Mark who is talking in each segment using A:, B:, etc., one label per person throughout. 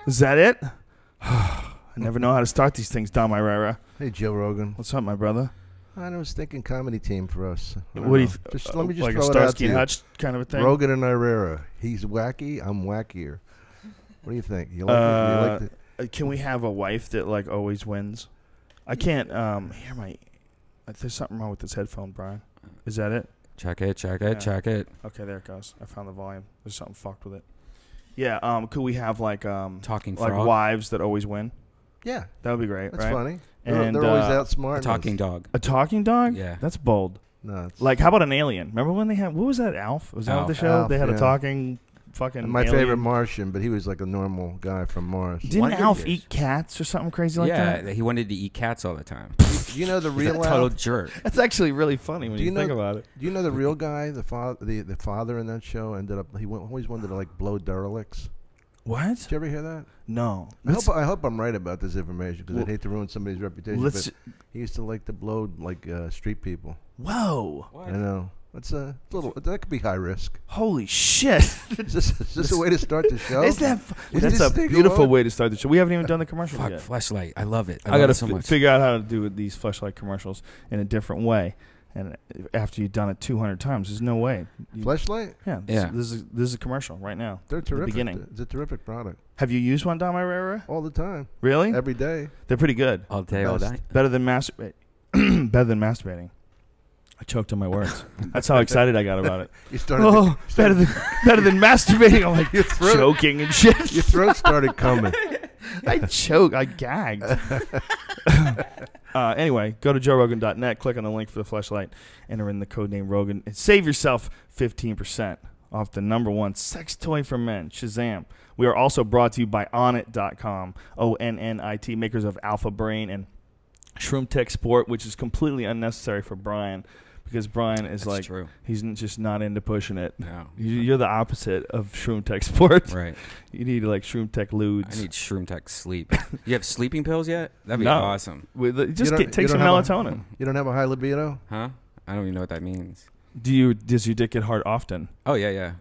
A: Is that it? I never know how to start these things, Dom Irrera.
B: Hey, Joe Rogan.
A: What's up, my brother?
B: I was thinking comedy team for us.
A: What do you
B: let me just
A: like a
B: throw it out
A: Starsky
B: to
A: and
B: you.
A: Hutch kind of a thing?
B: Rogan and Irrera. He's wacky. I'm wackier. What do you think? You like it?
A: Can we have a wife that like always wins? I can't hear my. There's something wrong with this headphone, Brian. Is that it?
C: Check it. Check it. Check it.
A: Okay, there it goes. I found the volume. There's something fucked with it. Yeah. Could we have like
C: Talking
A: like
C: frog?
A: wives that always win?
B: Yeah,
A: That would be great.
B: that's
A: right?
B: funny.
A: And
B: They're always outsmarting
C: A talking dog.
A: A talking dog?
C: Yeah.
A: That's bold.
B: No, it's
A: Like, how about an alien? Remember when they had, what was that, Alf? Was that
C: Alf.
A: the show?
B: Alf,
A: They had a
B: yeah.
A: talking fucking
B: my
A: alien.
B: favorite Martian, but he was like a normal guy from Mars.
A: Didn't
C: Wonder
A: Alf
C: Years.
A: eat cats or something crazy like
C: Yeah,
A: that?
C: he wanted to eat cats all the time.
B: Do you know the
C: He's a
B: real
C: total
B: Alf?
C: jerk.
A: That's actually really funny when
B: Do
A: you
B: you
A: think
B: know-
A: about it.
B: Do you know the real guy? The father in that show ended up. Always wanted to like blow derelicts.
A: What?
B: Did you ever hear that?
A: No.
B: I hope I'm right about this information because I'd hate to ruin somebody's reputation.
A: Let's.
B: But he used to like to blow like street people.
A: Whoa.
B: I know. That's a little. That could be high risk.
A: Holy shit.
B: Is this a way to start the show?
A: Is that?
B: Is
A: That's
B: this
A: a
B: thing
A: beautiful
B: going?
A: way to start the show. We haven't even done the commercial
C: Fuck,
A: yet.
C: Fleshlight. I love it.
A: I
C: love
A: got
C: it so
A: to
C: much.
A: figure out how to do these Fleshlight commercials in a different way. And after you've done it 200 times, there's no way.
B: Fleshlight?
A: Yeah.
C: Yeah.
A: This is a commercial right now.
B: They're terrific.
A: beginning.
B: It's a terrific product.
A: Have you used one, Dom Irrera?
B: All the time.
A: Really?
B: Every day.
A: They're pretty good.
C: All day, all
B: Best.
C: night.
A: Better than better than masturbating. I choked on my words. That's how excited I got about it.
B: You started.
A: Oh, better than masturbating. I'm like
B: Your throat-
A: choking and shit.
B: Your throat started coming.
A: I choked. I gagged. Anyway, go to joerogan.net, click on the link for the Fleshlight, enter in the code name Rogan, and save yourself 15% off the #1 sex toy for men, Shazam. We are also brought to you by Onnit.com, ONNIT, makers of Alpha Brain and Shroom Tech Sport, which is completely unnecessary for Brian because Brian is
C: That's
A: like,
C: true.
A: he's just not into pushing it.
C: No.
A: You're the opposite of Shroom Tech Sport.
C: Right.
A: You need like Shroom Tech Ludes.
C: I need Shroom Tech sleep. You have sleeping pills yet? That'd be
A: No.
C: awesome.
A: Just
B: You don't-
A: take
B: you
A: some
B: don't have
A: melatonin.
B: You don't have a high libido?
C: Huh? I don't even know what that means.
A: Does your dick get hard often?
C: Oh, yeah, yeah.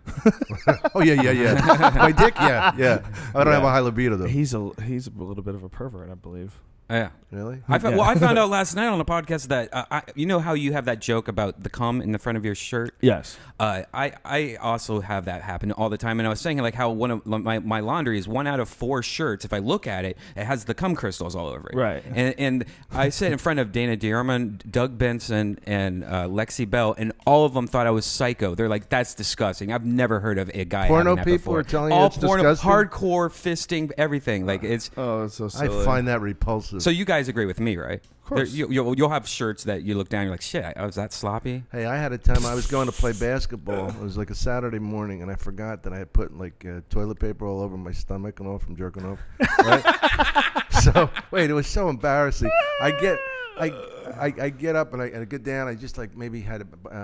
B: Oh yeah. My dick, yeah. I don't have a high libido though.
A: He's a little bit of a pervert, I believe.
C: Oh, yeah.
B: Really?
C: I found out last night on the podcast that you know how you have that joke about the cum in the front of your shirt?
A: Yes.
C: I also have that happen all the time, and I was saying like how one of my laundry is 1 out of 4 shirts. If I look at it, it has the cum crystals all over it.
A: Right.
C: And I said in front of Dana Dierman, Doug Benson, and Lexi Bell, and all of them thought I was psycho. They're like, "That's disgusting. I've never heard of a guy
B: Porno
C: having that
B: people
C: before."
B: are telling you
C: all
B: it's
C: porno,
B: disgusting?
C: hardcore fisting, everything. Like it's.
A: Oh, it's so
B: I
A: silly.
B: find that repulsive.
C: So you guys agree with me, right?
A: Of course.
C: You'll have shirts that you look down, you're like, shit, was that sloppy?
B: Hey, I had a time I was going to play basketball. It was like a Saturday morning, and I forgot that I had put like toilet paper all over my stomach and all from jerking off. Right? So wait, it was so embarrassing. I get up and I get down. I just like maybe had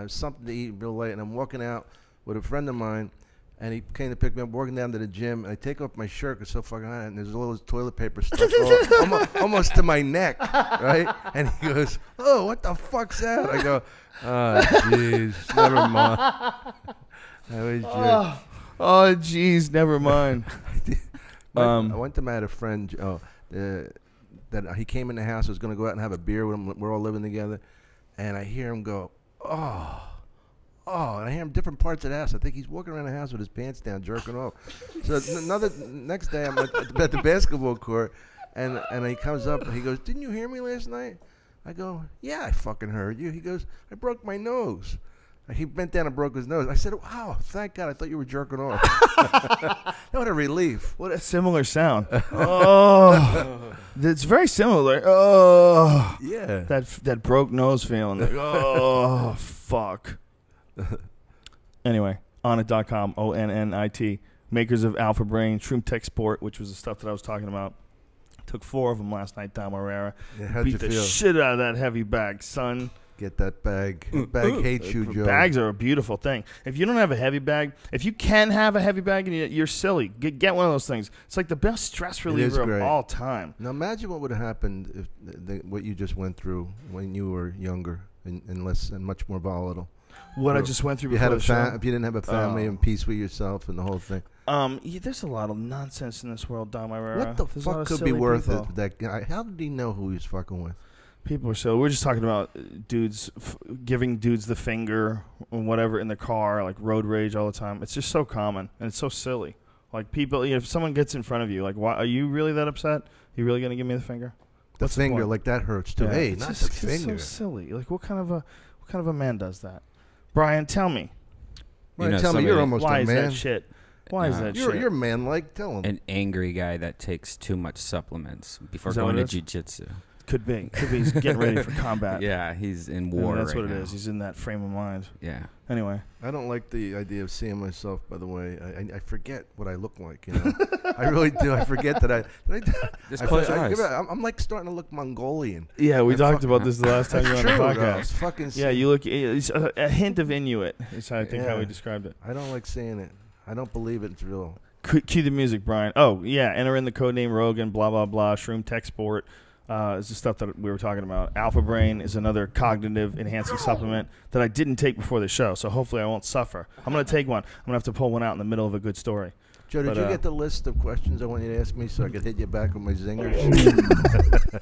B: something to eat real late, and I'm walking out with a friend of mine. And he came to pick me up, walking down to the gym, and I take off my shirt because so fucking hot, and there's all this toilet paper stuck almost to my neck, right? And he goes, "Oh, what the fuck's that?" I go, "Oh, jeez, never mind." I was
A: Oh, jeez, never mind.
B: One time I had a friend that he came in the house. I was going to go out and have a beer with him. We're all living together, and I hear him go, "Oh." Oh, and I hear him different parts of the house. I think he's walking around the house with his pants down, jerking off. So next day, I'm at the basketball court, and he comes up and he goes, "Didn't you hear me last night?" I go, "Yeah, I fucking heard you." He goes, "I broke my nose." He bent down and broke his nose. I said, "Wow, thank God! I thought you were jerking off." What a relief!
A: What a similar sound. Oh, it's very similar. Oh,
B: Yeah.
A: that broke nose feeling. Like, oh, fuck. Anyway, Onnit.com, ONNIT, makers of Alpha Brain, Shroom Tech Sport, which was the stuff that I was talking about. Took 4 of them last night, Dom Irrera.
B: Yeah, how'd
A: Beat
B: you
A: the
B: feel?
A: shit out of that heavy bag, son.
B: Get that bag. Bag hates you, Joe.
A: Bags are a beautiful thing. If you don't have a heavy bag, if you can have a heavy bag and you're silly, get one of those things. It's like the best stress reliever of
B: great.
A: all time.
B: Now imagine what would have happened if what you just went through when you were younger and less and much more volatile.
A: What I just went through
B: If you
A: before
B: had
A: the show.
B: if you didn't have a family and peace with yourself and the whole thing.
A: Yeah, there's a lot of nonsense in this world, Dom Irrera.
B: What the
A: There's a lot
B: fuck
A: of
B: could be
A: silly
B: worth
A: people.
B: it? That guy. How did he know who he was fucking with?
A: People are so. We're just talking about dudes giving dudes the finger or whatever in the car, like road rage all the time. It's just so common and it's so silly. Like people, if someone gets in front of you, like, why are you really that upset? You really gonna give me the finger?
B: The
A: What's
B: finger,
A: point?
B: like that hurts too.
A: Yeah,
B: Hey,
A: it's
B: not
A: just,
B: the
A: it's
B: finger.
A: so silly. Like, what kind of a man does that? Brian, tell me.
B: Well,
C: You know,
B: tell me, you're almost
A: Why
B: a
A: is
B: man.
A: that shit? Why is that
B: You're
A: shit?
B: you're man-like. Tell him.
C: An angry guy that takes too much supplements before
A: Is that
C: going
A: what
C: to
A: it is?
C: jiu-jitsu.
A: Could be. He's getting ready for combat.
C: Yeah, he's in
A: And
C: war
A: that's
C: right
A: what it
C: now.
A: is. He's in that frame of mind.
C: Yeah.
A: Anyway.
B: I don't like the idea of seeing myself. By the way, I forget what I look like. You know, I really do. I forget that
C: Just close your eyes.
B: I'm like starting to look Mongolian.
A: Yeah, we
B: And
A: talked
B: fuck-
A: about this the last time you were on the
B: True, though.
A: podcast.
B: It's fucking.
A: Yeah, you look. It's a hint of Inuit. Is how I think how we described it.
B: I don't like seeing it. I don't believe it's real.
A: Cue the music, Brian. Oh yeah, enter in the codename Rogan. Blah blah blah. Shroom Tech Sport. Is the stuff that we were talking about. Alpha Brain is another cognitive enhancing supplement that I didn't take before the show, so hopefully I won't suffer. I'm going to take one. I'm going to have to pull one out in the middle of a good story.
B: Joe, did
A: But,
B: you get the list of questions I want you to ask me so I could hit you back with my zingers?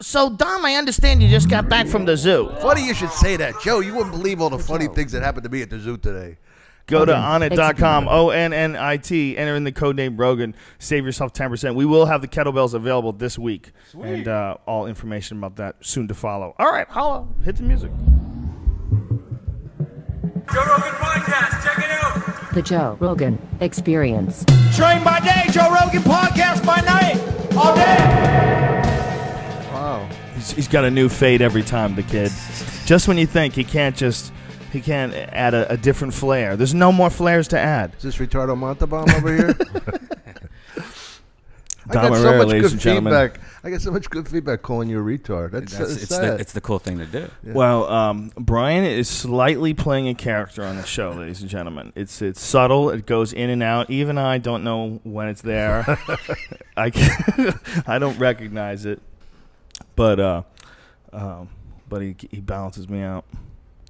A: So, Dom, I understand you just got back from the zoo.
B: Funny you should say that, Joe. You wouldn't believe all the funny things that happened to me at the zoo today.
A: Go to onnit.com, ONNIT, enter in the codename Rogan, save yourself 10%. We will have the kettlebells available this week, and all information about that soon to follow. All right, holla, hit the music.
D: Joe Rogan Podcast, check it out.
E: The Joe Rogan Experience.
D: Train by day, Joe Rogan Podcast by night, all day.
B: Wow.
A: He's got a new fade every time, the kid. Just when you think he can't add a different flair. There's no more flares to add.
B: Is this Ricardo Montalban over here? I
A: Dom
B: got so
A: Irrera,
B: much
A: ladies
B: good
A: and gentlemen.
B: feedback. I got so much good feedback calling you a retard. That's sad.
C: It's the cool thing to do.
B: Yeah.
A: Well, Brian is slightly playing a character on the show, ladies and gentlemen. It's subtle. It goes in and out. Even I don't know when it's there. I don't recognize it. But he balances me out.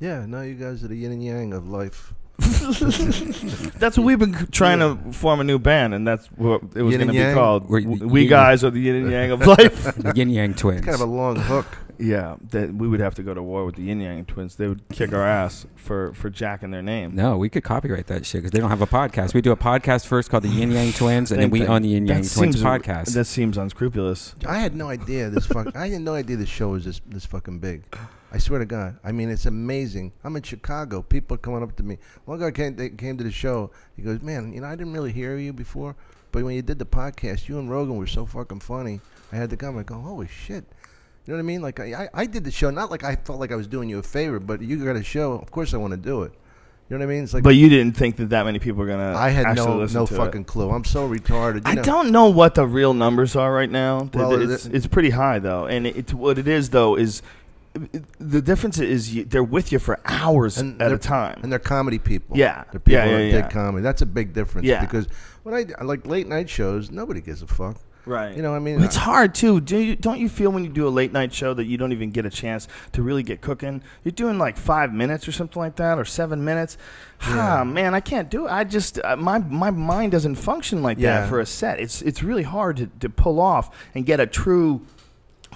B: Yeah, no, you guys are the yin and yang of life.
A: That's what we've been trying to form a new band, and that's what it was
B: Yin
A: going to
B: and
A: be
B: yang?
A: called.
C: We're
A: We
C: yin-
A: guys are the yin and yang of life.
C: The Yin Yang Twins.
B: Kind of a long hook.
A: Yeah, that we would have to go to war with the Yin Yang Twins. They would kick our ass for jacking their name.
C: No, we could copyright that shit because they don't have a podcast. We do a podcast first called the Yin Yang Twins, and then we own the Yin Yang Twins podcast.
A: That seems unscrupulous.
B: I had no idea I had no idea this show was this fucking big. I swear to God. I mean, it's amazing. I'm in Chicago. People are coming up to me. One guy came to the show. He goes, man, I didn't really hear you before, but when you did the podcast, you and Rogan were so fucking funny. I had to come. I go, holy shit. You know what I mean? Like, I did the show, not like I felt like I was doing you a favor, but you got a show. Of course I want to do it. You know what I mean? It's like,
A: But you didn't think that many people were gonna.
B: I had
A: actually
B: no
A: listen to
B: fucking clue. I'm so retarded.
A: I don't know what the real numbers are right now.
B: Well,
A: It's pretty high though, and what it is though is the difference is they're with you for hours at a time.
B: And they're comedy people.
A: Yeah.
B: They're people
A: Yeah,
B: that
A: yeah,
B: dig comedy. That's a big difference.
A: Yeah.
B: Because when I like late night shows, nobody gives a fuck.
A: Right.
B: You know, I mean,
A: It's hard too. Don't you feel when you do a late night show that you don't even get a chance to really get cooking? You're doing like 5 minutes or something like that, or 7 minutes.
B: Yeah.
A: Ah, man, I can't do it. I just my mind doesn't function like that for a set. It's really hard to pull off and get a true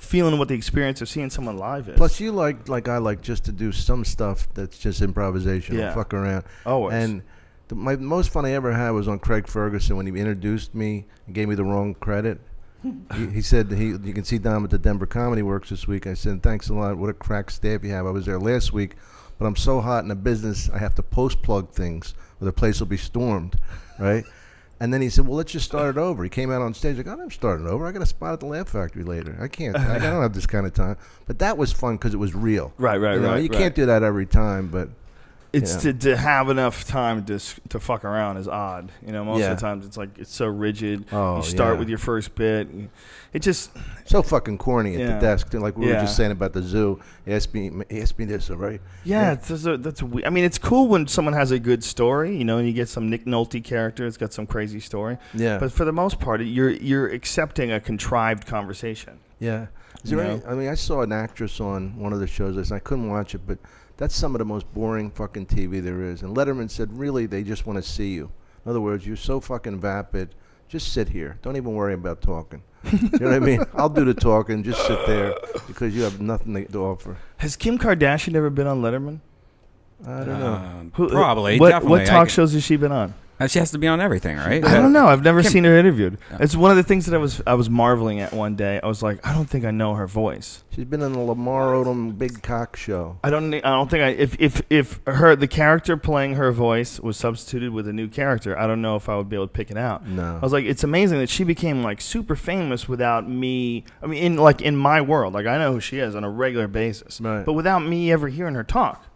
A: feeling what the experience of seeing someone live is.
B: Plus, you like I like just to do some stuff that's just improvisation.
A: Yeah.
B: Fuck around.
A: Always.
B: And my most fun I ever had was on Craig Ferguson when he introduced me and gave me the wrong credit. He said you can see Dom at the Denver Comedy Works this week. I said, thanks a lot. What a crack staff you have. I was there last week, but I'm so hot in the business I have to post-plug things or the place will be stormed, right? And then he said, well, let's just start it over. He came out on stage like, I'm starting over. I got a spot at the Laugh Factory later. I can't. I don't have this kind of time. But that was fun because it was real.
A: Right.
B: You can't do that every time, but
A: It's to have enough time to fuck around is odd. You know, most of the times it's like it's so rigid.
B: Oh,
A: you start
B: yeah.
A: with your first bit. It just
B: so fucking corny at
A: Yeah.
B: the desk. Like we were
A: Yeah.
B: just saying about the zoo. He asked me this, all right?
A: that's weird. I mean, it's cool when someone has a good story, you know, and you get some Nick Nolte character. It's got some crazy story.
B: Yeah.
A: But for the most part, you're accepting a contrived conversation.
B: Yeah. Is
A: You
B: there
A: know?
B: any, I mean, I saw an actress on one of the shows. I couldn't watch it, but That's some of the most boring fucking TV there is. And Letterman said, really, they just want to see you. In other words, you're so fucking vapid. Just sit here. Don't even worry about talking. You know what I mean? I'll do the talking. Just sit there because you have nothing to offer.
A: Has Kim Kardashian ever been on Letterman?
B: I don't know.
C: Probably.
A: What
C: Definitely.
A: talk shows has she been on?
C: She has to be on everything, right?
A: I don't know. I've never
C: Kim-
A: seen her interviewed. It's one of the things that I was marveling at one day. I was like, I don't think I know her voice.
B: She's been on the Lamar Odom Big Cock Show.
A: I don't think if the character playing her voice was substituted with a new character, I don't know if I would be able to pick it out.
B: No.
A: I was like, it's amazing that she became like super famous without me. I mean, in my world, like I know who she is on a regular basis,
B: right.
A: but without me ever hearing her talk.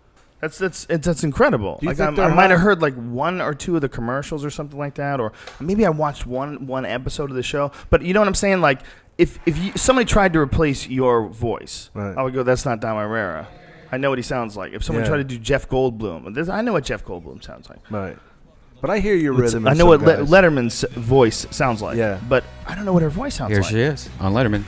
A: That's incredible.
B: Do you
A: Like
B: think
A: I
B: they're
A: might have
B: hot?
A: heard like one or two of the commercials or something like that, or maybe I watched one episode of the show. But you know what I'm saying? Like if somebody tried to replace your voice,
B: right.
A: I would go, that's not Dom Irrera. I know what he sounds like. If someone tried to do Jeff Goldblum, I know what Jeff Goldblum sounds like.
B: Right. But I hear your rhythm.
A: I know what Letterman's voice sounds like.
B: Yeah.
A: But I don't know what her voice sounds
C: Here
A: like.
C: she is on Letterman.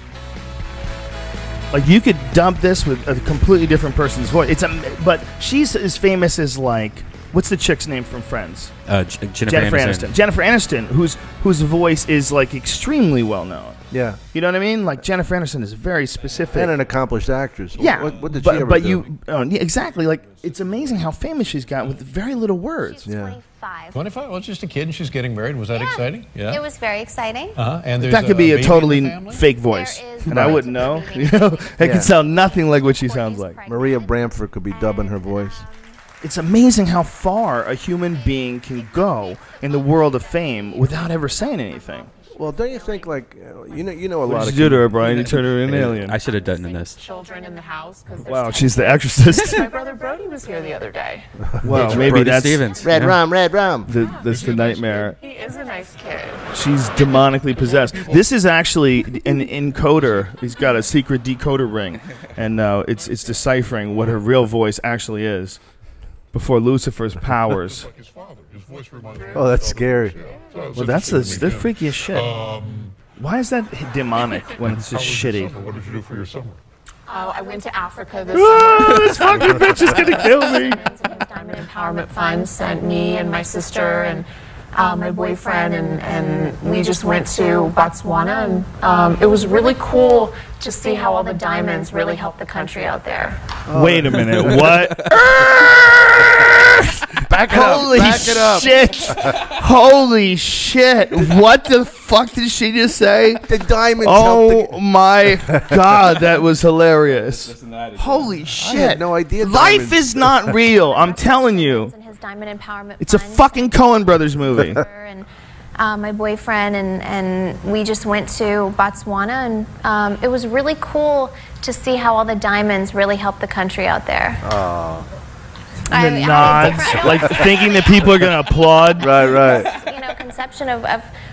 A: Like you could dump this with a completely different person's voice. But she's as famous as like, what's the chick's name from Friends?
C: Jennifer Aniston.
A: Jennifer Aniston, whose voice is like extremely well known.
B: Yeah.
A: You know what I mean? Like Jennifer Aniston is very specific.
B: And an accomplished actress.
A: Yeah.
B: What did she ever do?
A: Yeah, exactly. Like it's amazing how famous she's got with very little words.
F: She's 25.
G: 25? Well, just a kid and she's getting married. Was that exciting? Yeah.
F: It was very exciting.
G: And there's
A: That could be a
G: baby in
A: totally
G: the family?
A: fake voice,
F: There is
A: and I
F: going
A: wouldn't
F: to
A: know.
F: be
A: You know, it
B: Yeah.
A: could sound nothing like what she sounds
F: Courtney's
A: like.
F: pregnant.
B: Maria Bamford could be dubbing her voice.
A: It's amazing how far a human being can go in the world of fame without ever saying anything.
B: Well, don't you think, like, you know a
A: What
B: lot
A: did
B: of
A: you do to her, Brian? You turned her into an alien.
C: I should have done this.
H: Children in the house. 'Cause there's
A: Wow, she's the exorcist.
H: My brother Brody was here the other day.
A: Well, maybe
C: Brody
A: that's
C: Stevens.
B: Red rum.
A: that's the nightmare.
H: He is a nice kid.
A: She's demonically possessed. This is actually an encoder. He's got a secret decoder ring, and it's deciphering what her real voice actually is before Lucifer's powers.
I: Like his father. His voice reminds me.
B: Oh, that's scary.
A: Well, they're freaky as shit. Why is that demonic when it's just shitty?
I: What did you do for your summer?
H: Oh, I went to Africa this
A: Ah, this fucking bitch is gonna kill me.
H: Diamond Empowerment Fund sent me and my sister and my boyfriend, and we just went to Botswana, and it was really cool to see how all the diamonds really help the country out there.
A: Wait a minute, what?
B: Back it up.
A: Holy
B: Back it up.
A: shit! Holy shit! What the fuck did she just say?
B: The diamonds
A: Oh
B: help
A: my god, that was hilarious! Holy shit!
B: had no idea
A: Life
B: diamonds-
A: is not real. I'm telling you,
F: And his Diamond Empowerment
A: it's a
F: Fund
A: fucking Coen Brothers movie.
F: and my boyfriend, and we just went to Botswana, and it was really cool to see how all the diamonds really help the country out there. I
A: The
F: had a
A: nods,
F: different-
A: like thinking that people are gonna applaud.
B: Right.
F: Conception of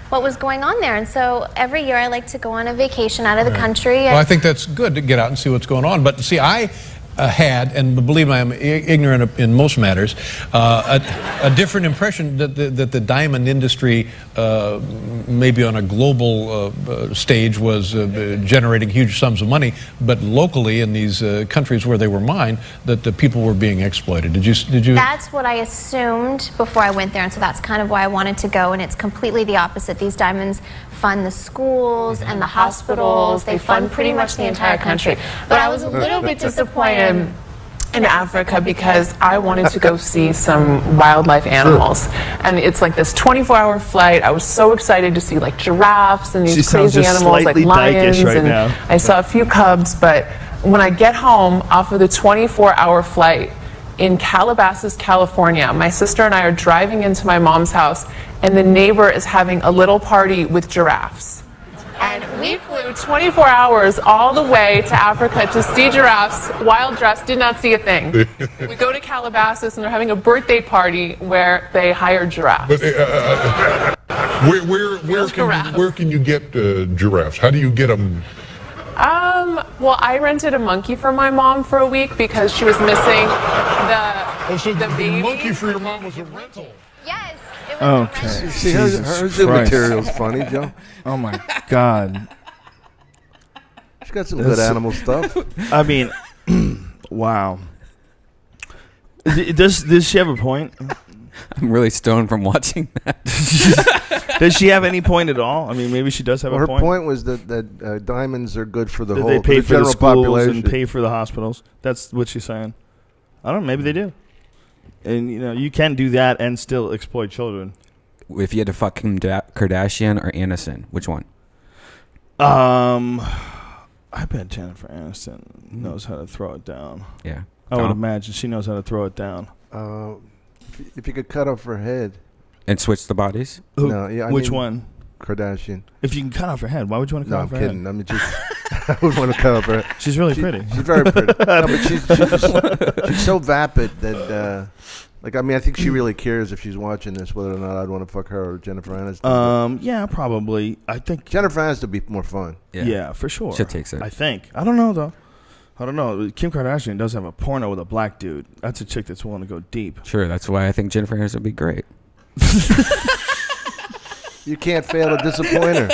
F: what was going on there, and so every year I like to go on a vacation out of the country.
G: Well, I think that's good to get out and see what's going on. But see, I had, and believe me, I'm ignorant in most matters, a different impression that the diamond industry, maybe on a global stage, was generating huge sums of money, but locally in these countries where they were mined, that the people were being exploited. Did you?
F: That's what I assumed before I went there, and so that's kind of why I wanted to go, and it's completely the opposite. These diamonds fund the schools and the hospitals.
H: They fund pretty much the entire country. But I was a little bit disappointed in Africa because I wanted to go see some wildlife animals. And it's like this 24-hour flight. I was so excited to see like giraffes and
A: She
H: these
A: sounds
H: crazy
A: just
H: animals like
A: slightly
H: lions.
A: dykish right
H: And
A: now.
H: I saw a few cubs, but when I get home off of the 24-hour flight in Calabasas, California, my sister and I are driving into my mom's house, and the neighbor is having a little party with giraffes. And we flew 24 hours all the way to Africa to see giraffes. Wild giraffes, did not see a thing. We go to Calabasas, and they're having a birthday party where they hired giraffes.
I: But where can you get giraffes? How do you get them?
H: Well, I rented a monkey for my mom for a week because she was missing the baby.
I: monkey for your mom was a rental.
F: Yes, it was
A: Okay.
F: a rental.
B: See, her Zoom
A: Christ.
B: material's funny, Joe.
A: Oh my god.
B: She's got some good animal stuff.
A: I mean, wow. Does she have a point?
C: I'm really stoned from watching that.
A: Does she have any point at all? I mean, maybe she does have
B: Well,
A: a
B: her
A: point.
B: point was that diamonds are good for the whole
A: They pay for the
B: general
A: schools
B: population.
A: and pay for the hospitals. That's what she's saying. I don't know. Maybe they do. And you can do that and still exploit children.
C: If you had to fuck Kim Kardashian or Aniston, which one?
A: I bet Jennifer Aniston knows how to throw it down.
C: Yeah.
A: I would imagine she knows how to throw it down.
B: If you could cut off her head.
C: And switch the bodies?
B: No, yeah.
A: Which one?
B: Kardashian.
A: If you can cut off her head, why would you want to cut off her head?
B: No, I'm kidding. I would want to cut off her head.
A: She's really pretty.
B: She's very pretty. No, but she's so vapid that, I think she really cares if she's watching this whether or not I'd want to fuck her or Jennifer Aniston.
A: Yeah, probably. I think
B: Jennifer Aniston would be more fun.
A: Yeah, for sure.
C: She takes it.
A: I think. I don't know though. I don't know. Kim Kardashian does have a porno with a black dude. That's a chick that's willing to go deep.
C: Sure, that's why I think Jennifer Aniston would be great.
B: You can't fail to disappoint her.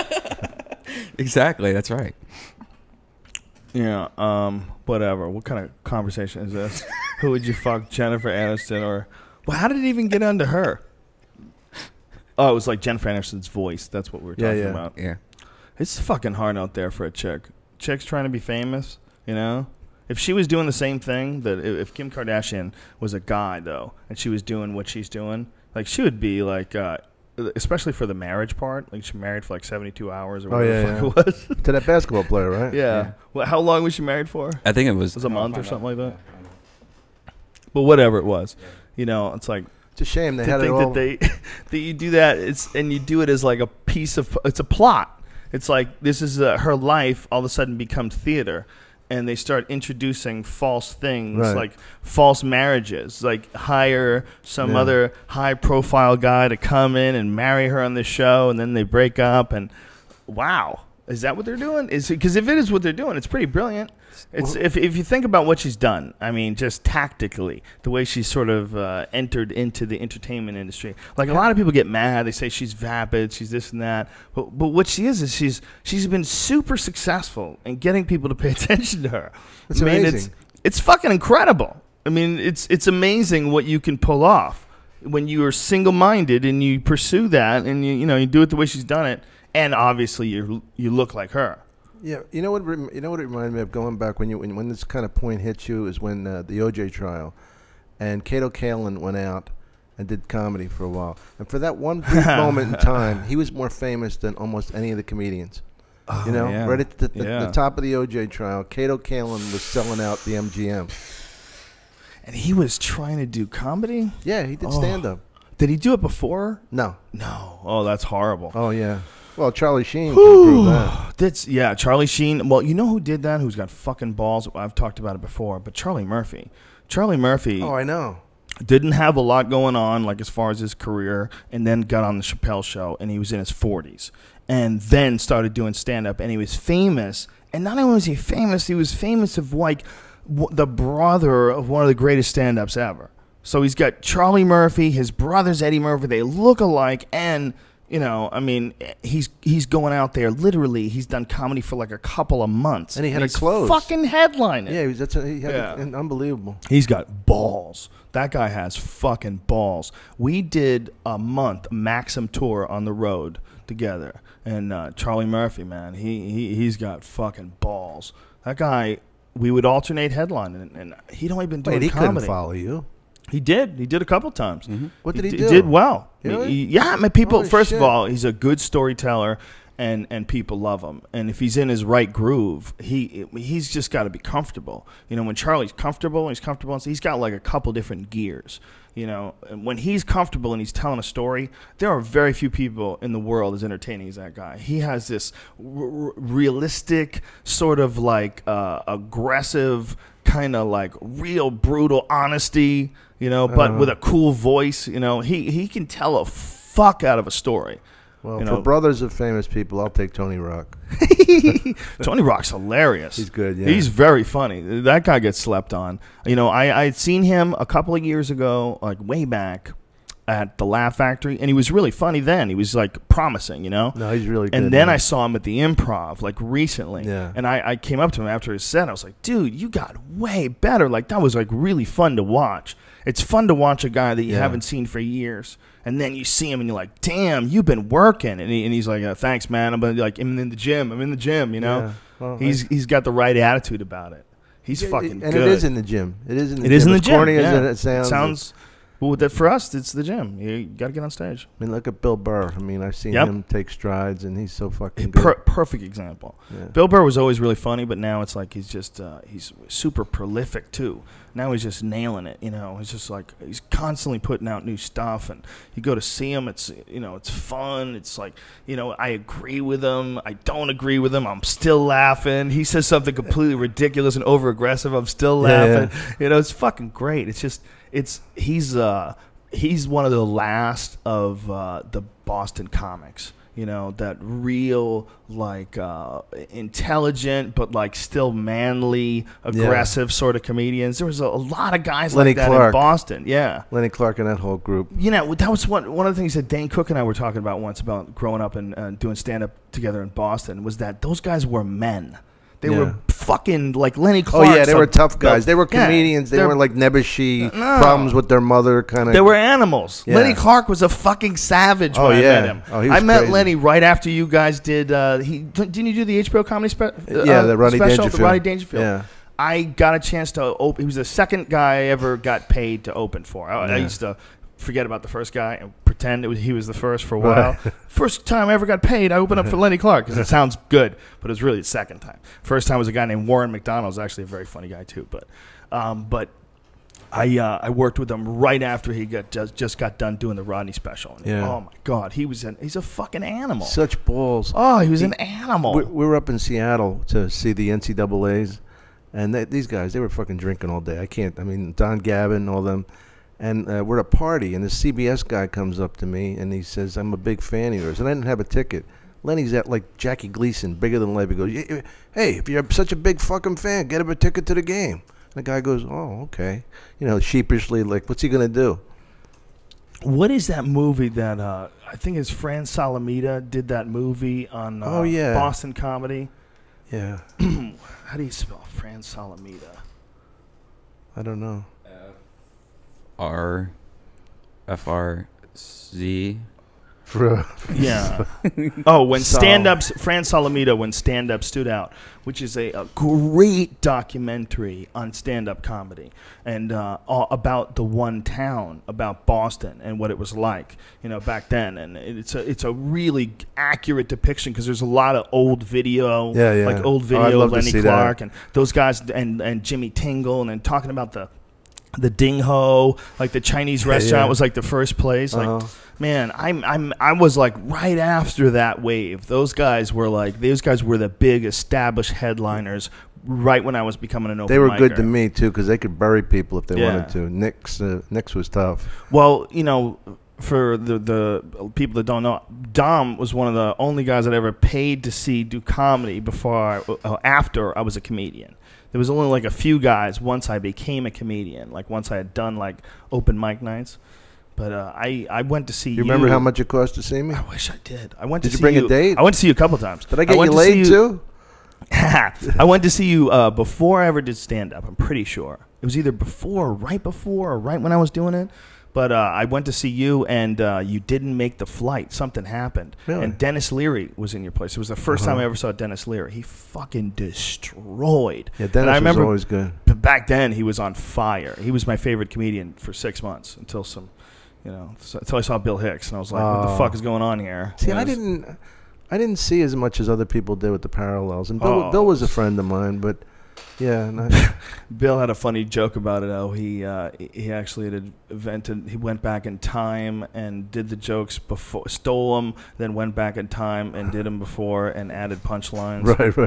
C: Exactly, that's right.
A: Yeah, whatever. What kind of conversation is this? Who would you fuck, Jennifer Aniston or... Well, how did it even get onto her? Oh, it was like Jennifer Aniston's voice. That's what we were talking about.
C: Yeah.
A: It's fucking hard out there for a chick. Chick's trying to be famous, If she was doing the same thing, if Kim Kardashian was a guy, though, and she was doing what she's doing, like, she would be like... especially for the marriage part, like she married for like 72 hours or whatever the fuck it was.
B: To that basketball player, right?
A: Yeah. Well, how long was she married for?
C: I think it was
A: a month or something like that. But whatever it was, it's like
B: it's a shame they
A: to
B: had
A: think
B: it all.
A: that you do that. And you do it as like a piece of. It's a plot. It's like this is her life. All of a sudden becomes theater. And they start introducing false things, like false marriages, like hire some other high-profile guy to come in and marry her on the show, and then they break up. And wow, is that what they're doing? Because if it is what they're doing, it's pretty brilliant. It's if you think about what she's done, I mean, just tactically, the way she's sort of entered into the entertainment industry. Like a lot of people get mad, they say she's vapid, she's this and that. But what she is she's been super successful in getting people to pay attention to her.
B: It's amazing.
A: It's fucking incredible. I mean, it's amazing what you can pull off when you are single-minded and you pursue that and you do it the way she's done it, and obviously you look like her.
B: Yeah, you know what it reminded me of, going back when this kind of point hits you, is when the OJ trial, and Kato Kaelin went out and did comedy for a while, and for that one brief moment in time, he was more famous than almost any of the comedians. Right at the top of the OJ trial, Kato Kaelin was selling out the MGM,
A: and he was trying to do comedy.
B: Yeah, he did stand up.
A: Did he do it before?
B: No.
A: Oh, that's horrible.
B: Oh yeah. Well, Charlie Sheen can prove that.
A: Charlie Sheen. Well, you know who did that? Who's got fucking balls? I've talked about it before, but Charlie Murphy. Charlie Murphy.
B: Oh, I know.
A: Didn't have a lot going on, like as far as his career, and then got on the Chappelle Show, and he was in his 40s, and then started doing stand-up, and he was famous. And not only was he famous of like the brother of one of the greatest stand-ups ever. So he's got Charlie Murphy, his brother's Eddie Murphy. They look alike, and I mean, he's going out there. Literally, he's done comedy for like a couple of months,
B: and he had a close
A: fucking headlining.
B: Yeah, he had an unbelievable.
A: He's got balls. That guy has fucking balls. We did a month Maxim tour on the road together, and Charlie Murphy, man, he's got fucking balls. That guy, we would alternate headlining, and he'd only been doing
B: he
A: comedy.
B: Couldn't follow you.
A: He did. He did a couple times.
B: Mm-hmm. What did he do?
A: He did well.
B: Really?
A: Yeah, I mean, people.
B: Holy
A: first
B: shit.
A: of all, he's a good storyteller, and people love him. And if he's in his right groove, he's just got to be comfortable. When Charlie's comfortable, he's got like a couple different gears. And when he's comfortable and he's telling a story, there are very few people in the world as entertaining as that guy. He has this realistic, sort of like aggressive, kind of like real brutal honesty. But with a cool voice, he can tell a fuck out of a story.
B: Well, for brothers of famous people, I'll take Tony Rock.
A: Tony Rock's hilarious.
B: He's good, yeah.
A: He's very funny. That guy gets slept on. I'd seen him a couple of years ago, like way back, at the Laugh Factory, and he was really funny then. He was like promising, you know.
B: No, he's really good.
A: And then
B: man.
A: I saw him at the Improv like recently, and I came up to him after his set. I was like, dude, you got way better. Like that was like really fun to watch. It's fun to watch a guy that you haven't seen for years, and then you see him and you're like, damn, you've been working. And he's like, thanks, man. I'm like, I'm in the gym. You know. Yeah. Well, he's got the right attitude about it. He's fucking
B: and
A: good.
B: it is in the gym. It is in the
A: gym.
B: It is in the
A: gym.
B: Corny
A: yeah.
B: as it sounds.
A: Well, for us, it's the gym. You got to get on stage.
B: I mean, look at Bill Burr. I mean, I've seen him take strides, and he's so fucking good.
A: Perfect example. Yeah. Bill Burr was always really funny, but now it's like he's just he's super prolific too. Now he's just nailing it. You know, he's just like he's constantly putting out new stuff, and you go to see him. It's it's fun. It's like I agree with him. I don't agree with him. I'm still laughing. He says something completely ridiculous and over aggressive. I'm still laughing. Yeah. It's fucking great. It's just. He's one of the last of the Boston comics, that real like intelligent but like still manly, aggressive sort of comedians. There was a lot of guys
B: Lenny
A: like that
B: Clark.
A: in Boston. Yeah,
B: Lenny Clark and that whole group.
A: That was one of the things that Dane Cook and I were talking about once about growing up and doing stand up together in Boston was that those guys were men. They were fucking like Lenny Clark.
B: Oh, yeah, they were tough guys. They were comedians. They weren't like Nebuchadnezzar, problems with their mother kind of.
A: They were animals.
B: Yeah.
A: Lenny Clark was a fucking savage when I met him.
B: Oh, he was
A: I met
B: crazy.
A: Lenny right after you guys did. Didn't you do the HBO comedy special?
B: The Rodney Dangerfield.
A: The Rodney Dangerfield.
B: Yeah.
A: I got a chance to open. He was the second guy I ever got paid to open for. I used to forget about the first guy and pretend he was the first for a while. Right. First time I ever got paid, I opened up for Lenny Clark because it sounds good, but it was really the second time. First time was a guy named Warren McDonald. Who's actually a very funny guy too. But I worked with him right after he just got done doing the Rodney special. And oh my God, he's a fucking animal.
B: Such balls.
A: Oh, he was an animal.
B: We were up in Seattle to see the NCAAs, and these guys, they were fucking drinking all day. Don Gavin, all them. And we're at a party, and the CBS guy comes up to me, and he says, I'm a big fan of yours. And I didn't have a ticket. Lenny's at like Jackie Gleason, bigger than life. He goes, hey, if you're such a big fucking fan, get him a ticket to the game. And the guy goes, oh, okay. Sheepishly, like, what's he going to do?
A: What is that movie that I think it's Fran Salamita did that movie on Boston Comedy?
B: Yeah.
A: How do you spell Fran Salamita?
B: I don't know.
C: RFRZ.
A: Yeah. Oh, when stand-ups, Fran Salamita, when stand-up stood out, which is a great documentary on stand-up comedy and about the one town, about Boston and what it was like, back then. And it's a really accurate depiction because there's a lot of old video, like old video of Lenny Clark and those guys and Jimmy Tingle, and then talking about the Ding Ho, like the Chinese restaurant was like the first place. Like, man, I was like right after that wave. Those guys were the big established headliners right when I was becoming an open micer.
B: They were good to me too because they could bury people if they wanted to. Nick's was tough.
A: Well, for the people that don't know, Dom was one of the only guys that ever paid to do comedy after I was a comedian. There was only like a few guys once I became a comedian, like once I had done like open mic nights. But I went to see you.
B: You remember how much it cost to see me?
A: I wish I did.
B: Did you bring a date?
A: I went to see you a couple times.
B: Did I get you laid too?
A: I went to see you before I ever did stand-up, I'm pretty sure. It was either before or right when I was doing it. But I went to see you, and you didn't make the flight. Something happened.
B: Really?
A: And Dennis Leary was in your place. It was the first time I ever saw Dennis Leary. He fucking destroyed.
B: Yeah, Dennis was always good.
A: Back then, he was on fire. He was my favorite comedian for 6 months until until I saw Bill Hicks, and I was like, what the fuck is going on here?
B: See, I didn't see as much as other people did with the parallels. And Bill was a friend of mine, but... Yeah,
A: Bill had a funny joke about it. How he actually had invented. He went back in time and did the jokes before, stole them, then went back in time and did them before and added punchlines.
B: Right.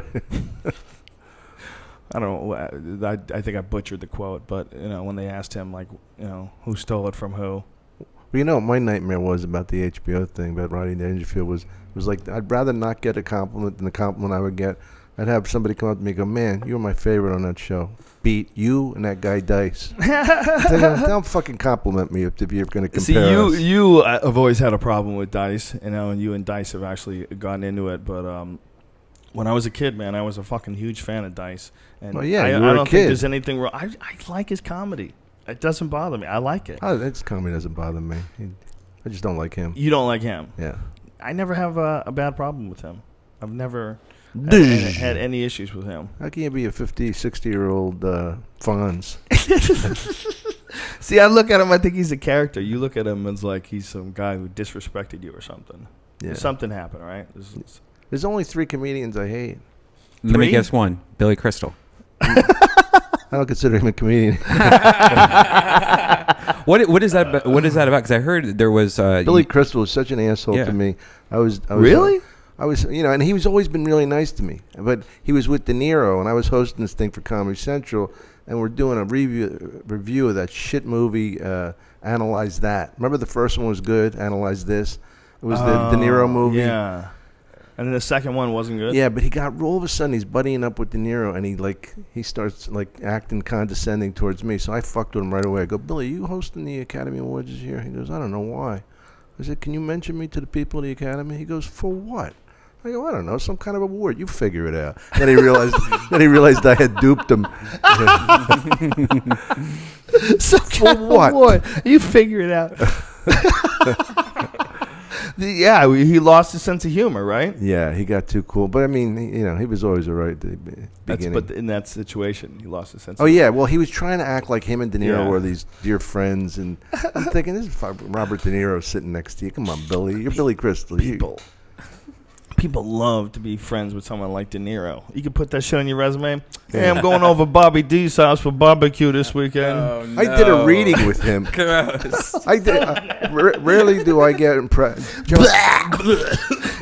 A: I don't know. I think I butchered the quote, but when they asked him who stole it from who.
B: Well, what my nightmare was about the HBO thing about Rodney Dangerfield was like I'd rather not get a compliment than the compliment I would get I'd have somebody come up to me and go, man, you were my favorite on that show. Beat you and that guy Dice. Don't fucking compliment me if you're going to compare us.
A: You have always had a problem with Dice, and you and Dice have actually gotten into it. But when I was a kid, man, I was a fucking huge fan of Dice. And
B: well, yeah,
A: I
B: you were
A: don't
B: a
A: think
B: kid.
A: there's anything wrong. I like his comedy. It doesn't bother me. I like it.
B: Oh, his comedy doesn't bother me. I just don't like him.
A: You don't like him?
B: Yeah.
A: I never have a bad problem with him. I've never had any issues with him.
B: How can you be a 50, 60-year-old Fonz?
A: See, I look at him, I think he's a character. You look at him as like he's some guy who disrespected you or something.
B: Yeah.
A: Something happened, right?
B: There's only 3 comedians I hate.
C: Let me guess one. Billy Crystal.
B: I don't consider him a comedian.
C: What is that about? What is that about? Because I heard there was
B: Billy Crystal was such an asshole to me. I was
A: really.
B: I was, and he's always been really nice to me. But he was with De Niro, and I was hosting this thing for Comedy Central, and we're doing a review of that shit movie. Analyze That. Remember the first one was good. Analyze This. It was the De Niro movie.
A: Yeah. And then the second one wasn't good.
B: Yeah, but he got all of a sudden he's buddying up with De Niro, and he starts acting condescending towards me. So I fucked with him right away. I go, Billy, you hosting the Academy Awards this year? He goes, I don't know why. I said, can you mention me to the people of the Academy? He goes, for what? I go, I don't know, some kind of award. You figure it out. Then he realized I had duped him.
A: Some kind of award. You figure it out. Yeah, he lost his sense of humor, right?
B: Yeah, he got too cool. But I mean, he was always all right at the beginning.
A: But in that situation, he lost his sense.
B: Oh yeah, well, he was trying to act like him and De Niro were these dear friends, and I'm thinking, this is Robert De Niro sitting next to you. Come on, Billy, you're Billy Crystal.
A: People love to be friends with someone like De Niro. You can put that shit on your resume. Hey, I'm going over Bobby D's house for barbecue this weekend.
C: Oh, no.
B: I did a reading with him.
C: Gross.
B: I did. Rarely do I get impressed.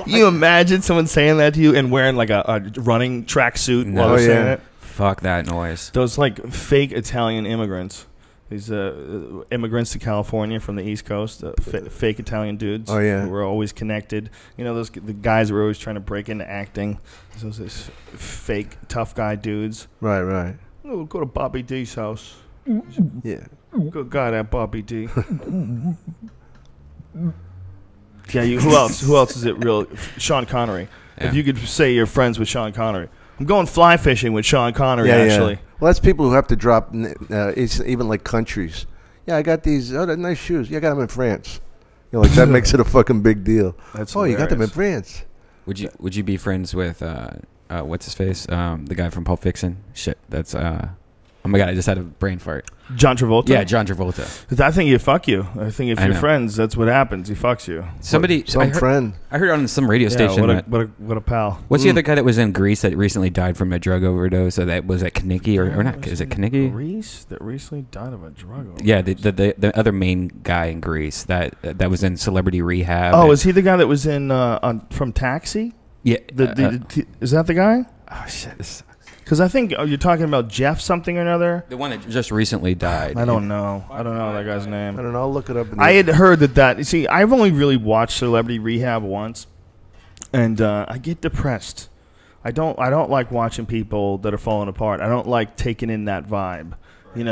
A: You imagine someone saying that to you and wearing like a running tracksuit while they're saying it?
C: Fuck that noise.
A: Those like fake Italian immigrants. These immigrants to California from the East Coast, fake Italian dudes.
B: Oh yeah,
A: who were always connected. The guys were always trying to break into acting. Those fake tough guy dudes.
B: Right.
A: Oh, go to Bobby D's house.
B: Yeah.
A: Good guy, that Bobby D. Yeah. Who else? Who else is it? Real Sean Connery. Yeah. If you could say you're friends with Sean Connery, I'm going fly fishing with Sean Connery. Actually.
B: Yeah. Well, that's people who have to drop, even like countries. Yeah, I got these nice shoes. Yeah, I got them in France. That makes it a fucking big deal.
A: That's
B: hilarious. You got them in France.
C: Would you be friends with what's his face? The guy from Pulp Fiction. Shit, that's oh my god, I just had a brain fart.
A: John Travolta?
C: Yeah, John Travolta.
A: I think he'd fuck you. I think if you're friends, that's what happens. He fucks you.
B: I
C: heard on some radio station.
A: What a pal.
C: What's the other guy that was in Greece that recently died from a drug overdose? So that was Kanicki or not? Is it Kanicki?
A: Greece that recently died of a drug overdose.
C: Yeah, the other main guy in Greece that was in Celebrity Rehab.
A: Oh, is he the guy that was in from Taxi?
C: Yeah.
A: Is that the guy?
C: Oh shit.
A: Because I think you're talking about Jeff something or another.
C: The one that just recently died.
A: I don't know that guy's name.
B: I don't know. I'll look it up.
A: I had heard that. See, I've only really watched Celebrity Rehab once, and I get depressed. I don't like watching people that are falling apart. I don't like taking in that vibe. I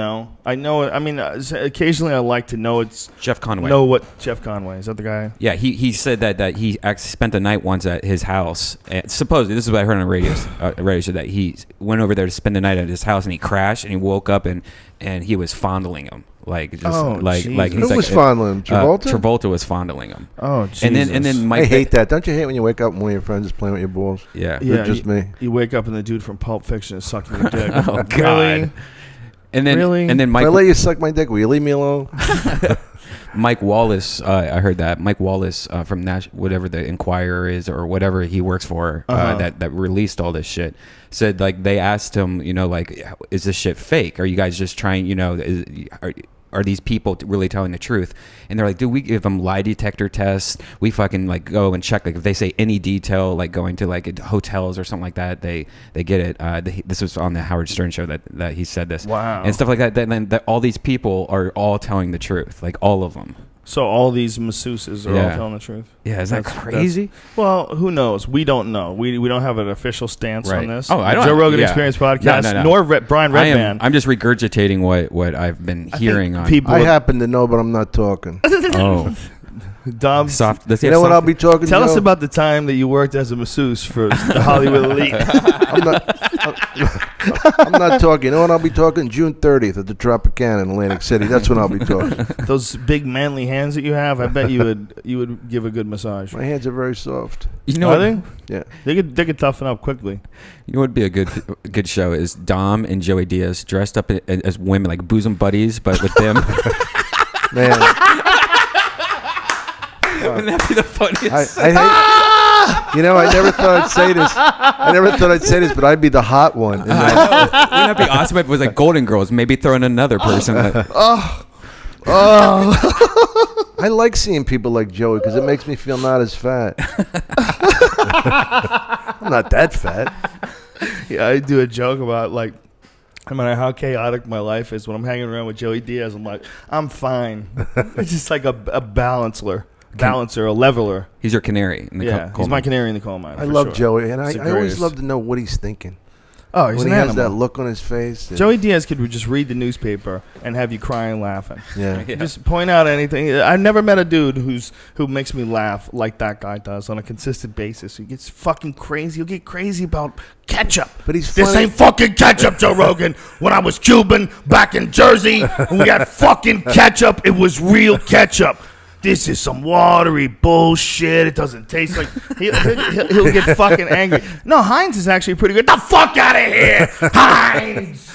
A: know. I mean, occasionally I like to know it's
C: Jeff Conway.
A: Know what Jeff Conway is? That the guy?
C: Yeah, he said that he actually spent the night once at his house. And supposedly, this is what I heard on the radio show, that he went over there to spend the night at his house and he crashed and he woke up and he was fondling him. Who
B: was fondling him? Travolta?
C: Travolta was fondling him.
A: Oh, Jesus.
C: And then Mike.
B: I hate that. Don't you hate when you wake up and one of your friends is playing with your balls?
C: Yeah.
B: Just me.
A: You wake up and the dude from Pulp Fiction is sucking your dick.
C: Oh God.
A: Really?
C: And then Mike.
B: If I let you suck my dick, will you leave me alone?
C: Mike Wallace, I heard that Mike Wallace from whatever the Inquirer is or whatever he works for, that released all this shit, said they asked him, is this shit fake? Are you guys just trying? Are these people really telling the truth? And they're like, dude, we give them lie detector tests. We fucking go and check. If they say any detail, going to hotels or something like that, they get it. This was on the Howard Stern show that he said this.
A: Wow.
C: And stuff like that. Then all these people are all telling the truth, all of them.
A: So all these masseuses are all telling the truth.
C: Yeah, is that crazy?
A: Well, who knows? We don't know. We don't have an official stance on this.
C: Oh, I don't.
A: Joe Rogan Experience podcast,
C: No.
A: nor Brian Redband.
C: I'm just regurgitating what I've been hearing on.
B: I happen to know, but I'm not talking.
C: Oh.
A: Dom,
B: you know what I'll be talking?
A: Tell
B: Joe?
A: us about the time that you worked as a masseuse for the Hollywood elite.
B: I'm not talking. You know what I'll be talking? June 30th at the Tropicana in Atlantic City. That's when I'll be talking.
A: Those big manly hands that you have, I bet you would give a good massage.
B: My hands are very soft.
C: You know,
A: are they?
B: Yeah,
A: they could toughen up quickly.
C: You know what would be a good show is Dom and Joey Diaz dressed up as women, like bosom buddies, but with them.
B: Man.
C: Wouldn't that be the funniest?
B: I hate, I never thought I'd say this. But I'd be the hot one.
C: Wouldn't that be awesome if it was like Golden Girls? Maybe throw in another person.
B: I like seeing people like Joey because it makes me feel not as fat. I'm not that fat.
A: Yeah, I do a joke about like, no matter how chaotic my life is, when I'm hanging around with Joey Diaz, I'm like, I'm fine. It's just like a balancer, a leveler.
C: He's your canary in the coal
A: he's
C: mine.
A: my canary in the coal mine.
B: I love Joey, and I
A: greatest.
B: always love to know what he's thinking.
A: Oh, he's
B: when
A: an
B: he
A: animal.
B: has that look on his face.
A: Joey Diaz could just read the newspaper and have you crying laughing.
B: Yeah.
A: Just point out anything. I've never met a dude who makes me laugh like that guy does on a consistent basis. He gets fucking crazy. He'll get crazy about ketchup.
B: But he's
A: This
B: funny.
A: ain't fucking ketchup, Joe Rogan. When I was Cuban back in Jersey, and we had fucking ketchup, it was real ketchup. This is some watery bullshit. It doesn't taste like... He'll get fucking angry. No, Heinz is actually pretty good. The fuck out of here, Heinz!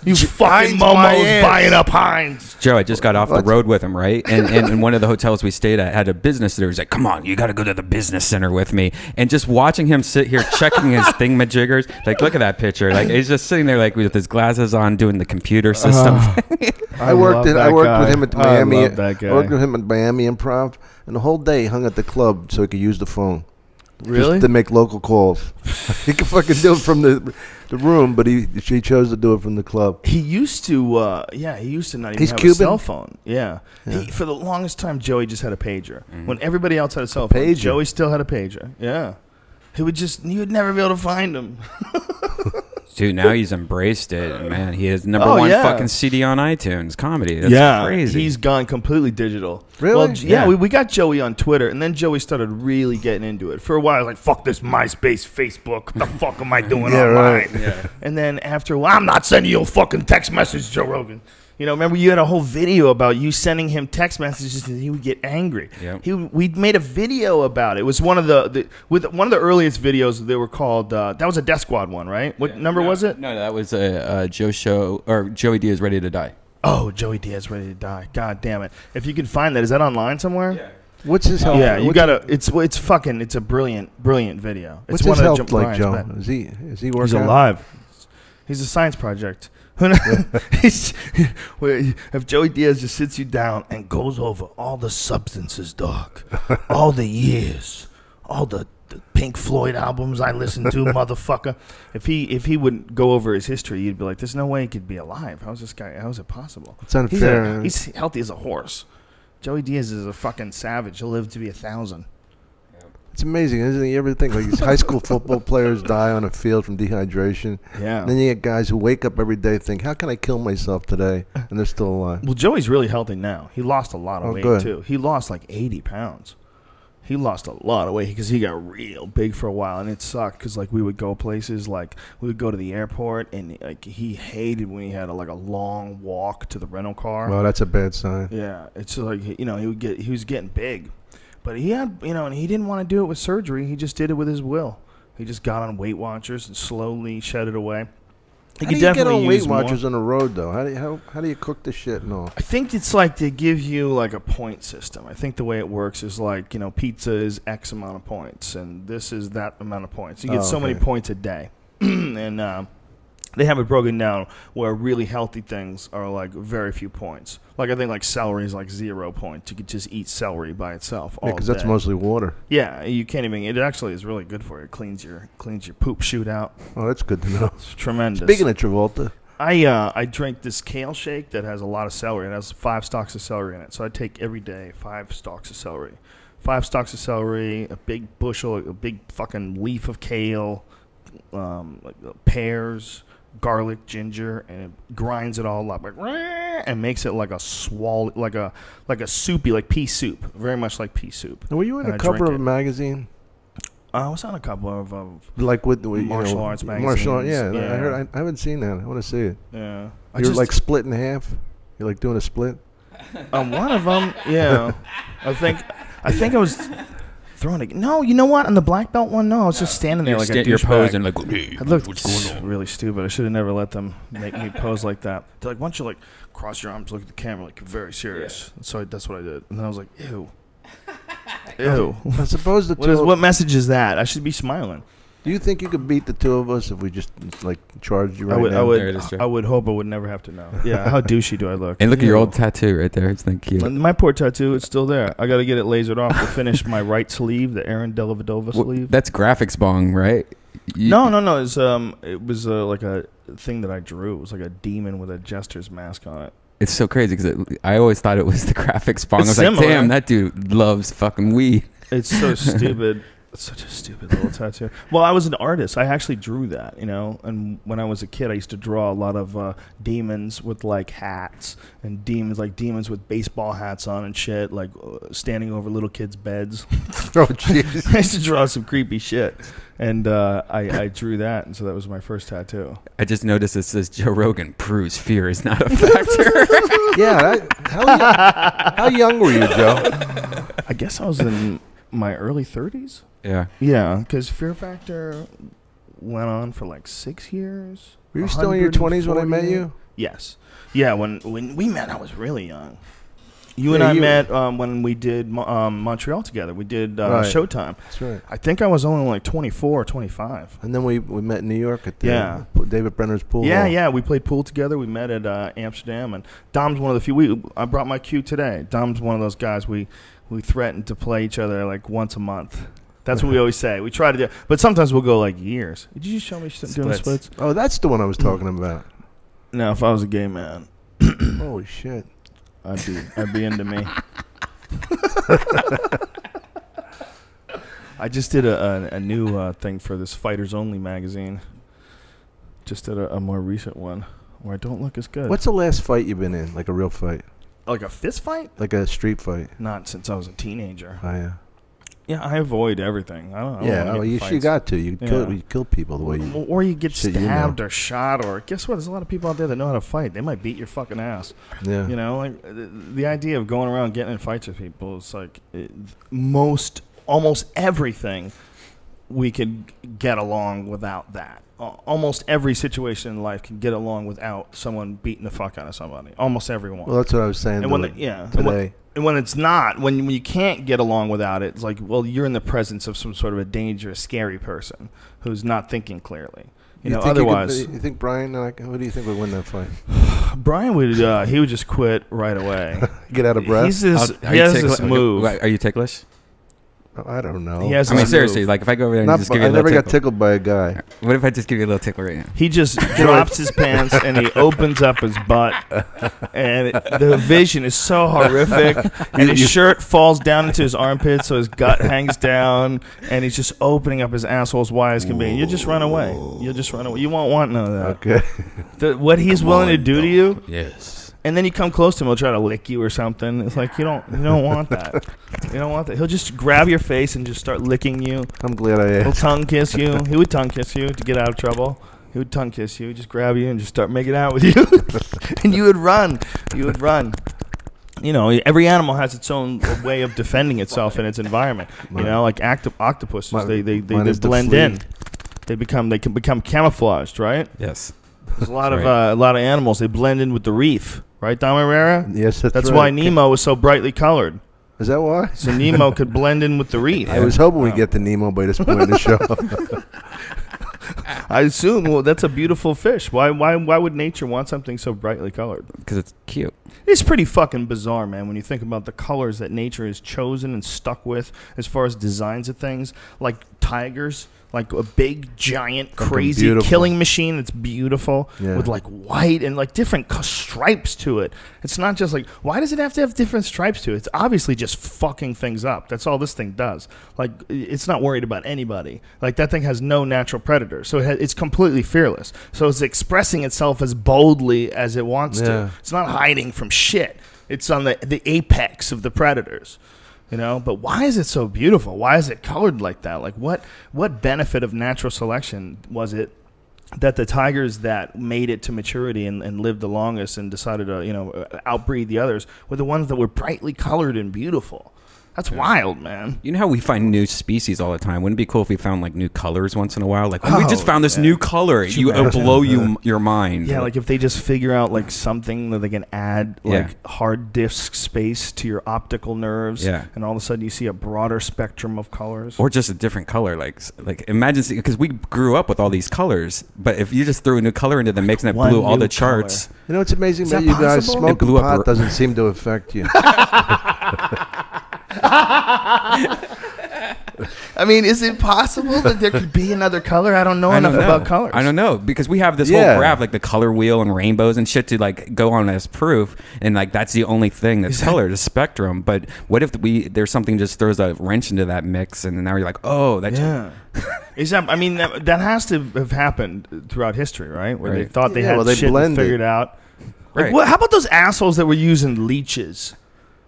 A: You fucking momos buying up Heinz.
C: Joe, I just got off the road with him, right? And one of the hotels we stayed at had a business there. He's like, come on, you got to go to the business center with me. And just watching him sit here checking his thingamajiggers, like, look at that picture. Like, he's just sitting there, like, with his glasses on, doing the computer system.
B: I worked with him at the Miami.
A: I worked
B: with him at Miami Improv, and the whole day he hung at the club so he could use the phone.
A: Really?
B: Just to make local calls. He could fucking do it from the room, but he chose to do it from the club.
A: He used to, he used to not even have
B: Cuban?
A: a cell phone. Yeah. For the longest time, Joey just had a pager. When everybody else had a cell phone,
B: Pager?
A: Joey still had a pager. Yeah. You'd never be able to find him.
C: Dude, now he's embraced it. Man, he has number one fucking CD on iTunes, comedy. That's crazy.
A: He's gone completely digital.
B: Really?
A: Well, we got Joey on Twitter, and then Joey started really getting into it. For a while, like, fuck this MySpace, Facebook. What the fuck am I doing online?
B: Right.
A: Yeah. And then after a while, I'm not sending you a fucking text message, Joe Rogan. Remember you had a whole video about you sending him text messages and he would get angry.
C: Yep.
A: We made a video about it. It was one of the earliest videos. They were called. That was a Death Squad one, right? What number was it?
C: No, that was a Joe show or Joey Diaz Ready to Die.
A: Oh, Joey Diaz Ready to Die. God damn it! If you can find that, is that online somewhere?
C: Yeah.
B: What's his health?
A: Yeah, you gotta. It's a brilliant video.
B: What's
A: It's
B: his health
A: Jim
B: like,
A: Bryan's
B: Joe?
A: best.
B: Is he working?
A: He's alive. He's a science project. If Joey Diaz just sits you down and goes over all the substances, dog, all the years, all the Pink Floyd albums I listened to, motherfucker. If he would go over his history, you'd be like, "There's no way he could be alive. How is this guy? How is it possible?"
B: It's unfair.
A: He's healthy as a horse. Joey Diaz is a fucking savage. He'll live to be 1,000.
B: It's amazing, isn't it? You ever think like these high school football players die on a field from dehydration?
A: Yeah.
B: And then you get guys who wake up every day think, how can I kill myself today? And they're still alive.
A: Well, Joey's really healthy now. He lost a lot of weight,
B: good.
A: too. He lost like 80 pounds. He lost a lot of weight because he got real big for a while, and it sucked because like we would go places, like we would go to the airport, and like he hated when he had a long walk to the rental car.
B: Well, that's a bad sign.
A: Yeah, it's like he was getting big, but he had and he didn't want to do it with surgery. He just did it with his will. He just got on Weight Watchers and slowly shed it away.
B: How do you get on Weight Watchers on the road, though? How do you cook the shit and all?
A: I think it's like they give you like a point system. I think the way it works is like, pizza is X amount of points, and this is that amount of points. You get so many points a day. And they have it broken down where really healthy things are like very few points. Like I think like celery is like 0 points. You could just eat celery by itself all day.
B: Because that's mostly water.
A: Yeah, you can't even. It actually is really good for you. It cleans your poop chute out.
B: Oh, that's good to know.
A: It's tremendous.
B: Speaking of Travolta,
A: I drink this kale shake that has a lot of celery. It has 5 stalks of celery in it. So I take every day 5 stalks of celery. 5 stalks of celery, a big bushel, a big fucking leaf of kale, pears, garlic, ginger, and it grinds it all up and makes it like a like a soupy, like pea soup, very much like pea soup.
B: Now, were you in a cover of a magazine?
A: I was on a couple of
B: like with
A: martial arts magazines.
B: Martial arts, yeah. I haven't seen that. I want to see it.
A: Yeah,
B: you're like split in half. You're like doing a split.
A: One of them, yeah. I think I was throwing it. No, you know what? On the black belt one, no. I was just standing there like a douchebag.
C: You're posing like.
A: I looked really stupid. I should have never let them make me pose like that. They're like, why don't you like cross your arms, look at the camera, like you're very serious. Yeah. So that's what I did, and then I was like, ew. Ew.
B: I suppose
A: what message is that? I should be smiling.
B: Do you think you could beat the two of us if we just like charged you right now?
A: I would hope I would never have to know. Yeah, how douchey do I look?
C: And look at your old tattoo right there. It's like cute.
A: My poor tattoo, it's still there. I got to get it lasered off to finish my right sleeve, the Aaron Dellavedova sleeve.
C: That's graphics bong, right?
A: No. It was like a thing that I drew. It was like a demon with a jester's mask on it.
C: It's so crazy because I always thought it was the graphics bong. I was like, damn, that dude loves fucking weed.
A: It's so stupid. It's such a stupid little tattoo. Well, I was an artist. I actually drew that, you know. And when I was a kid, I used to draw a lot of demons with like hats and demons with baseball hats on and shit, like standing over little kids' beds.
B: Oh, jeez.
A: I used to draw some creepy shit, and I drew that, and so that was my first tattoo.
C: I just noticed it says Joe Rogan proves fear is not a factor.
B: Yeah. How young were you, Joe?
A: I guess I was in my early 30s. Yeah, because Fear Factor went on for like 6 years.
B: Were you still in your 20s when I met you?
A: Yes. Yeah, when we met, I was really young. You and I met when we did Montreal together. We did Showtime.
B: That's right.
A: I think I was only like 24 or 25.
B: And then we met in New York at the David Brenner's pool.
A: Yeah. We played pool together. We met at Amsterdam. And Dom's one of the few. I brought my cue today. Dom's one of those guys we threatened to play each other like once a month. That's what we always say. We try to do, but sometimes we'll go like years. Did you just show me doing splits?
B: Oh, that's the one I was talking about.
A: No, if I was a gay man,
B: holy shit,
A: I'd be into me. I just did a new thing for this Fighters Only magazine. Just did a more recent one where I don't look as good.
B: What's the last fight you've been in? Like a real fight?
A: Like a fist fight?
B: Like a street fight?
A: Not since I was a teenager.
B: Oh, yeah.
A: Yeah, I avoid everything. I don't
B: you got to. You kill people the way you...
A: Or you get stabbed or shot, or... Guess what? There's a lot of people out there that know how to fight. They might beat your fucking ass.
B: Yeah.
A: You know? Like, the idea of going around getting in fights with people is like... Almost everything we could get along without that. Almost every situation in life can get along without someone beating the fuck out of somebody. Almost everyone.
B: Well, that's what I was saying today.
A: And when it's not, when you can't get along without it, it's like, well, you're in the presence of some sort of a dangerous, scary person who's not thinking clearly. You know, otherwise...
B: You think Brian, who do you think would win that fight?
A: Brian would just quit right away.
B: Get out of breath?
A: He has this move.
C: Are you ticklish?
B: I don't know.
C: Seriously, like if I go over there and just give you a little tickle.
B: I never got tickled by a guy.
C: What if I just give you a little tickle right now?
A: He just drops his pants and he opens up his butt, and the vision is so horrific. And his shirt falls down into his armpits, so his gut hangs down, and he's just opening up his asshole as wide as can be. And you just run away. You'll just run away. You won't want none of that.
B: Okay.
A: What he's willing to do to you.
C: Yes.
A: And then you come close to him, he'll try to lick you or something. It's like you don't want that. You don't want that. He'll just grab your face and just start licking you.
B: I'm glad I asked.
A: He'll tongue kiss you. He would tongue kiss you to get out of trouble. He would tongue kiss you, just grab you and just start making out with you. And you would run. You would run. You know, every animal has its own way of defending itself in its environment. You know, like octopuses, they blend in. They can become camouflaged, right?
C: Yes.
A: There's a lot of animals. They blend in with the reef, right, Dom Irrera?
B: Yes, that's right.
A: why Nemo was so brightly colored.
B: Is that why?
A: So Nemo could blend in with the reef.
B: I was hoping we'd get to Nemo by this point in the show.
A: I assume. Well, that's a beautiful fish. Why would nature want something so brightly colored?
C: Because it's cute.
A: It's pretty fucking bizarre, man, when you think about the colors that nature has chosen and stuck with as far as designs of things, like tigers, like a big, giant, crazy
B: beautiful.
A: killing machine that's beautiful with like white and like different stripes to it. It's not just like, why does it have to have different stripes to it? It's obviously just fucking things up. That's all this thing does. Like, it's not worried about anybody. Like, that thing has no natural predator, so it's completely fearless. So it's expressing itself as boldly as it wants to. It's not hiding from shit. It's on the apex of the predators. You know, but why is it so beautiful? Why is it colored like that? Like, what benefit of natural selection was it that the tigers that made it to maturity and lived the longest and decided to, you know, outbreed the others were the ones that were brightly colored and beautiful? That's wild, man.
C: You know how we find new species all the time? Wouldn't it be cool if we found like new colors once in a while? Like, we just found this new color. It'll blow your mind.
A: Yeah, like if they just figure out like something that they can add like hard disk space to your optical nerves, and all of a sudden you see a broader spectrum of colors,
C: or just a different color. Like imagine, because we grew up with all these colors, but if you just threw a new color into the mix and it blew all the charts.
B: You know, it's amazing that you guys smoking pot doesn't seem to affect you.
A: I mean, is it possible that there could be another color? I don't know enough about colors.
C: I don't know, because we have this whole graph, like the color wheel and rainbows and shit to like go on as proof, and like that's the only thing that's colored, the spectrum. But what if there's something just throws a wrench into that mix, and now you're like, oh, that's
A: Is that? I mean, that has to have happened throughout history, right? Where they thought they had shit figured out. Like, how about those assholes that were using leeches?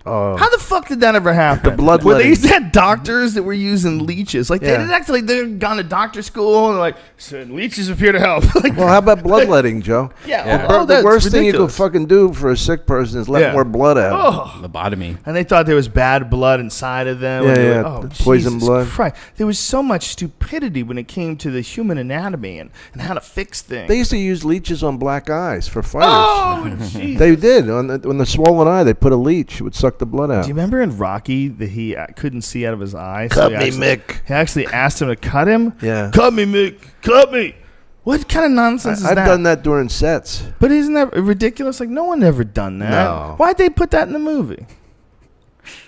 A: How the fuck did that ever happen?
B: The bloodletting.
A: Where they had doctors that were using leeches. Like, they didn't actually, they'd gone to doctor school and like, so leeches appear to help. Like,
B: well, how about bloodletting, Joe? The worst thing you could fucking do for a sick person is let more blood out.
C: Lobotomy.
A: And they thought there was bad blood inside of them.
B: Poison blood.
A: Christ. There was so much stupidity when it came to the human anatomy and how to fix things.
B: They used to use leeches on black eyes for fighters.
A: Oh, Jesus.
B: They did. On the swollen eye, they put a leech. It would suck the blood out.
A: Do you remember in Rocky that he couldn't see out of his eye?
B: Cut me, Mick.
A: He actually asked him to cut him.
B: Yeah.
A: Cut me, Mick. Cut me. What kind of nonsense is that?
B: I've done that during sets.
A: But isn't that ridiculous? Like, no one ever done that.
B: No.
A: Why'd they put that in the movie?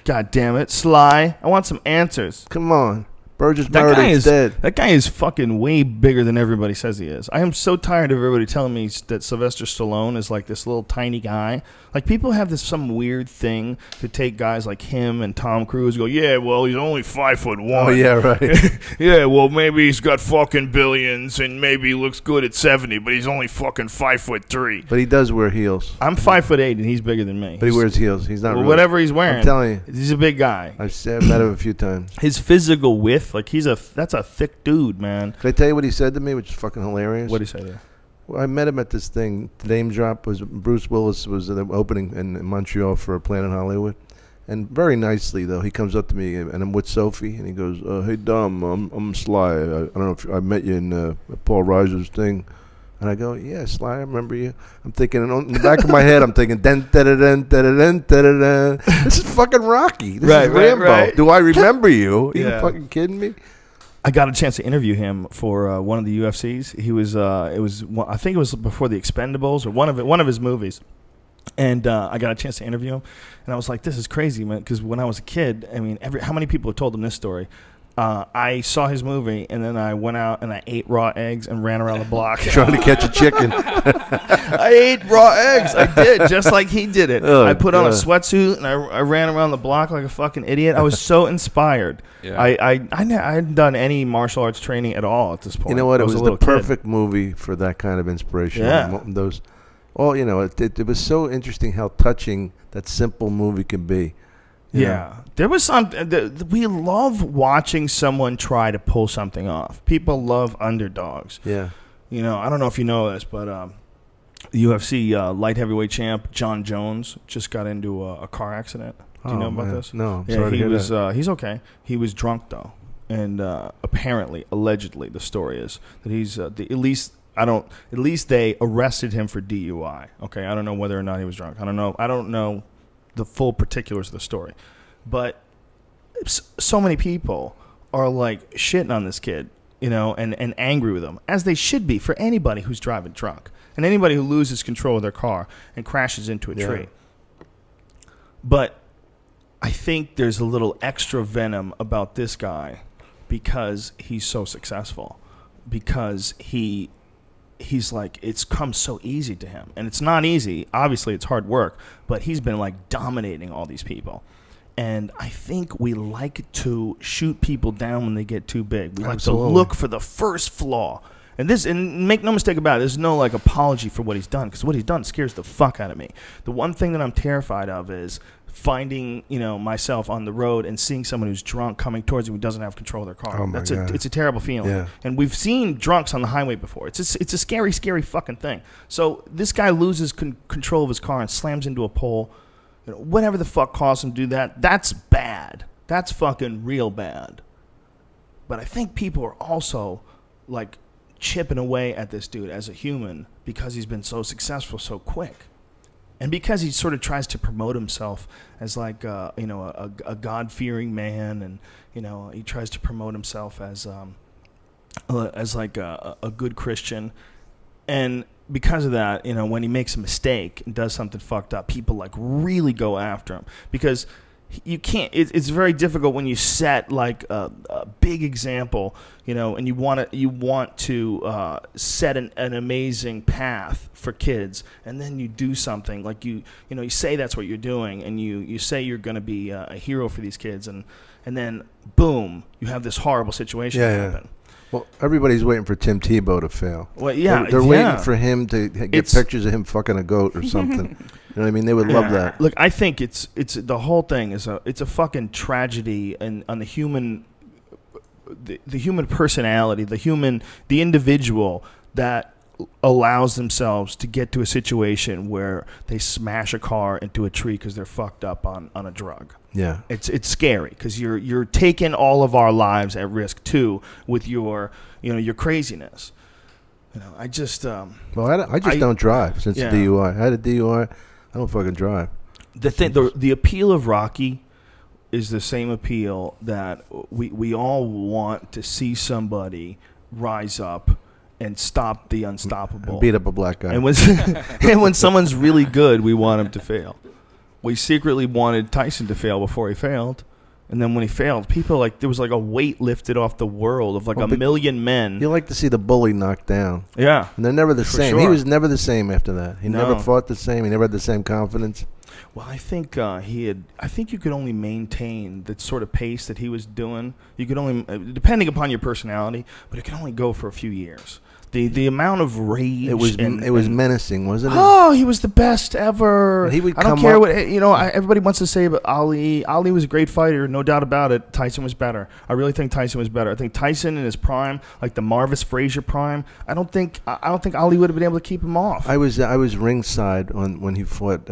A: God damn it. Sly. I want some answers.
B: Come on. Burgess Meredith's dead.
A: That guy is fucking way bigger than everybody says he is. I am so tired of everybody telling me that Sylvester Stallone is like this little tiny guy. Like, people have some weird thing to take guys like him and Tom Cruise and go, yeah, well, he's only 5'1".
B: Oh, yeah, right.
A: Yeah, well, maybe he's got fucking billions and maybe he looks good at 70, but he's only fucking 5'3".
B: But he does wear heels.
A: I'm 5'8" and he's bigger than me.
B: But he wears heels. He's not.
A: Well, whatever he's wearing.
B: I'm telling you,
A: he's a big guy.
B: I've met him a few times.
A: His physical width, like that's a thick dude, man.
B: Can I tell you what he said to me, which is fucking hilarious?
A: What did he say to you?
B: Well, I met him at this thing. The name drop was Bruce Willis was at the opening in Montreal for a Planet Hollywood, and very nicely though he comes up to me and I'm with Sophie and he goes, "Hey Dom, I'm Sly. I don't know if I met you in Paul Reiser's thing." And I go, "Yeah, Sly, I remember you." I'm thinking, in the back of my head, I'm thinking, "Den da da den da da den da da da." This is fucking Rocky. This is Rambo. Right. Do I remember you? Are you fucking kidding me?
A: I got a chance to interview him for one of the UFCs. He was, I think it was before the Expendables or one of his movies, and I got a chance to interview him, and I was like, "This is crazy, man!" Because when I was a kid, I mean, how many people have told him this story? I saw his movie, and then I went out and I ate raw eggs and ran around the block
B: trying to catch a chicken.
A: I ate raw eggs. I did, just like he did it. I put on a sweatsuit and I ran around the block like a fucking idiot. I was so inspired. Yeah. I hadn't done any martial arts training at all at this point.
B: You know what? It was the perfect movie for that kind of inspiration.
A: Yeah.
B: You know, it was so interesting how touching that simple movie can be.
A: Yeah. There was we love watching someone try to pull something off. People love underdogs.
B: Yeah.
A: You know, I don't know if you know this, but the UFC light heavyweight champ John Jones just got into a car accident. Do you know about this?
B: No. I'm sorry to hear that.
A: He's okay. He was drunk though, and apparently, allegedly, the story is that he's at least they arrested him for DUI. Okay, I don't know whether or not he was drunk. I don't know the full particulars of the story, but so many people are like shitting on this kid and angry with him, as they should be for anybody who's driving drunk and anybody who loses control of their car and crashes into a tree. But I think there's a little extra venom about this guy because he's so successful, because he's like, it's come so easy to him, and it's not easy. Obviously, it's hard work, but he's been like dominating all these people. And I think we like to shoot people down when they get too big. We like to look for the first flaw. And make no mistake about it, there's no like apology for what he's done, because what he's done scares the fuck out of me. The one thing that I'm terrified of is finding, myself on the road and seeing someone who's drunk coming towards you who doesn't have control of their car.
B: Oh my God.
A: It's a terrible feeling. Yeah. And we've seen drunks on the highway before. It's a scary, scary fucking thing. So this guy loses control of his car and slams into a pole. Whatever the fuck caused him to do that, that's bad. That's fucking real bad. But I think people are also like chipping away at this dude as a human because he's been so successful so quick. And because he sort of tries to promote himself as like a God-fearing man, and he tries to promote himself as like a good Christian, and because of that, when he makes a mistake and does something fucked up, people like really go after him, because you can't. It's very difficult when you set like a big example, and you want to set an amazing path for kids, and then you do something like you say that's what you're doing, and you say you're going to be a hero for these kids, and then boom, you have this horrible situation happen.
B: Well, everybody's waiting for Tim Tebow to fail.
A: Well, yeah,
B: they're waiting for him to get pictures of him fucking a goat or something. You know what I mean? They would love that.
A: Look, I think it's the whole thing is it's a fucking tragedy, and on the human personality, the individual that allows themselves to get to a situation where they smash a car into a tree because they're fucked up on a drug.
B: Yeah,
A: it's scary because you're taking all of our lives at risk too with your craziness. I just
B: I just don't drive since the DUI. I had a DUI. I don't fucking drive.
A: The appeal of Rocky is the same appeal that we all want to see somebody rise up and stop the unstoppable.
B: And beat up a black guy.
A: And when someone's really good, we want him to fail. We secretly wanted Tyson to fail before he failed. And then when he failed, people there was like a weight lifted off the world of like a million men.
B: You like to see the bully knocked down.
A: Yeah.
B: And they're never the same.
A: Sure.
B: He was never the same after that. He never fought the same. He never had the same confidence.
A: Well, I think I think you could only maintain the sort of pace that he was doing. You could only, depending upon your personality, but it can only go for a few years. The amount of rage.
B: It was menacing, wasn't it?
A: Oh, he was the best ever.
B: He would
A: I don't care what everybody wants to say about Ali. Ali was a great fighter, no doubt about it. Tyson was better. I really think Tyson was better. I think Tyson in his prime, like the Marvis Frazier prime, I don't think Ali would have been able to keep him off.
B: I was ringside when he Fought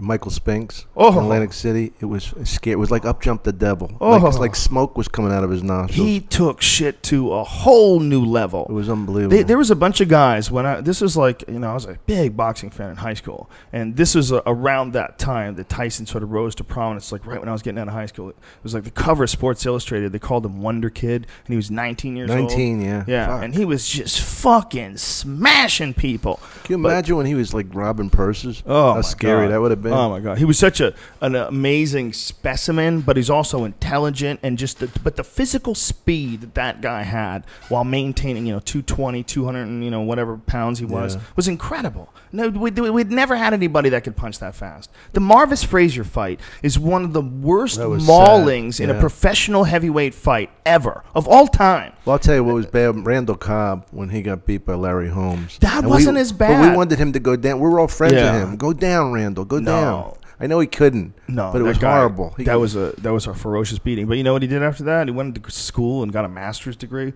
B: Michael Spinks in Atlantic City. It was scary. It was like up jumped the devil. Like smoke was coming out of his nostrils.
A: He took shit to a whole new level.
B: It was unbelievable.
A: There was a bunch of guys this was like, I was a big boxing fan in high school, and this was around that time that Tyson sort of rose to prominence, like right when I was getting out of high school. It was like the cover of Sports Illustrated. They called him Wonder Kid, and he was 19 years old.
B: 19, yeah.
A: Yeah,
B: fuck.
A: And he was just fucking smashing people.
B: Can you imagine when he was like robbing purses?
A: Oh,
B: how scary that would have been.
A: Oh my God, he was such an amazing specimen, but he's also intelligent, and but the physical speed that guy had while maintaining 220, 200 and whatever pounds he was incredible. No, we'd never had anybody that could punch that fast. The Marvis Frazier fight is one of the worst maulings in a professional heavyweight fight ever of all time.
B: Well, I'll tell you what was bad. Randall Cobb, when he got beat by Larry Holmes.
A: That wasn't as bad.
B: But we wanted him to go down. We were all friends with him. Go down, Randall. Go down. I know he couldn't. No, but it was horrible.
A: That was a ferocious beating. But you know what he did after that? He went to school and got a master's degree.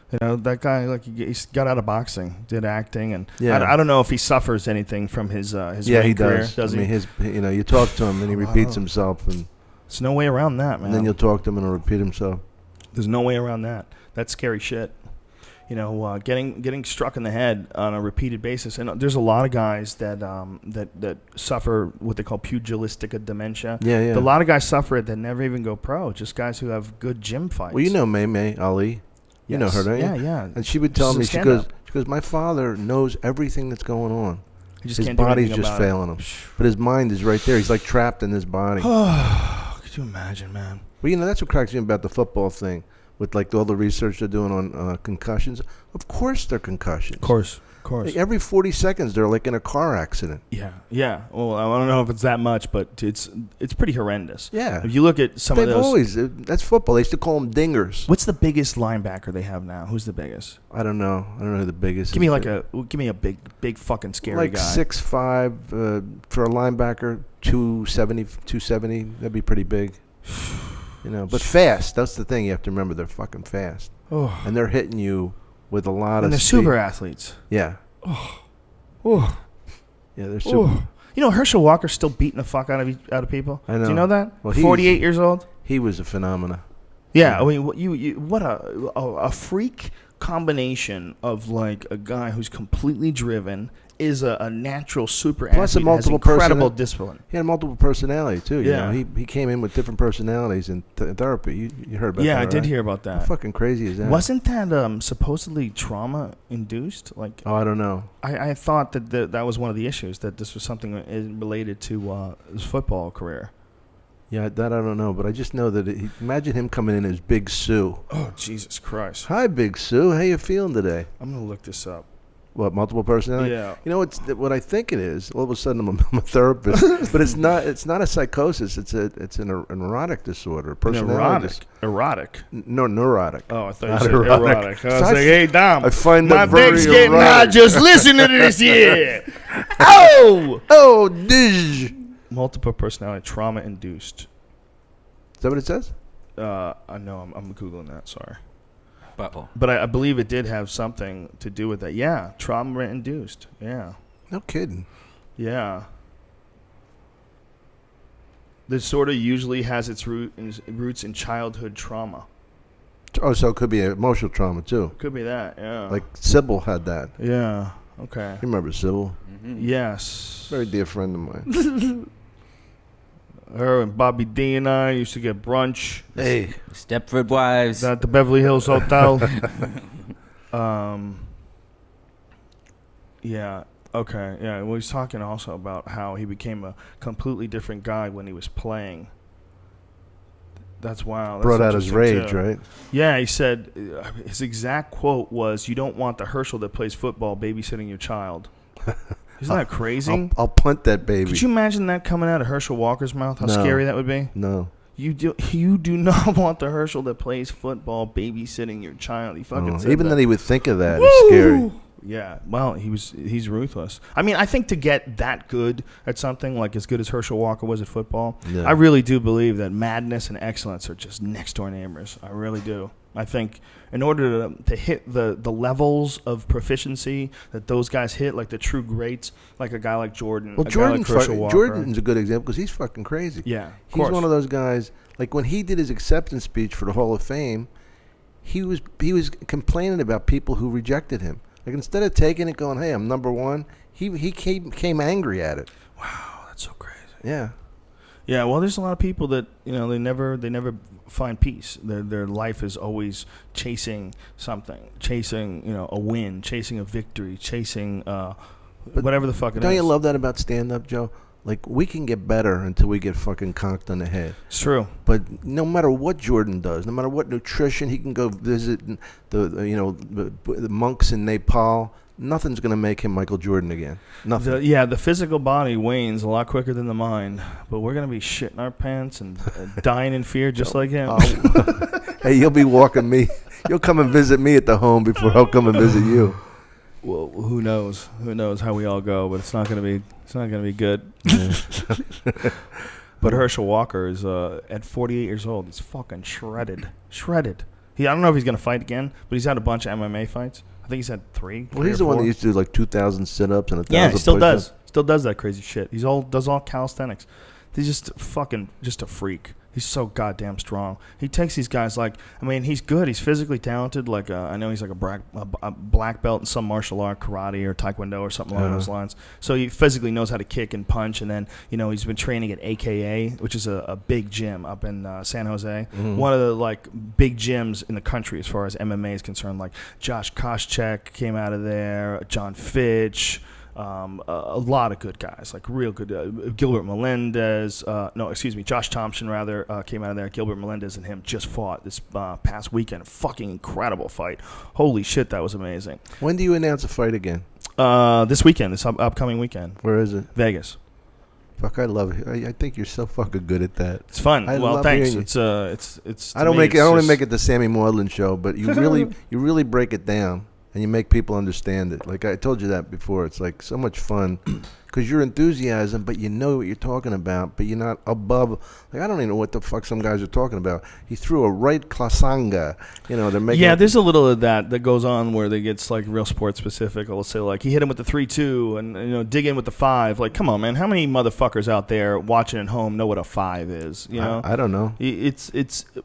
A: That guy, he got out of boxing, did acting, and I don't know if he suffers anything from his
B: he
A: career.
B: Does he? You talk to him and he repeats himself, and
A: there's no way around that, man.
B: And then you'll talk to him and he'll repeat himself.
A: There's no way around that. That's scary shit. Getting struck in the head on a repeated basis, and there's a lot of guys that suffer what they call pugilistic dementia.
B: Yeah.
A: A lot of guys suffer it that never even go pro. Just guys who have good gym fights.
B: Well, Meme Ali. You know her, don't you?
A: Yeah, yeah.
B: And she would tell
A: She's a
B: me, she goes, my father knows everything that's going on.
A: He just
B: His
A: can't do
B: body's
A: anything
B: just
A: about it.
B: failing him. But his mind is right there. He's like trapped in his body.
A: Could you imagine, man?
B: Well, you know, that's what cracks me about the football thing, with like all the research they're doing on concussions. Of course they're concussions.
A: Of course.
B: Like every 40 seconds they're like in a car accident.
A: Yeah. Well, I don't know if it's that much, but it's pretty horrendous.
B: Yeah.
A: If you look at some of those,
B: that's football. They used to call them dingers.
A: What's the biggest linebacker they have now? Who's the biggest?
B: I don't know who the biggest.
A: Give me a big fucking scary guy.
B: Like 6'5", for a linebacker, 270. That'd be pretty big. You know, but fast. That's the thing you have to remember. They're fucking fast, and they're hitting you with a lot of.
A: And they're
B: speed.
A: super athletes.
B: Yeah.
A: Yeah,
B: they're super.
A: You know, Herschel Walker's still beating the fuck out of people.
B: I know.
A: Do you know that?
B: Well,
A: 48 years old.
B: He was a phenomenon.
A: Yeah, I mean, what a freak combination of like a guy who's completely driven, is a natural super
B: Plus
A: athlete, has incredible discipline.
B: He had multiple personality too. You
A: Yeah.
B: know? He came in with different personalities in therapy. You heard about that?
A: Yeah, I
B: right?
A: did hear about that.
B: How fucking crazy is that?
A: Wasn't that supposedly trauma induced? Like,
B: I don't know.
A: I thought that was one of the issues, that this was something related to his football career.
B: Yeah, that I don't know, but I just know that imagine him coming in as Big Sue.
A: Oh, Jesus Christ!
B: Hi, Big Sue. How you feeling today?
A: I'm gonna look this up.
B: What, multiple personality?
A: Yeah.
B: You know what I think it is. All of a sudden, I'm a therapist, but it's not. It's not a psychosis. It's an erotic disorder. Personality.
A: Erotic.
B: No, neurotic.
A: Oh, I thought
B: Not
A: you said erotic. I was like, hey, Dom.
B: I find
A: my
B: that very
A: dick's getting
B: erotic.
A: hot just listening to this here. Oh,
B: dish.
A: Multiple personality, trauma induced.
B: Is that what it says?
A: I know. I'm googling that. Sorry.
C: Uh-oh.
A: But I believe it did have something to do with that. Yeah, trauma induced. Yeah.
B: No kidding.
A: Yeah. The disorder usually has its roots in childhood trauma.
B: Oh, so it could be emotional trauma too.
A: Could be that. Yeah.
B: Like Sybil had that.
A: Yeah. Okay.
B: You remember Sybil?
A: Mm-hmm. Yes.
B: Very dear friend of mine.
A: Her and Bobby D and I used to get brunch.
C: Hey, Stepford Wives
A: at the Beverly Hills Hotel. Yeah. Okay. Yeah. Well, he's talking also about how he became a completely different guy when he was playing. That's wow. That's
B: brought out his rage,
A: too.
B: right?
A: Yeah. He said his exact quote was, "You don't want the Herschel that plays football babysitting your child." Isn't that crazy?
B: I'll punt that baby.
A: Could you imagine that coming out of Herschel Walker's mouth? How scary that would be?
B: No.
A: You do not want the Herschel that plays football babysitting your child. He fucking said
B: even
A: that.
B: he would think of that is scary.
A: Yeah. Well, he's ruthless. I mean, I think to get that good at something, like as good as Herschel Walker was at football, I really do believe that madness and excellence are just next door neighbors. I really do. I think in order to hit the levels of proficiency that those guys hit, like the true greats, like a guy like Jordan,
B: well,
A: Jordan's
B: a good example because he's fucking crazy.
A: Yeah,
B: he's one of those guys. Like when he did his acceptance speech for the Hall of Fame, he was complaining about people who rejected him. Like instead of taking it, going, "Hey, I'm number one," he came angry at it.
A: Wow, that's so crazy.
B: Yeah.
A: Yeah, well, there's a lot of people that they never find peace. Their life is always chasing something, chasing a win, chasing a victory, chasing whatever the fuck it is.
B: Don't you love that about stand-up, Joe? Like we can get better until we get fucking conked on the head.
A: It's true.
B: But no matter what Jordan does, no matter what nutrition he can go visit the monks in Nepal. Nothing's going to make him Michael Jordan again. Nothing.
A: The physical body wanes a lot quicker than the mind. But we're going to be shitting our pants and dying in fear just like him.
B: Hey, you'll be walking me. You'll come and visit me at the home before I'll come and visit you.
A: Well, who knows? Who knows how we all go? But it's not going to be good. But Herschel Walker is at 48 years old. He's fucking shredded. I don't know if he's going to fight again, but he's had a bunch of MMA fights. I think he's had three.
B: Well, he's the one that used to do like 2,000 sit-ups and 1,000
A: Yeah, he still
B: push-ups.
A: does. Still does that crazy shit. Does all calisthenics. He's just a freak. He's so goddamn strong. He takes these guys like, I mean, he's good. He's physically talented. Like I know he's like a black belt in some martial art, karate or taekwondo or something along those lines. So he physically knows how to kick and punch. And then, you know, he's been training at AKA, which is a big gym up in San Jose. One of the like big gyms in the country as far as MMA is concerned. Like Josh Koscheck came out of there, John Fitch. A lot of good guys, like real good. Gilbert Melendez, Josh Thompson rather came out of there. Gilbert Melendez and him just fought this past weekend. Fucking incredible fight. Holy shit, that was amazing.
B: When do you announce a fight again?
A: This weekend, this upcoming weekend.
B: Where is it?
A: Vegas.
B: Fuck, I love it. I think you're so fucking good at that.
A: It's fun. Well, thanks. It's. I don't want
B: to make it the Sammy Maudlin show, but you really break it down. And you make people understand it. Like I told you that before. It's like so much fun because your enthusiasm, but you know what you're talking about, but you're not above. Like I don't even know what the fuck some guys are talking about. He threw a right klasanga. You know, they're making.
A: Yeah, there's a little of that goes on where they get like real sports specific. I'll say like he hit him with the 3-2 and you know dig in with the 5. Like come on, man, how many motherfuckers out there watching at home know what a 5 is? You know,
B: I don't know.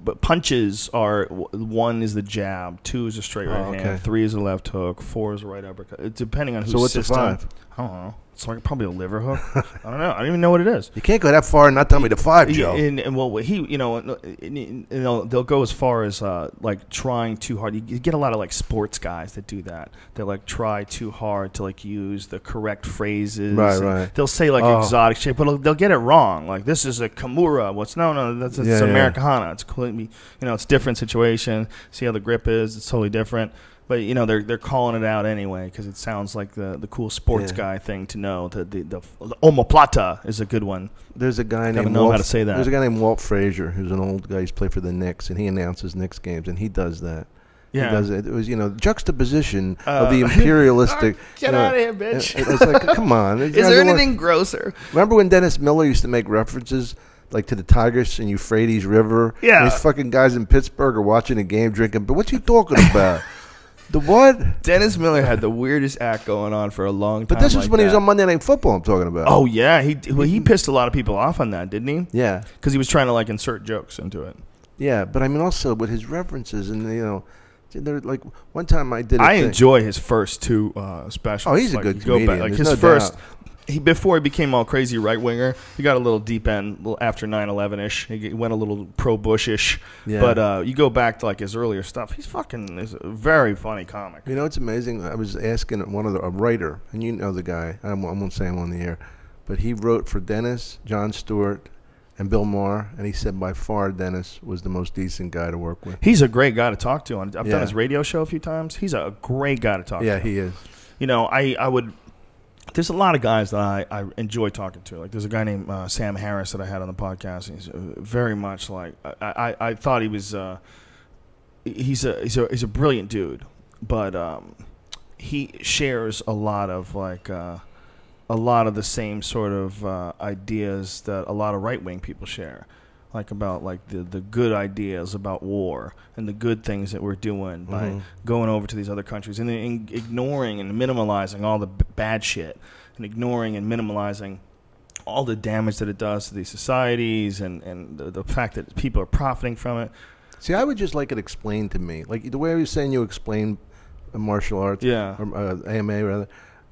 A: But punches are 1 is the jab, 2 is a straight right hand, 3 is a left hook, 4 is a right uppercut. It's depending on who's.
B: So what's
A: system.
B: the 5?
A: I don't know. It's like probably a liver hook. I don't know. I don't even know what it is.
B: You can't go that far and not tell me the 5, Joe.
A: And well, they'll go as far as like trying too hard. You get a lot of like sports guys that do that. They like try too hard to like use the correct phrases.
B: Right.
A: They'll say like exotic shit, but they'll get it wrong. Like this is a Kimura. That's Americana. It's completely it's different situation. See how the grip is. It's totally different. But they're calling it out anyway because it sounds like the cool sports guy thing to know. The omoplata is a good one.
B: There's a guy named
A: Walt, how to say that.
B: There's a guy named Walt Frazier who's an old guy. He's played for the Knicks and he announces Knicks games and he does that.
A: Yeah,
B: he does it. It was juxtaposition of the imperialistic.
A: Get out of here, bitch!
B: It's like come on.
A: Is there anything grosser?
B: Remember when Dennis Miller used to make references? Like to the Tigris and Euphrates River.
A: Yeah,
B: and these fucking guys in Pittsburgh are watching a game drinking. But what you talking about? The what?
A: Dennis Miller had the weirdest act going on for a long time.
B: But this was when he was on Monday Night Football. I'm talking about.
A: Oh yeah, he pissed a lot of people off on that, didn't he?
B: Yeah,
A: because he was trying to like insert jokes into it.
B: Yeah, but I mean also with his references and they're like one time I did.
A: I enjoy his first 2 specials.
B: Oh, he's a good comedian.
A: Like
B: There's
A: his
B: no
A: first.
B: doubt.
A: Before he became all crazy right winger, he got a little deep end after 9/11 ish. He went a little pro Bush ish. Yeah. But you go back to like his earlier stuff. He's a very funny comic.
B: You know, it's amazing. I was asking a writer, and you know the guy. I won't say him on the air, but he wrote for Dennis, Jon Stewart, and Bill Maher, and he said by far Dennis was the most decent guy to work with.
A: He's a great guy to talk to. I've done his radio show a few times. He's a great guy to talk to.
B: Yeah, he is.
A: I would. There's a lot of guys that I enjoy talking to. Like there's a guy named Sam Harris that I had on the podcast. He's very much like I thought he was. He's a brilliant dude, but he shares a lot of the same sort of ideas that a lot of right wing people share. Like about like the good ideas about war and the good things that we're doing by going over to these other countries and then ignoring and minimalizing all the bad shit and ignoring and minimalizing all the damage that it does to these societies and the fact that people are profiting from it.
B: See, I would just like it explained to me. Like the way I was saying you explain martial arts, or AMA rather.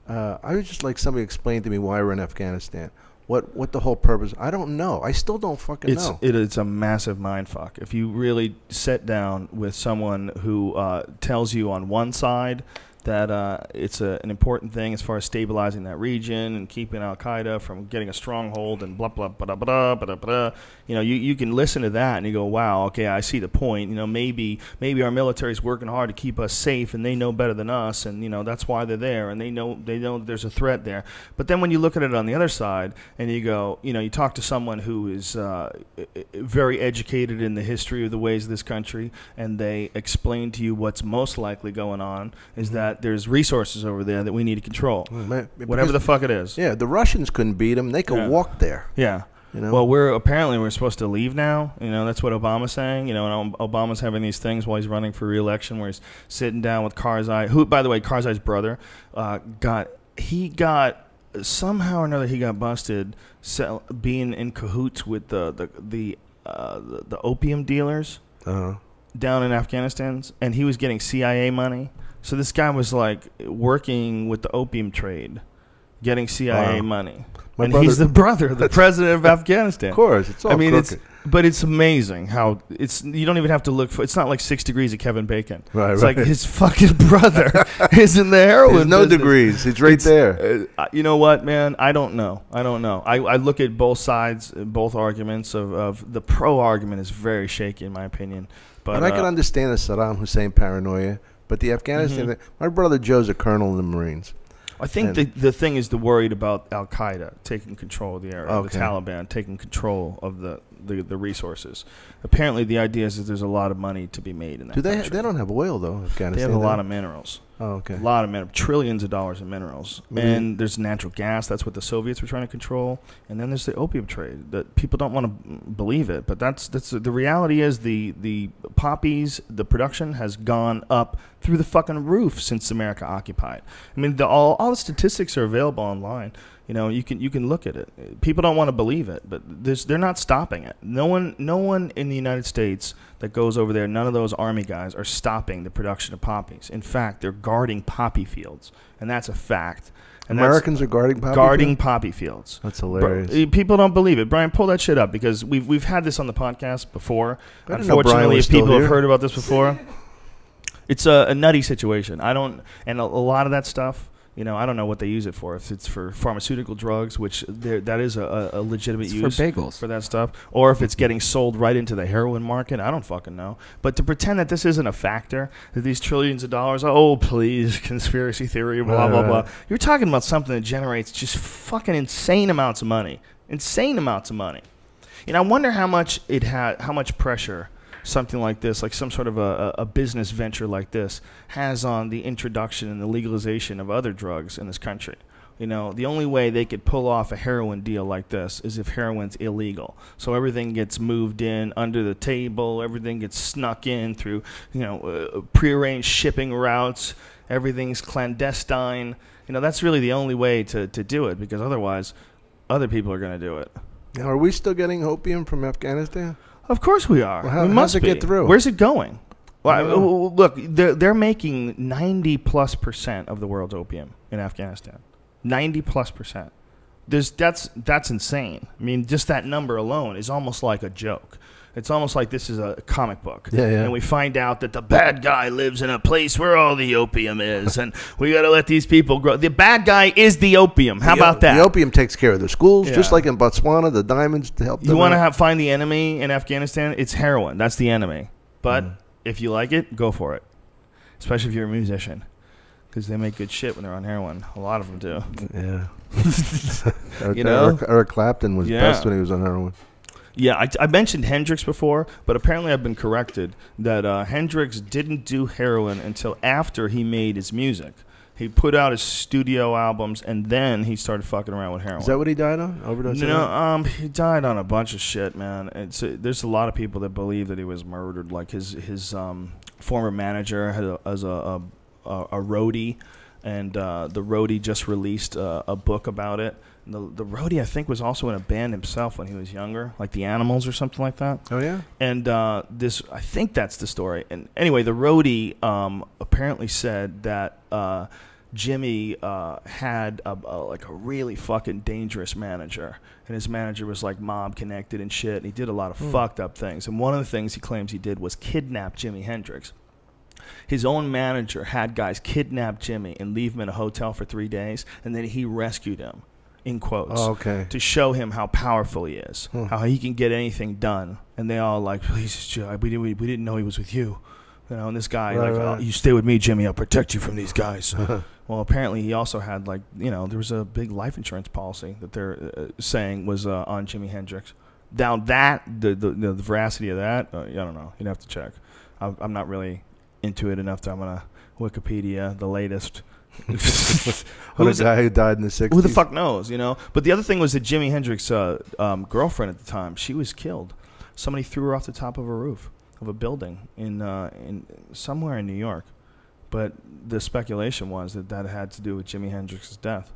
B: I would just like somebody explain to me why we're in Afghanistan. What the whole purpose? I don't know. I still don't fucking know.
A: It's a massive mind fuck. If you really sit down with someone who tells you on one side that it's an important thing as far as stabilizing that region and keeping Al Qaeda from getting a stronghold and blah blah blah blah blah blah. You can listen to that and you go, wow, okay, I see the point. Maybe our military's working hard to keep us safe and they know better than us, and that's why they're there and they know there's a threat there. But then when you look at it on the other side and you go, you talk to someone who is very educated in the history of the ways of this country, and they explain to you what's most likely going on is that there's resources over there that we need to control, whatever the fuck it is.
B: Yeah, the Russians couldn't beat them; they could walk there.
A: Yeah. Well, we're supposed to leave now. That's what Obama's saying. And Obama's having these things while he's running for re-election, where he's sitting down with Karzai, who, by the way, Karzai's brother got somehow or another he got busted being in cahoots with the the opium dealers down in Afghanistan, and he was getting CIA money. So this guy was like working with the opium trade, getting CIA money. And he's the brother of the president of Afghanistan.
B: Of course, it's all crooked.
A: But it's amazing how you don't even have to look for, it's not like 6 Degrees of Kevin Bacon. It's
B: right.
A: like his fucking brother is in the heroin
B: There's no
A: business.
B: degrees. It's right there.
A: You know what, man? I don't know. I look at both sides, both arguments of the pro argument is very shaky in my opinion. But
B: I can understand the Saddam Hussein paranoia, but the Afghanistan, my brother Joe's a colonel in the Marines.
A: I think the thing is worried about Al-Qaeda taking control of the area, the Taliban taking control of the resources. Apparently, the idea is that there's a lot of money to be made in that country.
B: They don't have oil, though, Afghanistan.
A: They have a lot of minerals.
B: Oh, okay.
A: A lot of minerals, trillions of dollars in minerals. And there's natural gas. That's what the Soviets were trying to control. And then there's the opium trade. That people don't want to believe it, but that's the reality is the poppies, the production has gone up through the fucking roof since America occupied. I mean, all the statistics are available online. You know, you can look at it. People don't want to believe it, but they're not stopping it. No one in the United States that goes over there, none of those army guys are stopping the production of poppies. In fact, they're guarding poppy fields, and that's a fact. And
B: Americans are guarding
A: poppy fields.
B: That's hilarious.
A: People don't believe it. Brian, pull that shit up because we've had this on the podcast before.
B: I didn't know Brian was
A: Unfortunately, if people
B: still
A: have
B: here.
A: heard about this before, it's a nutty situation. And a lot of that stuff. You know, I don't know what they use it for. If it's for pharmaceutical drugs, which that is a legitimate use
C: for bagels
A: for that stuff, or if it's getting sold right into the heroin market, I don't fucking know. But to pretend that this isn't a factor, that these trillions of dollars, oh please, conspiracy theory, blah blah blah. You're talking about something that generates just fucking insane amounts of money, insane amounts of money. And I wonder how much how much pressure something like this, like some sort of a business venture like this, has on the introduction and the legalization of other drugs in this country. You know, the only way they could pull off a heroin deal like this is if heroin's illegal. So everything gets moved in under the table, everything gets snuck in through, prearranged shipping routes, everything's clandestine. You know, that's really the only way to do it, because otherwise other people are going to do it.
B: Now, are we still getting opium from Afghanistan?
A: Of course we are.
B: Well,
A: we must
B: how's it get through?
A: Where's it going? Well, look, they're making 90+% of the world's opium in Afghanistan. 90+%. That's insane. I mean, just that number alone is almost like a joke. It's almost like this is a comic book.
B: Yeah.
A: And we find out that the bad guy lives in a place where all the opium is, and we got to let these people grow. The bad guy is the opium. How about that?
B: The opium takes care of the schools, just like in Botswana, the diamonds to help them.
A: You want
B: out.
A: to find the enemy in Afghanistan? It's heroin. That's the enemy. But if you like it, go for it. Especially if you're a musician, because they make good shit when they're on heroin. A lot of them do.
B: Yeah.
A: You know?
B: Eric Clapton was best when he was on heroin.
A: Yeah, I mentioned Hendrix before, but apparently I've been corrected that Hendrix didn't do heroin until after he made his music. He put out his studio albums, and then he started fucking around with heroin.
B: Is that what he died on? Overdose?
A: No, he died on a bunch of shit, man. There's a lot of people that believe that he was murdered. Like his former manager had a roadie, and the roadie just released a book about it. The roadie, I think, was also in a band himself when he was younger, like the Animals or something like that.
B: Oh, yeah?
A: And I think that's the story. And anyway, the roadie apparently said that Jimmy had a really fucking dangerous manager. And his manager was like mob connected and shit. And he did a lot of fucked up things. And one of the things he claims he did was kidnap Jimi Hendrix. His own manager had guys kidnap Jimmy and leave him in a hotel for 3 days. And then he rescued him. In quotes, to show him how powerful he is, how he can get anything done. And they all like, please, we didn't know he was with you. You know, and this guy, oh, you stay with me, Jimmy, I'll protect you from these guys. Well, apparently he also had, there was a big life insurance policy that they're saying was on Jimi Hendrix. Now that, the veracity of that, I don't know. You'd have to check. I'm not really into it enough that I'm going to Wikipedia the latest.
B: What a guy who died in the 60s.
A: Who the fuck knows, you know? But the other thing was that Jimi Hendrix's girlfriend at the time, she was killed. Somebody threw her off the top of a roof of a building in somewhere in New York. But the speculation was that had to do with Jimi Hendrix's death.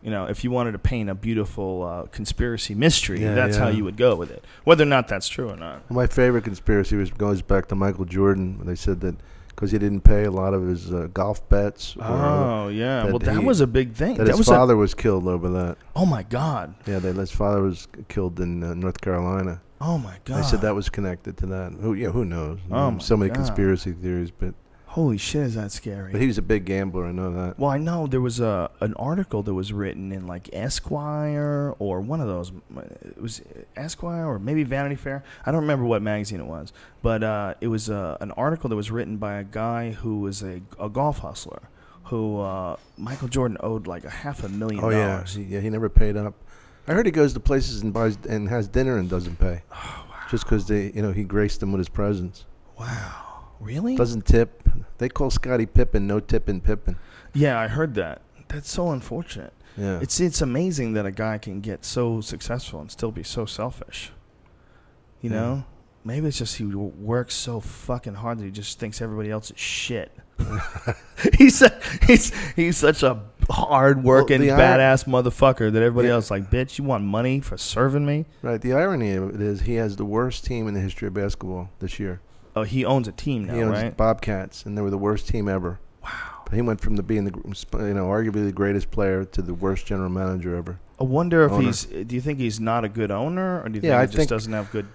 A: You know, if you wanted to paint a beautiful conspiracy mystery,
B: Yeah,
A: that's how
B: yeah.
A: you would go with it, whether or not that's true or not.
B: Well, my favorite conspiracy goes back to Michael Jordan. When they said that because he didn't pay a lot of his golf bets.
A: Oh, yeah. Well, that was a big thing.
B: That his father was killed over that.
A: Oh, my God.
B: Yeah, his father was killed in North Carolina.
A: Oh, my God.
B: They said that was connected to that. Who knows?
A: Oh,
B: so many
A: God.
B: conspiracy theories, but
A: Holy shit, is that scary?
B: he was a big gambler. I know that.
A: Well, I know there was an article that was written in like Esquire or one of those. It was Esquire or maybe Vanity Fair. I don't remember what magazine it was, but it was an article that was written by a guy who was a golf hustler who Michael Jordan owed like $500,000.
B: Oh yeah, he never paid up. I heard he goes to places and buys and has dinner and doesn't pay.
A: Oh, wow.
B: Just because he graced them with his presence.
A: Wow. Really?
B: Doesn't tip. They call Scottie Pippen no tippin' Pippen.
A: Yeah, I heard that. That's so unfortunate.
B: Yeah.
A: It's amazing that a guy can get so successful and still be so selfish. You know? Maybe it's just he works so fucking hard that he just thinks everybody else is shit. he's such a hard-working, badass motherfucker that everybody else is like, bitch, you want money for serving me?
B: Right. The irony of it is he has the worst team in the history of basketball this year.
A: Oh, he owns a team now,
B: he owns
A: right?
B: Bobcats, and they were the worst team ever.
A: Wow.
B: But he went from being arguably the greatest player to the worst general manager ever.
A: I wonder if do you think he's not a good owner, or do you think he just doesn't have good...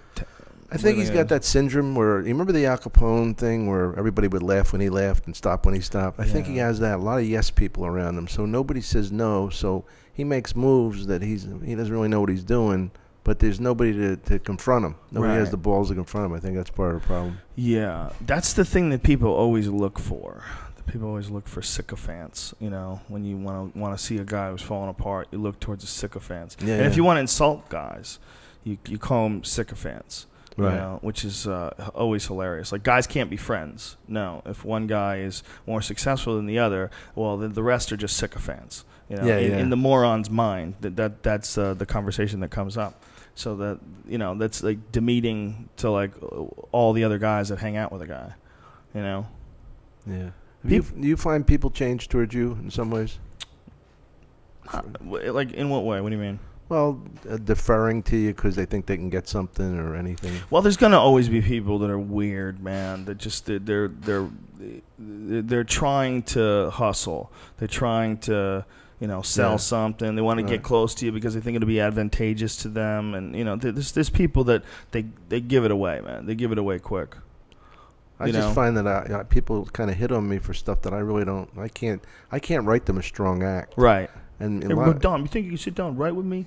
B: I think he's got that syndrome where, you remember the Al Capone thing where everybody would laugh when he laughed and stop when he stopped? I think he has that. A lot of yes people around him. So nobody says no. So he makes moves that he doesn't really know what he's doing, but there's nobody to confront him. Nobody has the balls to confront him. I think that's part of the problem.
A: Yeah. That's the thing that people always look for. People always look for sycophants. You know, when you want to see a guy who's falling apart, you look towards the sycophants.
B: Yeah,
A: and if you want to insult guys, you call them sycophants.
B: Right.
A: You know, which is always hilarious. Like, guys can't be friends. No, if one guy is more successful than the other, well, then the rest are just sycophants. You know, in the moron's mind, that's the conversation that comes up. So that, you know, that's like demeaning to like all the other guys that hang out with a guy. You know.
B: Yeah. Do you find people change towards you in some ways?
A: Like, in what way? What do you mean?
B: Well, deferring to you because they think they can get something or anything.
A: Well, there's gonna always be people that are weird, man. That just they're trying to hustle. They're trying to sell something. They want to get close to you because they think it'll be advantageous to them. And there's people that they give it away, man. They give it away quick.
B: I just find that people kind of hit on me for stuff that I really don't. I can't write them a strong act.
A: Right.
B: And
A: Dom, you think you can sit down and write with me?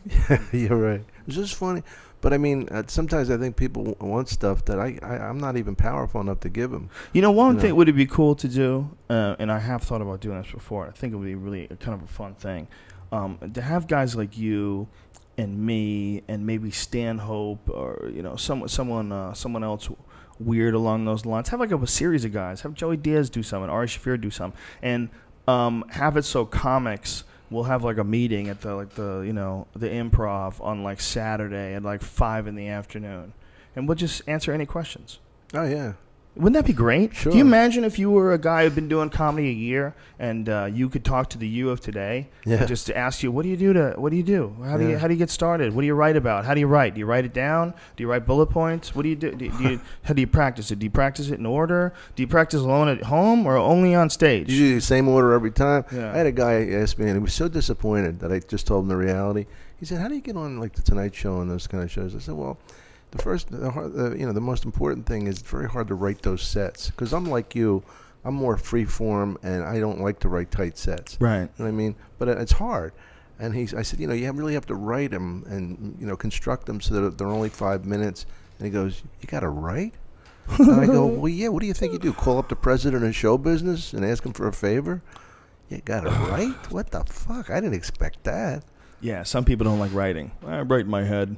B: You're right. It's just funny. But I mean, sometimes I think people want stuff that I'm not even powerful enough to give them.
A: One thing would it be cool to do, and I have thought about doing this before. I think it would be really kind of a fun thing, to have guys like you and me and maybe Stanhope or someone else weird along those lines. Have like a series of guys. Have Joey Diaz do something, Ari Shaffir do something, and have it so comics. We'll have like a meeting at the Improv on like Saturday at like 5 p.m, and we'll just answer any questions.
B: Oh yeah.
A: Wouldn't that be great?
B: Sure.
A: Can you imagine if you were a guy who'd been doing comedy a year and you could talk to the you of today and just to ask you, what do you do? How do you get started? What do you write about? How do you write? Do you write it down? Do you write bullet points? What do you do? How do you practice it? Do you practice it in order? Do you practice alone at home or only on stage?
B: You do the same order every time.
A: Yeah.
B: I had a guy ask me, and he was so disappointed that I just told him the reality. He said, "How do you get on like the Tonight Show and those kind of shows?" I said, "Well, the most important thing is it's very hard to write those sets because I'm like you, I'm more free form and I don't like to write tight sets.
A: Right.
B: You know what I mean? But it's hard." And I said, you really have to write them and construct them so that they're only 5 minutes. And he goes, "You got to write?" And I go, "Well, yeah. What do you think you do? Call up the president of show business and ask him for a favor? You got to write? What the fuck? I didn't expect that."
A: Yeah, some people don't like writing. I write in my head.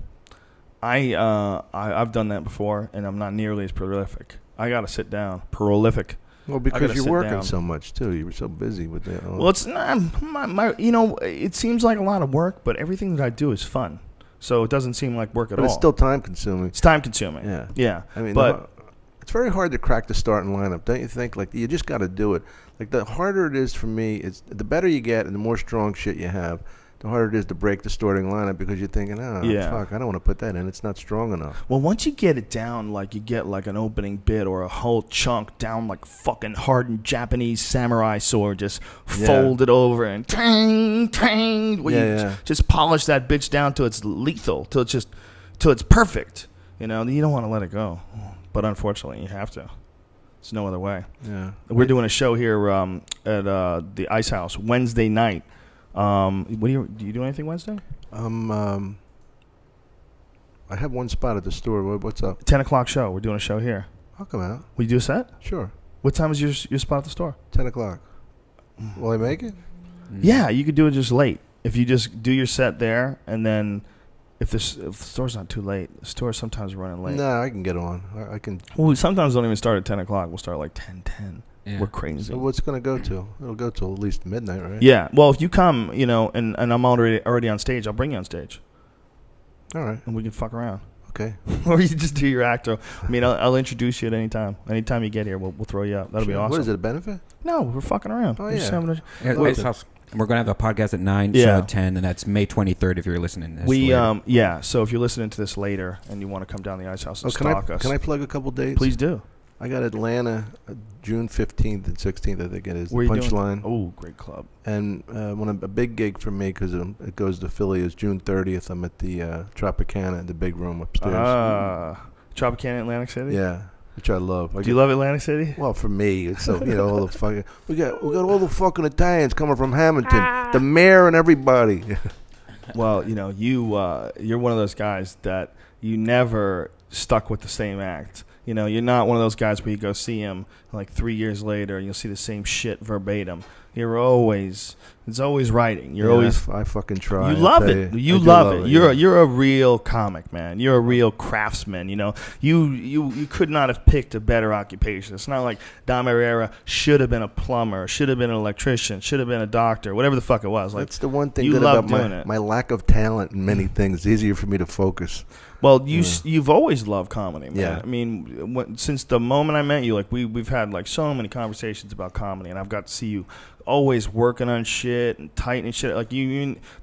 A: I've done that before, and I'm not nearly as prolific. I got to sit down. Prolific.
B: Well, because you're working so much too. You were so busy with that.
A: Well, it's not it seems like a lot of work, but everything that I do is fun, so it doesn't seem like work at all.
B: But it's still time consuming.
A: It's time consuming.
B: Yeah.
A: Yeah.
B: I mean,
A: but
B: it's very hard to crack the starting lineup, don't you think? Like, you just got to do it. Like, the harder it is for me, it's the better you get and the more strong shit you have, the harder it is to break the starting lineup because you're thinking, oh, fuck, I don't want to put that in. It's not strong enough.
A: Well, once you get it down, like you get like an opening bit or a whole chunk down like fucking hardened Japanese samurai sword, just fold it over and tang, tang. Just polish that bitch down till it's lethal, till it's perfect. You know, you don't want to let it go. But unfortunately, you have to. There's no other way.
B: Yeah.
A: We're doing a show here at the Ice House Wednesday night. Do you do anything Wednesday?
B: I have one spot at the store. What's up?
A: 10 o'clock show. We're doing a show here.
B: I'll come out.
A: Will you do a set?
B: Sure.
A: What time is your spot at the store?
B: 10 o'clock. Will I make it?
A: Yeah, you could do it just late. If you just do your set there, and then if the store's not too late, the store's sometimes running late.
B: No, I can get on. I can.
A: Well, we sometimes don't even start at 10 o'clock. We'll start like 10:10.
C: Yeah.
A: We're crazy.
B: So what's it going to go to? It'll go till at least midnight, right?
A: Yeah. Well, if you come, you know, and I'm already on stage, I'll bring you on stage.
B: All right.
A: And we can fuck around.
B: Okay.
A: Or you just do your act. I mean, I'll introduce you at any time. Anytime you get here, we'll throw you up. That'll be awesome.
B: What is it, a benefit?
A: No, we're fucking around.
B: Oh,
A: We're just
B: yeah.
A: having
C: Ice House. We're going to have a podcast at 9, show at 10, and that's May 23rd if you're listening to this later.
A: So if you're listening to this later and you want to come down the Ice House and stalk us.
B: Can I plug a couple dates?
A: Please do.
B: I got Atlanta, June 15th and 16th, I think it is.
A: Where you
B: Punchline.
A: Oh, great club.
B: And a big gig for me because it goes to Philly is June 30th. I'm at the Tropicana in the big room upstairs.
A: Tropicana, Atlantic City?
B: Yeah, which I love.
A: Do you love Atlantic City?
B: Well, for me, it's so, all the fucking we got all the fucking Italians coming from Hamilton, the mayor and everybody.
A: Well, you're one of those guys that you never stuck with the same act. You know, you're not one of those guys where you go see him like 3 years later and you'll see the same shit verbatim. It's always writing. You're always.
B: I fucking try.
A: You love it. You love it. You're a real comic, man. You're a real craftsman. You know, you could not have picked a better occupation. It's not like Dom Irrera should have been a plumber, should have been an electrician, should have been a doctor, whatever the fuck it was. Like,
B: that's the one thing good about my lack of talent in many things. It's easier for me to focus.
A: Well, you've always loved comedy, man.
B: Yeah.
A: I mean, since the moment I met you, like we've had like so many conversations about comedy, and I've got to see you always working on shit and tightening shit. Like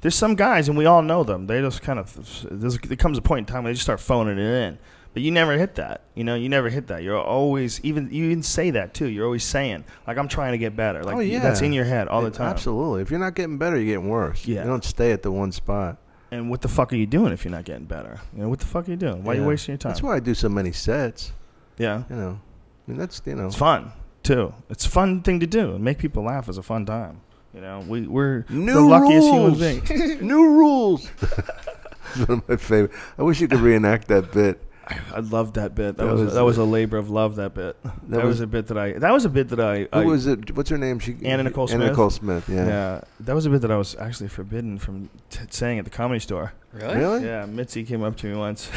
A: there's some guys, and we all know them. They just kind of there comes a point in time where they just start phoning it in. But you never hit that. You know, you never hit that. You're always you even say that too. You're always saying like I'm trying to get better. Like that's in your head all the time.
B: Absolutely. If you're not getting better, you're getting worse. Yeah. You don't stay at the one spot.
A: And what the fuck are you doing if you're not getting better? You know, what the fuck are you doing? Why are you wasting your time?
B: That's why I do so many sets.
A: Yeah.
B: You know, I mean,
A: it's fun, too. It's a fun thing to do. And make people laugh is a fun time. You know, we're the luckiest human beings.
B: New rules. It's one of my favorite. I wish you could reenact that bit.
A: I loved that bit. That was a labor of love. That bit. That was a bit that I.
B: Who was it? What's her name?
A: Anna Nicole Smith.
B: Anna Nicole Smith. Yeah.
A: Yeah. That was a bit that I was actually forbidden from saying at the Comedy Store.
B: Really?
A: Yeah. Mitzi came up to me once.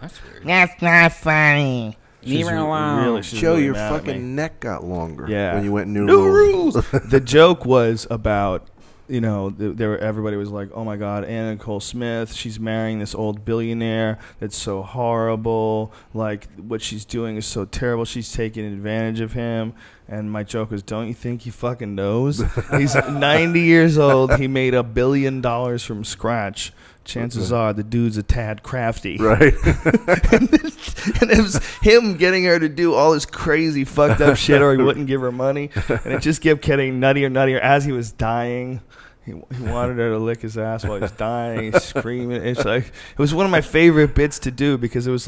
C: That's weird.
E: That's not funny.
C: Leave her alone.
B: Joe, your fucking neck got longer.
A: Yeah.
B: When you went new
A: rules. The joke was about. You know, everybody was like, "Oh my God, Anna Nicole Smith, she's marrying this old billionaire. That's so horrible. Like, what she's doing is so terrible. She's taking advantage of him." And my joke was, "Don't you think he fucking knows? He's 90 years old. He made $1 billion from scratch. Chances are the dude's a tad crafty."
B: Right.
A: And it was him getting her to do all this crazy fucked up shit, or he wouldn't give her money. And it just kept getting nuttier as he was dying. He wanted her to lick his ass while he was dying, screaming. It's like it was one of my favorite bits to do because it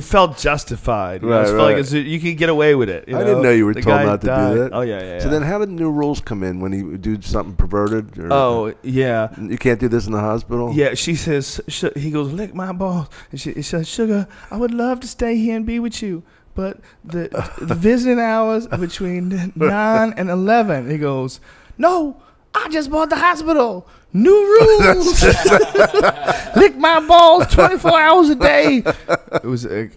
A: felt justified. You know? It felt like you could get away with it. You know?
B: I didn't know you were told not to do that.
A: Oh yeah.
B: So then, how did new rules come in when you do something perverted?
A: Oh yeah.
B: You can't do this in the hospital.
A: Yeah, she says. He goes, "Lick my balls." And she says, "Sugar, I would love to stay here and be with you, but the visiting hours between 9 and 11." He goes, "No, I just bought the hospital. New rules. Lick my balls 24 hours a day." It was.
B: I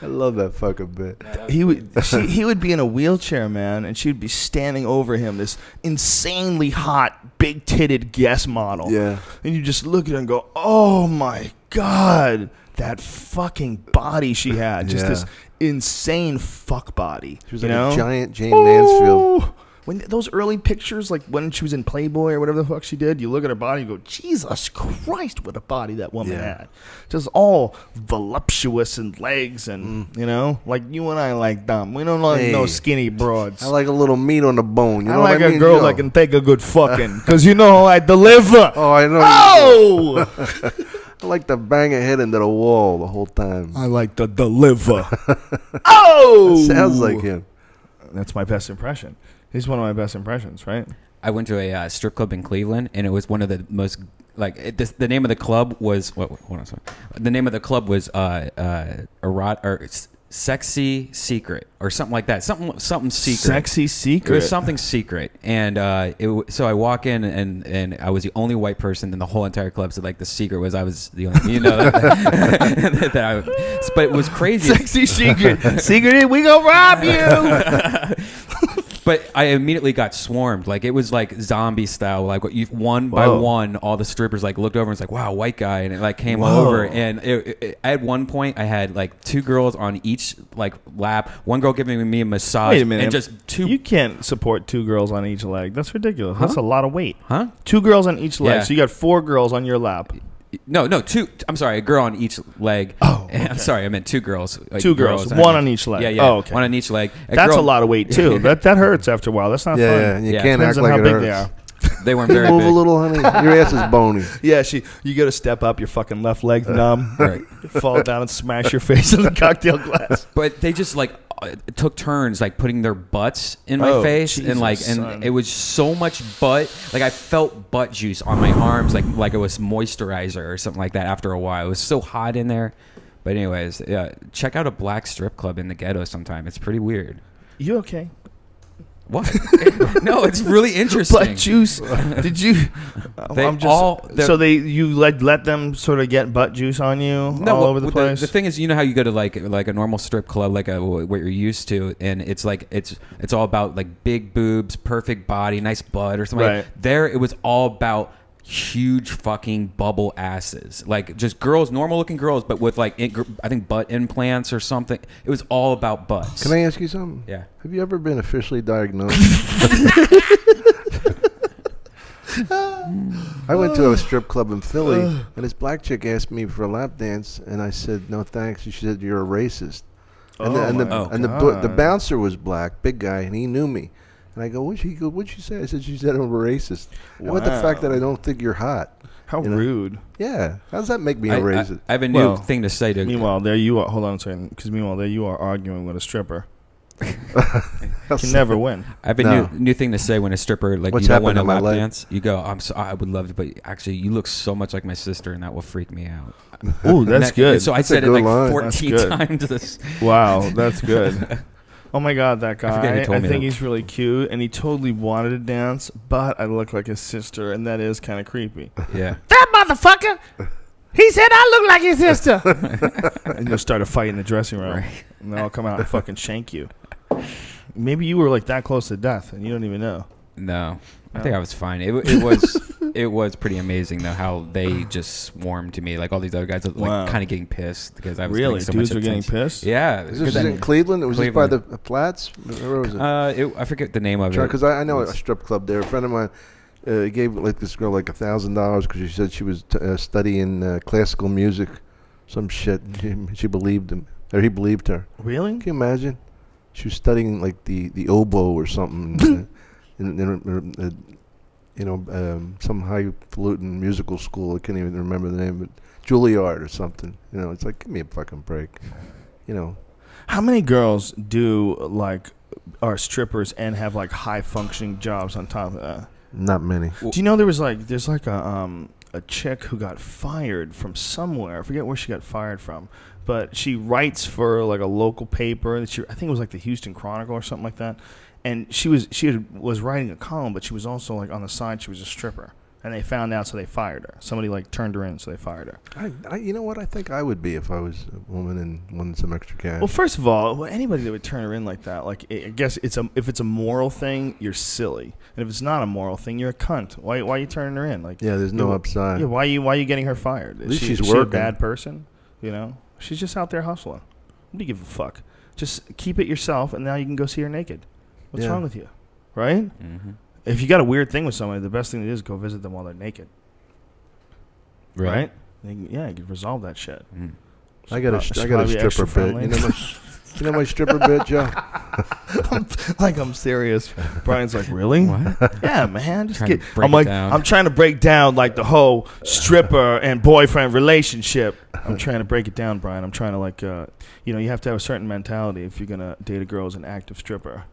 B: love that fucking bit.
A: He would be in a wheelchair, man, and she would be standing over him, this insanely hot, big-titted guest model.
B: Yeah.
A: And you just look at her and go, "Oh my God, that fucking body she had. Just this insane fuck body."
B: She was
A: like
B: a giant Jane Mansfield.
A: when those early pictures, like when she was in Playboy or whatever the fuck she did, you look at her body and go, Jesus Christ, what a body that woman had. Just all voluptuous and legs and, you know, like you and I like them. We don't like no skinny broads.
B: I like a little meat on the bone. You know
A: like
B: what I mean?
A: a girl that can take a good fucking, because you know I deliver.
B: Oh, I know.
A: Oh!
B: I like to bang a head into the wall the whole time.
A: I like to deliver. Oh!
B: That sounds like him.
A: That's my best impression. He's one of my best impressions, right?
C: I went to a strip club in Cleveland, and it was one of the most the name of the club was hold on a second. The name of the club was Sexy Secret or something like that. Something secret.
A: Sexy Secret.
C: It was something secret, and so I walk in and I was the only white person in the whole entire club. So like the secret was I was the only, you know, but it was crazy.
A: Sexy Secret. Secret, we gonna rob you.
C: But I immediately got swarmed. Like it was like zombie style. Like one by one, all the strippers like looked over and was like, "Wow, white guy," and it like came over. And at one point, I had like 2 girls on each like lap. One girl giving me a massage.
A: Wait a minute.
C: And just 2.
A: You can't support 2 girls on each leg. That's ridiculous. That's a lot of weight.
C: Huh?
A: 2 girls on each leg.
C: Yeah.
A: So you got 4 girls on your lap.
C: No, 2. I'm sorry, a girl on each leg.
A: Oh, okay.
C: I'm sorry, I meant 2 girls. Like
A: 2 girls, one on each leg.
C: Yeah.
A: Oh, okay.
C: One on each leg.
A: That's a lot of weight too. That hurts after a while. That's not fun.
B: Yeah, and you can't
A: Depends
B: act
A: on
B: like
A: how
B: it
A: big
B: hurts.
A: they are.
C: They weren't very
B: Move
C: big.
B: a little, honey. Your ass is bony.
A: Yeah, you got to step up. Your fucking left leg's numb.
C: Right.
A: Fall down and smash your face in the cocktail glass.
C: But they just like took turns like putting their butts in my face,
A: Jesus,
C: and like
A: son.
C: it was so much butt. Like I felt butt juice on my arms, like it was moisturizer or something like that. After a while, it was so hot in there. But anyways, yeah, check out a black strip club in the ghetto sometime. It's pretty weird.
A: You okay?
C: What? No, it's really interesting.
A: Butt juice. Did you? You let them sort of get butt juice on you all over the place.
C: The thing is, you know how you go to like a normal strip club, like what you're used to, and it's like it's all about like big boobs, perfect body, nice butt, or something.
A: Right.
C: Like, there, it was all about huge fucking bubble asses, like just girls, normal looking girls, but with like I think butt implants or something. It was all about butts.
B: Can I ask you something?
C: Yeah.
B: Have you ever been officially diagnosed? I went to a strip club in Philly, and this black chick asked me for a lap dance, and I said no thanks. She said you're a racist. And the bouncer was black, big guy, and he knew me. And I go, what'd she say? I said, she said I'm a racist. Wow. How about the fact that I don't think you're hot?
A: How rude.
B: Yeah. How does that make me a racist?
C: I have a new thing to say to...
A: Meanwhile, there you are. Hold on a second. Because meanwhile, there you are arguing with a stripper. You can never win.
C: I have a new thing to say when a stripper, like,
B: What's
C: you don't want a
B: happened to my
C: lap
B: leg?
C: dance. You go, I would love to, but actually, you look so much like my sister, and that will freak me out.
A: Ooh, that's good.
C: So I
B: That's
C: said
B: a
C: it like
B: good line.
C: 14 times. This.
A: Wow, that's good. Oh my God, that guy!
C: forget who told
A: I
C: me
A: think
C: that.
A: he's really cute, and he totally wanted to dance, but I look like his sister, and that is kind of creepy.
C: Yeah.
E: That motherfucker! He said I look like his sister.
A: And you'll start a fight in the dressing room,
C: Right.
A: and they'll come out and fucking shank you. Maybe you were like that close to death, and you don't even know.
C: No, I think I was fine. It was pretty amazing though how they just swarmed to me. Like all these other guys, like kind of getting pissed because I was
A: Really,
C: getting so
A: dudes
C: much
A: were getting
C: attention.
A: pissed.
C: Yeah,
B: Is this in Cleveland? Was this by the Flats? Where was it?
C: I forget the name of it.
B: Because I know a strip club there. A friend of mine gave like this girl like $1,000 because she said she was studying classical music, some shit. She believed him, or he believed her.
A: Really?
B: Can you imagine? She was studying like the oboe or something, some highfalutin musical school. I can't even remember the name, but Juilliard or something. You know, it's like, give me a fucking break. You know,
A: How many girls are strippers and have like high functioning jobs on top of that?
B: not many.
A: Do you know there's like a chick who got fired from somewhere. I forget where she got fired from, but she writes for like a local paper. I think it was like the Houston Chronicle or something like that. And she was writing a column, but she was also like on the side. She was a stripper, and they found out, so they fired her. Somebody like turned her in, so they fired her.
B: You know what? I think I would be if I was a woman and wanted some extra cash.
A: Well, first of all, anybody that would turn her in like that, like I guess if it's a moral thing, you're silly, and if it's not a moral thing, you're a cunt. Why are you turning her in? Like,
B: yeah, there's no upside.
A: Yeah, why are you getting her fired?
B: At least
A: is
B: she's
A: she a
B: working.
A: bad person? You know, she's just out there hustling. What do you give a fuck? Just keep it yourself, and now you can go see her naked. What's wrong with you? right?
C: Mm-hmm.
A: If you got a weird thing with somebody, the best thing to do is go visit them while they're naked. Right? Yeah, you can resolve that shit.
C: Mm.
B: I got a stripper bit. You know my stripper bit, Joe?
A: I'm serious. Brian's like, really?
C: What?
A: Yeah, man. Just
C: Trying
A: get.
C: to break
A: I'm
C: it
A: like,
C: down.
A: I'm trying to break down like the whole stripper and boyfriend relationship. I'm trying to break it down, Brian. I'm trying to like, you have to have a certain mentality if you're gonna date a girl as an active stripper.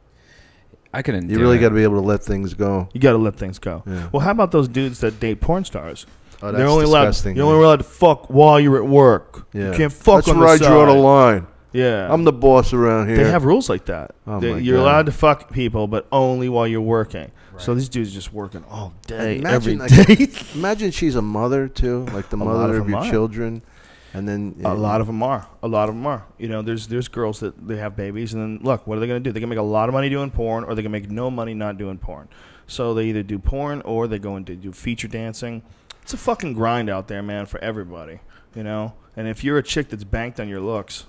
C: I couldn't.
B: You really got to be able to let things go.
A: You got to let things go.
B: Yeah.
A: Well, how about those dudes that date porn stars?
B: Oh,
A: They're
B: that's
A: only
B: disgusting.
A: You're only allowed to fuck while you're at work.
B: Yeah.
A: You can't fuck
B: That's
A: on
B: where
A: the
B: I draw the
A: side.
B: line.
A: Yeah.
B: I'm the boss around here.
A: They have rules like that.
B: Oh
A: You're
B: God.
A: allowed to fuck people, but only while you're working. Right. So these dudes just working all day,
B: Imagine,
A: every day.
B: Imagine she's a mother too, like the mother of your children, and then
A: a lot of them are. A lot of them are. There's girls that they have babies, and then look, what are they gonna do? They can make a lot of money doing porn, or they can make no money not doing porn. So they either do porn or they go into do feature dancing. It's a fucking grind out there, man, for everybody. And if you're a chick that's banked on your looks,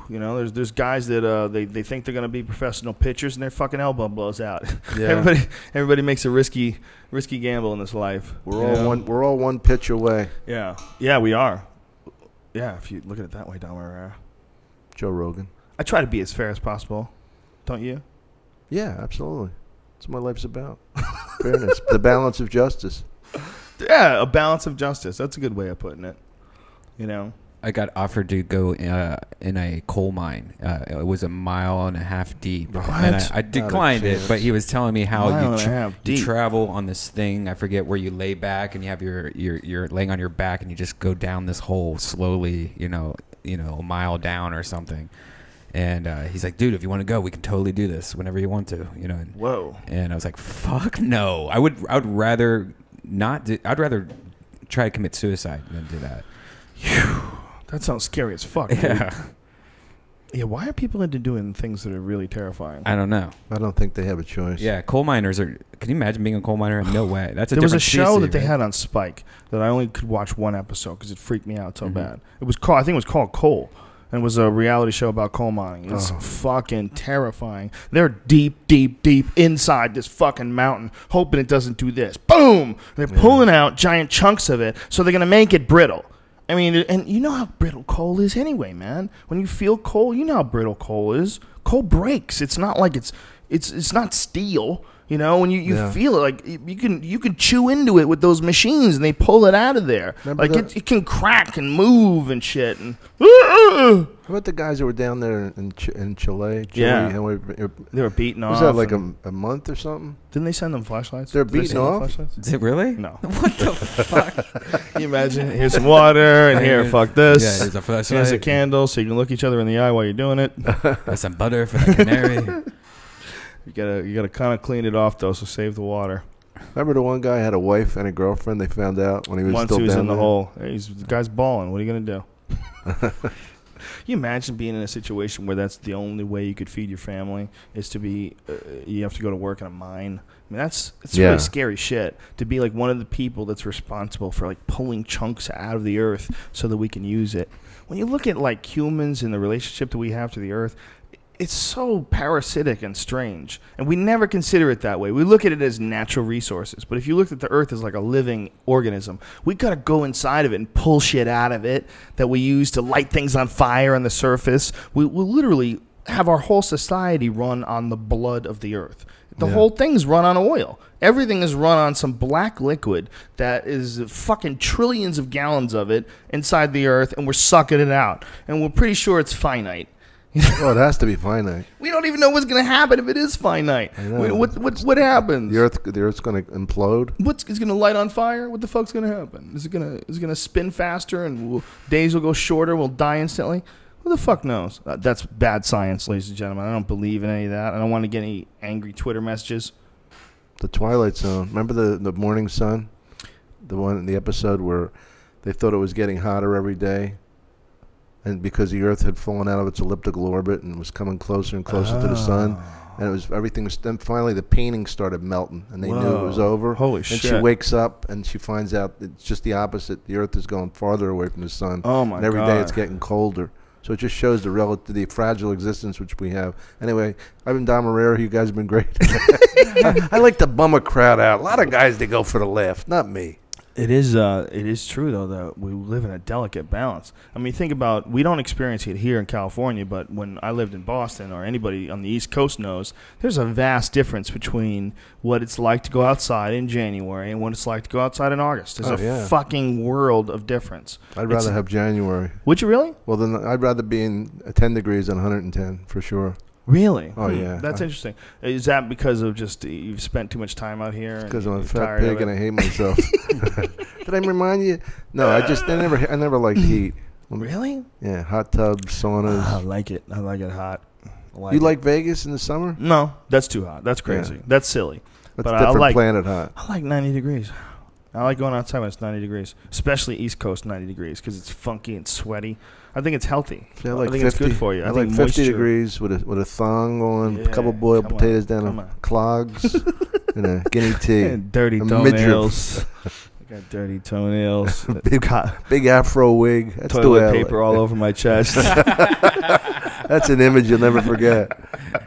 A: there's guys that they think they're gonna be professional pitchers and their fucking elbow blows out.
B: Yeah.
A: Everybody makes a risky gamble in this life.
B: We're all one pitch away.
A: Yeah, we are. Yeah, if you look at it that way, Don Irrera.
B: Joe Rogan.
A: I try to be as fair as possible, don't you?
B: Yeah, absolutely. That's what my life's about. Fairness, the balance of justice.
A: Yeah, a balance of justice. That's a good way of putting it.
C: I got offered to go in a coal mine. It was 1.5 miles deep.
A: What?
C: And I declined it, but he was telling me how you travel on this thing. I forget where you lay back, and you have you're laying on your back, and you just go down this hole slowly, 1 mile down or something. And he's like, dude, if you want to go, we can totally do this whenever you want to, And,
A: whoa.
C: And I was like, fuck no. I would rather not do. I'd rather try to commit suicide than do that.
A: That sounds scary as fuck.
C: Yeah.
A: Dude. Yeah. Why are people into doing things that are really terrifying?
C: I don't know.
B: I don't think they have a choice.
C: Yeah, coal miners are. Can you imagine being a coal miner? No way. That's a
A: There was a
C: different
A: show
C: species,
A: that they
C: right?
A: had on Spike that I only could watch one episode because it freaked me out so bad. It was called. I think it was called Coal. And it was a reality show about coal mining. It's fucking terrifying. They're deep, deep, deep inside this fucking mountain, hoping it doesn't do this. Boom! They're pulling out giant chunks of it, so they're going to make it brittle. I mean, and you know how brittle coal is anyway, man. When you feel coal, you know how brittle coal is. Coal breaks. It's not like it's not steel. When you feel it, like you can chew into it with those machines, and they pull it out of there. It can crack and move and shit. And
B: how about the guys that were down there in Chile?
A: Yeah,
B: and
A: they were beaten off.
B: Was that like a month or something?
A: Didn't they send them flashlights?
B: They're beaten off.
C: Is it really?
A: No.
C: What the fuck?
A: Can you imagine? Here's some water, and here, fuck this.
C: Yeah, here's a flashlight.
A: Here's a candle, so you can look each other in the eye while you're doing it.
C: There's some butter for the canary.
A: You gotta kind of clean it off though, so save the water.
B: Remember the one guy had a wife and a girlfriend? They found out when he was
A: Once
B: still
A: he was
B: down
A: in the
B: there?
A: hole. Hey, the guy's balling. What are you gonna do? Can you imagine being in a situation where that's the only way you could feed your family is to be you have to go to work in a mine? I mean, it's really scary shit to be like one of the people that's responsible for like pulling chunks out of the earth so that we can use it. When you look at like humans and the relationship that we have to the earth, it's so parasitic and strange, and we never consider it that way. We look at it as natural resources, but if you look at the earth as like a living organism, we got to go inside of it and pull shit out of it that we use to light things on fire on the surface. We literally have our whole society run on the blood of the earth. The whole thing's run on oil. Everything is run on some black liquid that is fucking trillions of gallons of it inside the earth, and we're sucking it out, and we're pretty sure it's finite.
B: Well, it has to be finite.
A: We don't even know what's going to happen if it is finite. What happens?
B: The Earth's going to implode.
A: It's going to light on fire? What the fuck's going to happen? Is it going to spin faster and days will go shorter? We'll die instantly? Who the fuck knows? That's bad science, ladies and gentlemen. I don't believe in any of that. I don't want to get any angry Twitter messages.
B: The Twilight Zone. Remember the Morning Sun? The episode where they thought it was getting hotter every day. And because the Earth had fallen out of its elliptical orbit and was coming closer and closer to the sun, and then finally the painting started melting, and they knew it was over.
A: Holy
B: and
A: shit!
B: She wakes up and she finds out it's just the opposite. The Earth is going farther away from the sun.
A: Oh my
B: And every
A: God.
B: day it's getting colder. So it just shows the fragile existence which we have. Anyway, I've been Dom Irrera. You guys have been great. I like to bum a crowd out. A lot of guys, they go for the laugh, not me.
A: It is true, though, that we live in a delicate balance. I mean, think about, we don't experience it here in California, but when I lived in Boston, or anybody on the East Coast knows, there's a vast difference between what it's like to go outside in January and what it's like to go outside in August. There's a fucking world of difference.
B: I'd rather have January.
A: Would you really?
B: Well, then I'd rather be in 10 degrees than 110, for sure.
A: Really?
B: Oh, yeah.
A: That's interesting. Is that because of just you've spent too much time out here?
B: Because I'm a fat pig and I hate myself. Did I remind you? No, I never liked heat.
A: Really?
B: Yeah, hot tubs, saunas.
A: I like it. I like it hot.
B: You like Vegas in the summer?
A: No, that's too hot. That's crazy.
B: Yeah.
A: That's silly.
B: That's a different planet hot.
A: I like 90 degrees. I like going outside when it's 90 degrees, especially East Coast 90 degrees because it's funky and sweaty. I think it's healthy.
B: See, I think
A: 50, it's good for you.
B: I like 50 degrees with a thong on, a couple boiled potatoes down on clogs, and a guinea tea.
A: And dirty toenails. I got dirty toenails.
B: big afro wig. That's
A: toilet paper all over my chest.
B: That's an image you'll never forget.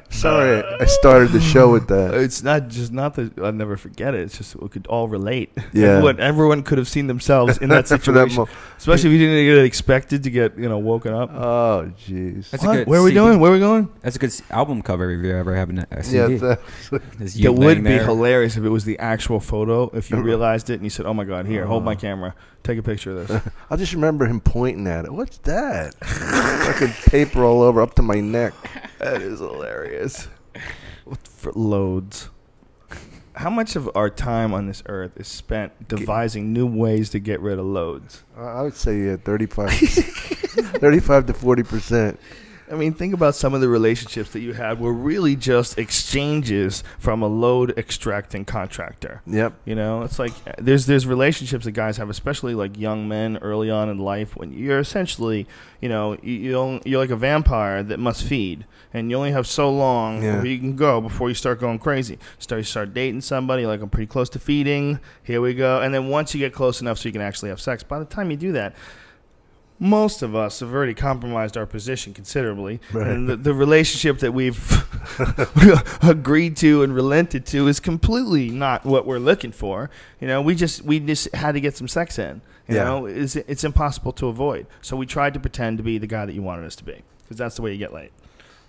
B: Sorry, I started the show with that.
A: It's not that I'll never forget it. It's just we could all relate.
B: Yeah,
A: everyone could have seen themselves in that situation. Especially if you didn't get expected to get woken up.
B: Oh, jeez.
A: Where are we doing? Where are we going?
C: That's a good album cover if you ever have a CD.
B: Yeah,
A: it would be hilarious if it was the actual photo. If you realized it and you said, "Oh my God, here, hold my camera, take a picture of this."
B: I'll just remember him pointing at it. What's that? Fucking paper all over up to my neck.
A: That is hilarious. For loads. How much of our time on this earth is spent devising new ways to get rid of loads?
B: I would say 35 to 40%.
A: I mean, think about some of the relationships that you had were really just exchanges from a load extracting contractor.
B: Yep.
A: It's like there's relationships that guys have, especially like young men early on in life, when you're essentially, you're like a vampire that must feed, and you only have so long where you can go before you start going crazy. You start dating somebody, like, I'm pretty close to feeding. Here we go. And then once you get close enough so you can actually have sex, by the time you do that, most of us have already compromised our position considerably, right. And the relationship that we've agreed to and relented to is completely not what we're looking for. We just had to get some sex in. It's impossible to avoid. So we tried to pretend to be the guy that you wanted us to be, because that's the way you get laid.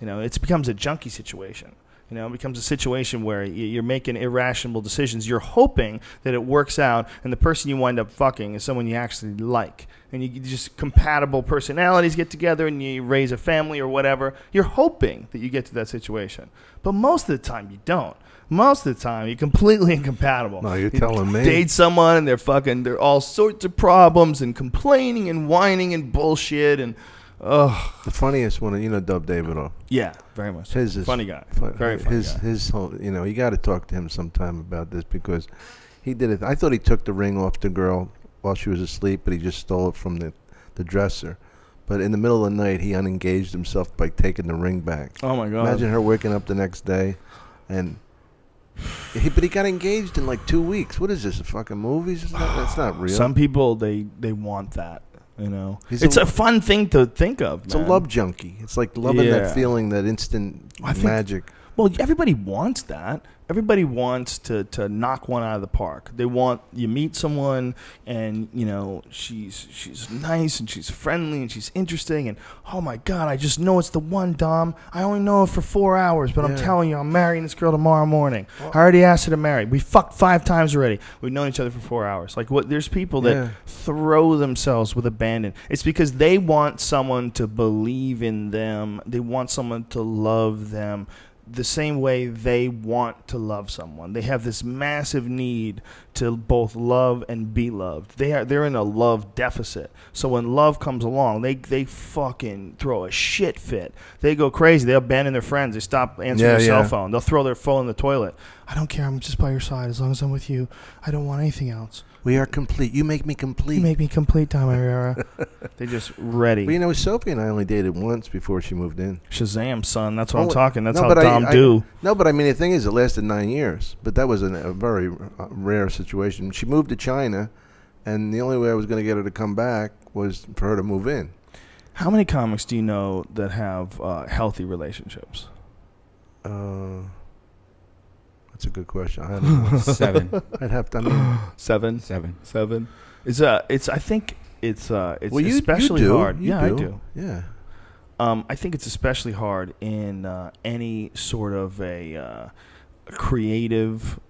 A: It becomes a junkie situation. It becomes a situation where you're making irrational decisions. You're hoping that it works out, and the person you wind up fucking is someone you actually like. And you just compatible personalities get together, and you raise a family or whatever. You're hoping that you get to that situation. But most of the time, you don't. Most of the time, you're completely incompatible.
B: No, you're telling me.
A: Date someone, and they're all sorts of problems and complaining and whining and bullshit and... Oh,
B: the funniest one, Dub Davidoff.
A: Yeah, very much.
B: His is
A: funny guy. Very funny guy. His
B: whole, you got to talk to him sometime about this, because he did it. I thought he took the ring off the girl while she was asleep, but he just stole it from the dresser. But in the middle of the night, he unengaged himself by taking the ring back.
A: Oh my God!
B: Imagine her waking up the next day, and but he got engaged in like 2 weeks. What is this? A fucking movie? That's not real.
A: Some people they want that. It's a fun thing to think of.
B: It's a love junkie. It's like loving that feeling, that instant magic.
A: Well, everybody wants that. Everybody wants to knock one out of the park. They want, you meet someone and, she's nice and she's friendly and she's interesting and, oh my God, I just know it's the one, Dom. I only know her for 4 hours, but I'm telling you, I'm marrying this girl tomorrow morning. I already asked her to marry. We fucked 5 times already. We've known each other for 4 hours. Like, there's people that throw themselves with abandon. It's because they want someone to believe in them. They want someone to love them the same way they want to love someone. They have this massive need to both love and be loved. They're in a love deficit. So when love comes along, they fucking throw a shit fit. They go crazy. They abandon their friends. They stop answering their cell phone. They'll throw their phone in the toilet. I don't care. I'm just by your side. As long as I'm with you, I don't want anything else.
B: We are complete. You make me complete.
A: You make me complete, Tom Irrera. They're just ready.
B: Well, Sophie and I only dated once before she moved in.
A: Shazam, son. That's what I'm talking. That's how Dom do.
B: No, but I mean, the thing is, it lasted 9 years. But that was a very rare situation. She moved to China, and the only way I was going to get her to come back was for her to move in.
A: How many comics do you know that have healthy relationships?
B: That's a good question. I don't know.
C: 7.
B: I'd have to. I mean,
A: 7.
C: 7.
A: It's I think it's
B: well,
A: especially
B: you do.
A: hard.
B: You
A: I
B: do.
A: do.
B: Yeah.
A: I think it's especially hard in any sort of a creative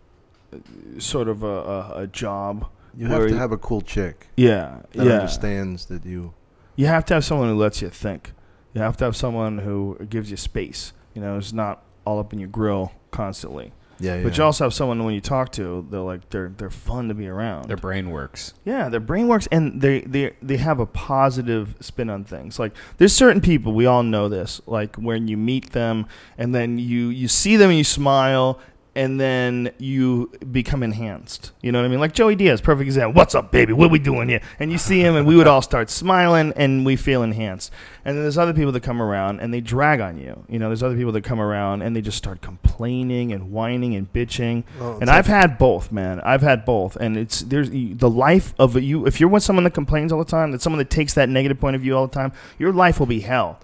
A: sort of a job.
B: You have to have a cool chick.
A: Yeah.
B: That understands that you.
A: You have to have someone who lets you think. You have to have someone who gives you space. You know, it's not all up in your grill constantly.
B: Yeah.
A: But you also have someone when you talk to, they're fun to be around.
C: Their brain works.
A: Yeah, their brain works, and they have a positive spin on things. Like, there's certain people, we all know this, like when you meet them and then you see them and you smile and then you become enhanced. You know what I mean? Like Joey Diaz, perfect example. What's up, baby? What we doing here? And you see him and we would all start smiling and we feel enhanced. And then there's other people that come around and they drag on you. You know, there's other people that come around and they just start complaining and whining and bitching. Well, and I've had both, man. I've had both. And there's the life of you. If you're with someone that complains all the time, that's someone that takes that negative point of view all the time, your life will be hell.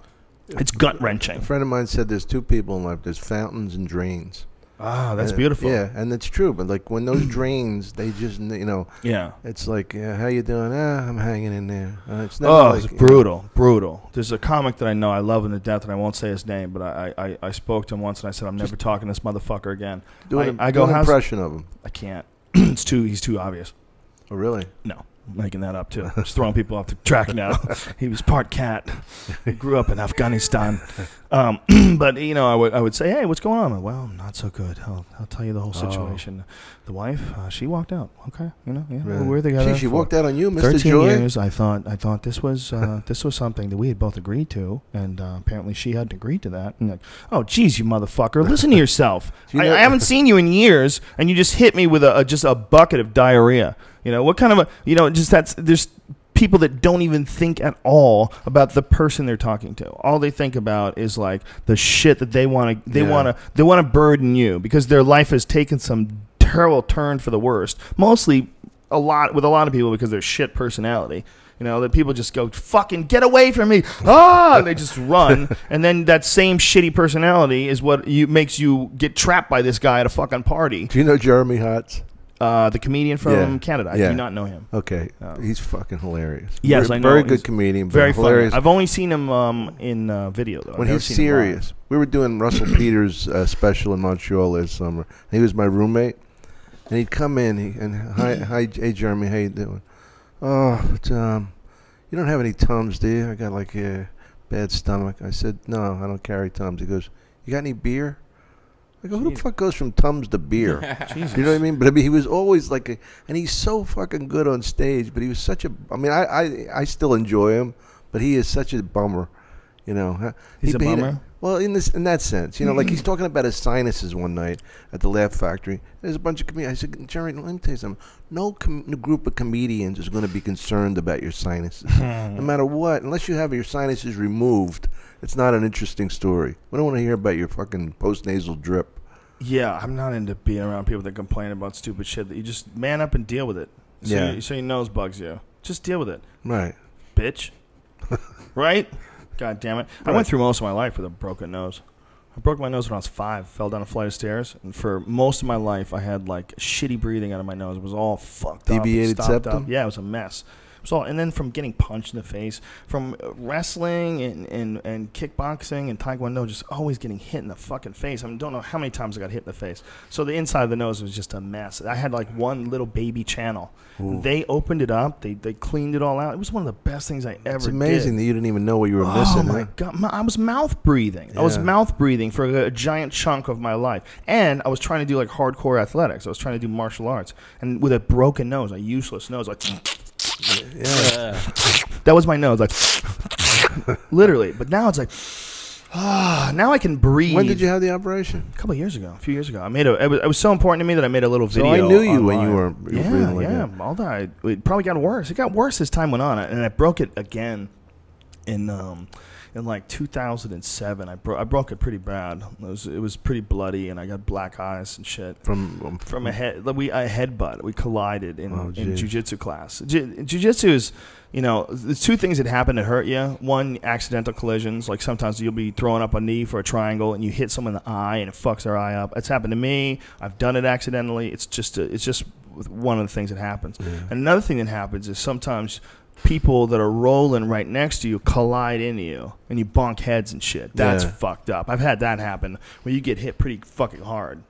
A: It's gut-wrenching.
B: A friend of mine said there's two people in life. There's fountains and drains.
A: Ah, that's beautiful.
B: Yeah, and it's true. But like when those drains, they just, you know, it's like, how you doing? I'm hanging in there. It's never
A: it's brutal, brutal. There's a comic that I know I love him to death, and I won't say his name, but I spoke to him once, and I said, I'm never talking to this motherfucker again.
B: Do an impression of him.
A: I can't. He's too obvious.
B: Oh, really?
A: No. I'm making that up too. Just throwing people off the track now. He was part cat. He grew up in Afghanistan. But you know, I would say, hey, what's going on? Well, not so good. I'll tell you the whole situation. The wife, she walked out. Okay, you know,
B: really?
A: we're together.
B: She walked out on you, Mr.
A: 13
B: Joy?
A: years. I thought this was something that we had both agreed to, and apparently she hadn't agreed to that. And like, oh, geez, you motherfucker, listen to yourself. I haven't seen you in years, and you just hit me with just a bucket of diarrhea. You know, what kind of there's people that don't even think at all about the person they're talking to. All they think about is like the shit that they want to burden you because their life has taken some terrible turn for the worst. Mostly with a lot of people because they're shit personality. You know, that people just go, fucking get away from me. And they just run. And then that same shitty personality is what makes you get trapped by this guy at a fucking party.
B: Do you know Jeremy Hotz?
A: The comedian from Canada. I do not know him.
B: Okay. He's fucking hilarious.
A: Yes, I know.
B: Very good comedian.
A: Very
B: hilarious.
A: Funny. I've only seen him in video, though.
B: When he's serious. We were doing Russell Peters' special in Montreal last summer. He was my roommate. And he'd come in. Hi, hey, Jeremy, how you doing? Oh, but, you don't have any Tums, do you? I got like a bad stomach. I said, no, I don't carry Tums. He goes, you got any beer? I go, who the fuck goes from Tums to beer? You know what I mean? But I mean, he was always like and he's so fucking good on stage, but he was such a, I mean, I still enjoy him, but he is such a bummer, you know.
A: He's a bummer?
B: Well, in that sense, you know, like he's talking about his sinuses one night at the Laugh Factory. There's a bunch of comedians. I said, Jerry, let me tell you something. No group of comedians is going to be concerned about your sinuses, no matter what, unless you have your sinuses removed. It's not an interesting story. We don't want to hear about your fucking postnasal drip.
A: Yeah, I'm not into being around people that complain about stupid shit. That you just man up and deal with it. So your nose bugs you. Just deal with it.
B: Right.
A: Bitch. Right? God damn it. Right. I went through most of my life with a broken nose. I broke my nose when I was 5. Fell down a flight of stairs. And for most of my life, I had like shitty breathing out of my nose. It was all fucked up.
B: Deviated septum?
A: Yeah, it was a mess. And then from getting punched in the face, from wrestling and kickboxing and taekwondo, just always getting hit in the fucking face. I don't know how many times I got hit in the face. So the inside of the nose was just a mess. I had like one little baby channel. They opened it up. They cleaned it all out. It was one of the best things I ever did.
B: It's amazing that you didn't even know what you were missing.
A: Oh, my God. I was mouth breathing. Yeah. I was mouth breathing for a giant chunk of my life. And I was trying to do like hardcore athletics. I was trying to do martial arts. And with a broken nose, a useless nose, like... Yeah. That was my nose, like literally. But now it's like, now I can breathe.
B: When did you have the operation?
A: A couple of years ago, a few years ago. It was so important to me that I made a little video.
B: So I knew you
A: online.
B: when you were breathing like that.
A: All that. It probably got worse. It got worse as time went on, and I broke it again in in like 2007. I broke it pretty bad. It was pretty bloody, and I got black eyes and shit from a headbutt. We collided in jiu-jitsu class. Jiu-jitsu is, you know, there's two things that happen that hurt you. One, accidental collisions. Like sometimes you'll be throwing up a knee for a triangle and you hit someone in the eye and it fucks their eye up. It's happened to me. I've done it accidentally. It's just one of the things that happens. Yeah. And another thing that happens is sometimes people that are rolling right next to you collide into you and you bonk heads and shit. That's fucked up. I've had that happen where you get hit pretty fucking hard.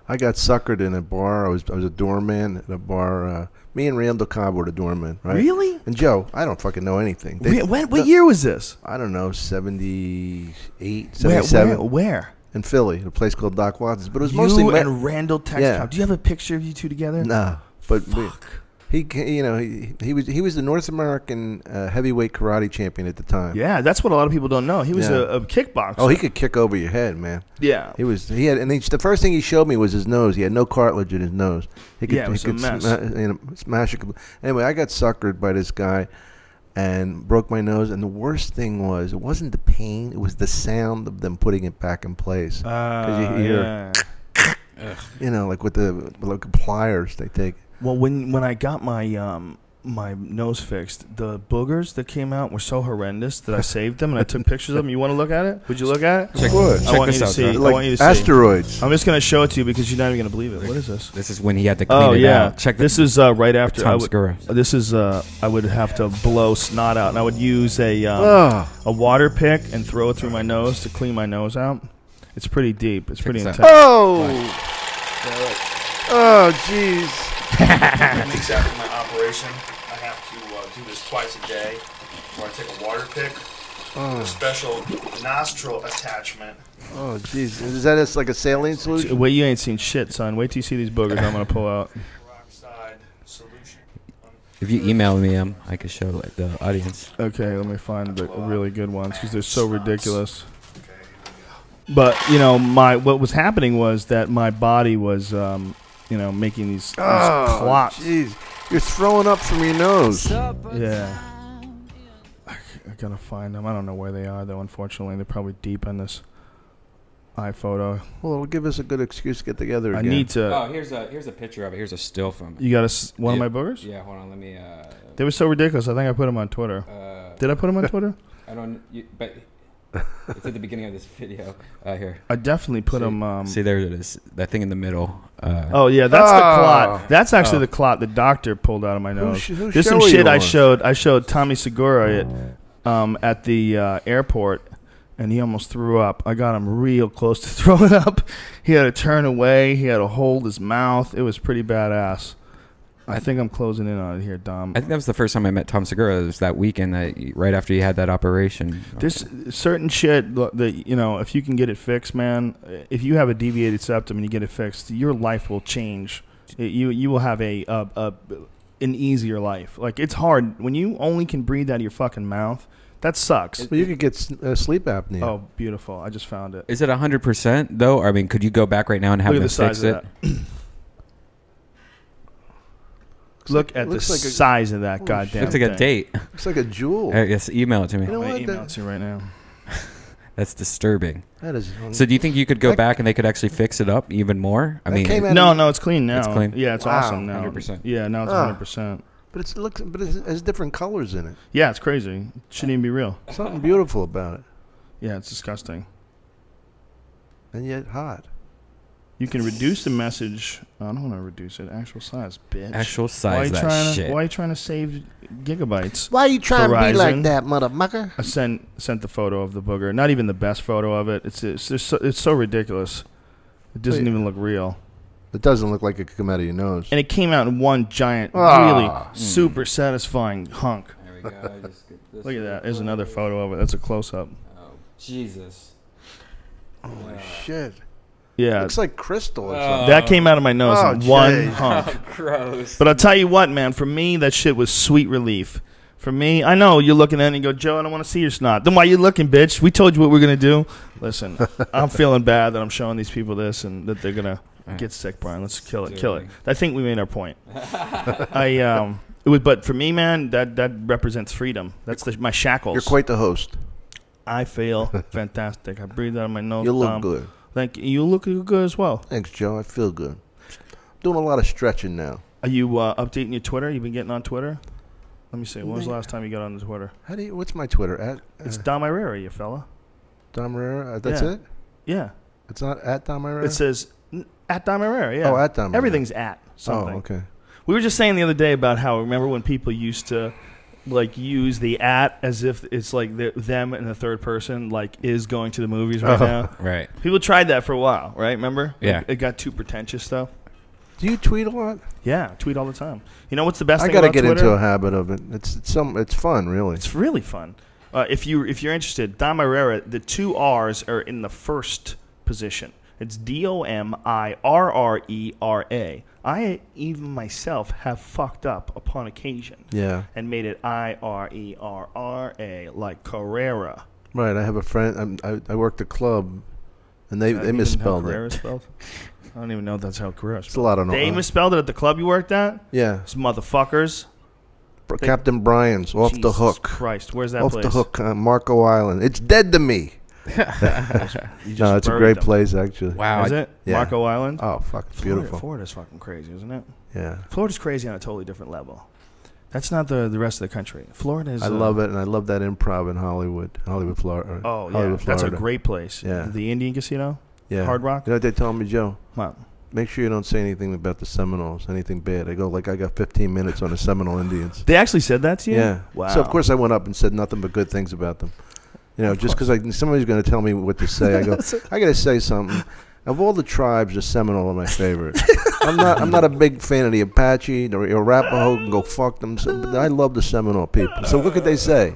B: I got suckered in a bar. I was a doorman at a bar. Me and Randall Cobb were the doorman, right?
A: Really?
B: And Joe, I don't fucking know anything.
A: What year was this?
B: I don't know, 78, 77.
A: Where?
B: In Philly, a place called Doc Watson's. But it was mostly
A: and Randall Cobb. Do you have a picture of you two together?
B: No, but he was the North American heavyweight karate champion at the time.
A: Yeah, that's what a lot of people don't know. He was a kickboxer.
B: Oh, he could kick over your head, man.
A: Yeah,
B: the first thing he showed me was his nose. He had no cartilage in his nose.
A: It was a mess.
B: Smash it. Anyway, I got suckered by this guy and broke my nose. And the worst thing was, it wasn't the pain; it was the sound of them putting it back in place. Because you hear, you know, like with the pliers they take.
A: Well, when I got my my nose fixed, the boogers that came out were so horrendous that I saved them and I took pictures of them. You want to look at it? Would you look at it?
B: I would.
A: I want you to see.
B: Like
A: I want you to see.
B: Asteroids.
A: I'm just going to show it to you because you're not even going to believe it. What is this?
C: This is when he had to clean it out.
A: Check this. Is right after.
C: Tom Segura.
A: This is I would have to blow snot out, and I would use a water pick and throw it through my nose to clean my nose out. It's pretty deep. It's pretty intense.
B: Oh, jeez.
A: Weeks after my operation, I have to do this twice a day, where I take a water pick with a special nostril attachment.
B: Oh, jeez. Is that like a saline solution?
A: Wait, you ain't seen shit, son. Wait till you see these boogers I'm going to pull out.
C: If you email me them, I could show the audience.
A: Okay, let me find the really good ones because they're so ridiculous. But, you know, what was happening was that my body was... making these clots.
B: Jeez, you're throwing up from your nose.
A: Yeah. I gotta find them. I don't know where they are, though, unfortunately. They're probably deep in this iPhoto.
B: Well, it'll give us a good excuse to get together again.
A: I need to...
C: Oh, here's a picture of it. Here's a still from it.
A: You got one of my boogers?
C: Yeah, hold on. Let me...
A: They were so ridiculous. I think I put them on Twitter. Did I put them on Twitter?
C: I don't... but... It's at the beginning of this video. Here.
A: I definitely put them...
C: see, there it is. That thing in the middle.
A: Oh, yeah. That's the clot. That's actually the clot the doctor pulled out of my nose. There's some shit I showed. I showed Tommy Segura at the airport, and he almost threw up. I got him real close to throwing up. He had to turn away. He had to hold his mouth. It was pretty badass. I think I'm closing in on it here, Dom.
C: I think that was the first time I met Tom Segura. It was that weekend, right after he had that operation.
A: There's certain shit that, you know, if you can get it fixed, man, if you have a deviated septum and you get it fixed, your life will change. You will have an easier life. Like, it's hard. When you only can breathe out of your fucking mouth, that sucks.
B: Well, you could get sleep apnea.
A: Oh, beautiful. I just found it.
C: Is it 100%, though? I mean, could you go back right now and have them fix it?
A: Look at the size of that goddamn
C: looks like
A: thing.
C: A date.
B: Looks like a jewel.
C: Yes, email it to me.
B: You know what?
A: Email it to you right now.
C: That's disturbing.
B: That is.
C: So do you think you could go back and they could actually fix it up even more? I mean,
A: no, it's clean now.
C: It's clean.
A: Yeah, it's awesome now.
C: 100%.
A: Yeah, now it's 100%.
B: But it has different colors in it.
A: Yeah, it's crazy. It shouldn't even be real.
B: Something beautiful about it.
A: Yeah, it's disgusting.
B: And yet hot.
A: You can reduce the message. I don't want to reduce it. Actual size, bitch.
C: Actual size, that shit.
A: Why are you trying to save gigabytes?
E: Why are you trying to be like that, motherfucker?
A: I sent the photo of the booger. Not even the best photo of it. It's so ridiculous. It doesn't even look real.
B: It doesn't look like it could come out of your nose.
A: And it came out in one giant, really super satisfying hunk.
C: There we go.
A: Look at that. There's another photo of it. That's a close-up.
C: Oh, Jesus.
B: Holy shit.
A: Yeah.
B: Looks like crystal or something.
A: That came out of my nose in one hunk.
C: Oh, gross.
A: But I'll tell you what, man. For me, that shit was sweet relief. For me, I know you're looking at it and you go, Joe, I don't want to see your snot. Then why you looking, bitch? We told you what we're going to do. Listen, I'm feeling bad that I'm showing these people this and that they're going to get sick, Brian. Let's kill it. Kill it. I think we made our point. But for me, man, that represents freedom. That's my shackles.
B: You're quite the host.
A: I feel fantastic. I breathed out of my nose.
B: You look good.
A: Thank you. You look good as well.
B: Thanks, Joe. I feel good. Doing a lot of stretching now.
A: Are you updating your Twitter? You been getting on Twitter? Let me see. When was the last time you got on the Twitter?
B: What's my Twitter at?
A: It's Dom Irrera, you fella.
B: Dom Irrera. That's
A: Yeah.
B: it.
A: Yeah.
B: It's not at Dom Irrera.
A: It says at Dom Irrera. Yeah.
B: Oh, at Dom Irrera.
A: Everything's at something.
B: Oh, okay.
A: We were just saying the other day about how, remember when people used to like use the at as if it's like them in the third person, like is going to the movies right now.
C: Right.
A: People tried that for a while, right? Remember?
C: Yeah.
A: It got too pretentious though.
B: Do you tweet a lot?
A: Yeah, tweet all the time. You know what's the best
B: I
A: thing
B: gotta
A: about
B: get
A: Twitter?
B: into a habit of it. It's fun, really.
A: It's really fun. If you're interested, Dom Irrera, the two R's are in the first position. It's DOMIRRERA. I even myself have fucked up upon occasion.
B: Yeah.
A: And made it IRERRA, like Carrera.
B: Right. I have a friend. I worked a club, and they misspelled
A: Carrera
B: it.
A: Spelled? I don't even know if that's how Carrera
B: It's a lot of
A: They misspelled it at the club you worked at?
B: Yeah.
A: These motherfuckers.
B: Captain Brian's off the
A: Jesus
B: hook.
A: Christ, where's that
B: off
A: place?
B: the hook, Marco Island. It's dead to me. No, it's a great place, actually.
C: Wow.
A: Is it?
B: Yeah.
A: Marco Island?
B: Oh, fuck, it's beautiful.
A: Florida's fucking crazy, isn't it?
B: Yeah.
A: Florida's crazy on a totally different level. That's not the rest of the country. Florida is...
B: I love it, and I love that improv in Hollywood, Florida.
A: Oh, yeah.
B: Hollywood,
A: That's a
B: Florida.
A: great place.
B: Yeah.
A: The Indian Casino?
B: Yeah.
A: Hard Rock?
B: You know what they told me, Joe?
A: What?
B: Make sure you don't say anything about the Seminoles, anything bad. I go, like, I got 15 minutes on the Seminole Indians.
A: They actually said that to you?
B: Yeah.
A: Wow.
B: So, of course, I went up and said nothing but good things about them. You know, just because somebody's going to tell me what to say, I go, I got to say something. Of all the tribes, the Seminole are my favorite. I'm not a big fan of the Apache or Arapaho. Can go fuck them. But I love the Seminole people. So what could they say?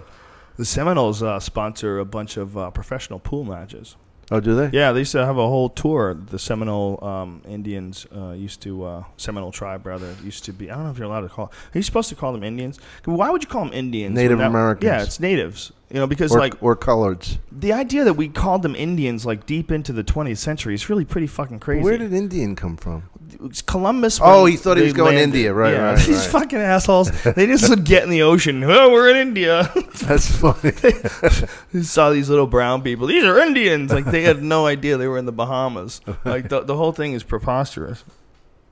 A: The Seminoles sponsor a bunch of professional pool matches.
B: Oh, do they?
A: Yeah, they used to have a whole tour. The Seminole Indians used to, Seminole tribe rather, used to be, I don't know if you're allowed to call, are you supposed to call them Indians? Why would you call them Indians?
B: Native Americans.
A: Yeah, it's natives. You know, because
B: or coloreds.
A: The idea that we called them Indians like deep into the 20th century is really pretty fucking crazy.
B: Where did Indian come from?
A: Columbus.
B: Oh, he thought he was going to India, right?
A: Yeah,
B: right.
A: These fucking assholes. They just would get in the ocean. Oh, we're in India.
B: That's funny.
A: They saw these little brown people. These are Indians. Like they had no idea they were in the Bahamas. Like the whole thing is preposterous.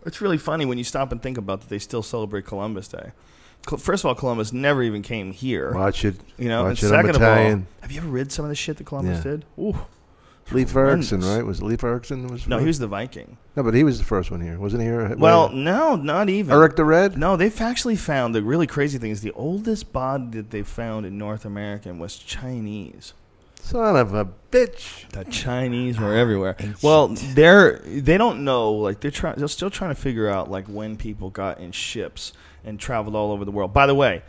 A: It's really funny when you stop and think about that. They still celebrate Columbus Day. First of all, Columbus never even came here.
B: Watch it.
A: You know,
B: Watch
A: and
B: it.
A: second
B: I'm Italian.
A: of all, have you ever read some of the shit that Columbus did? Ooh.
B: Leif Erikson, right? Was it Leif Erikson?
A: No, he was the Viking.
B: No, but he was the first one here. Wasn't he here?
A: Well, no, not even.
B: Eric the Red?
A: No, they've actually found, the really crazy thing is the oldest body that they found in North America was Chinese.
B: Son of a bitch.
A: The Chinese were everywhere. Well, they don't know, like they're still trying to figure out like when people got in ships and traveled all over the world. By the way,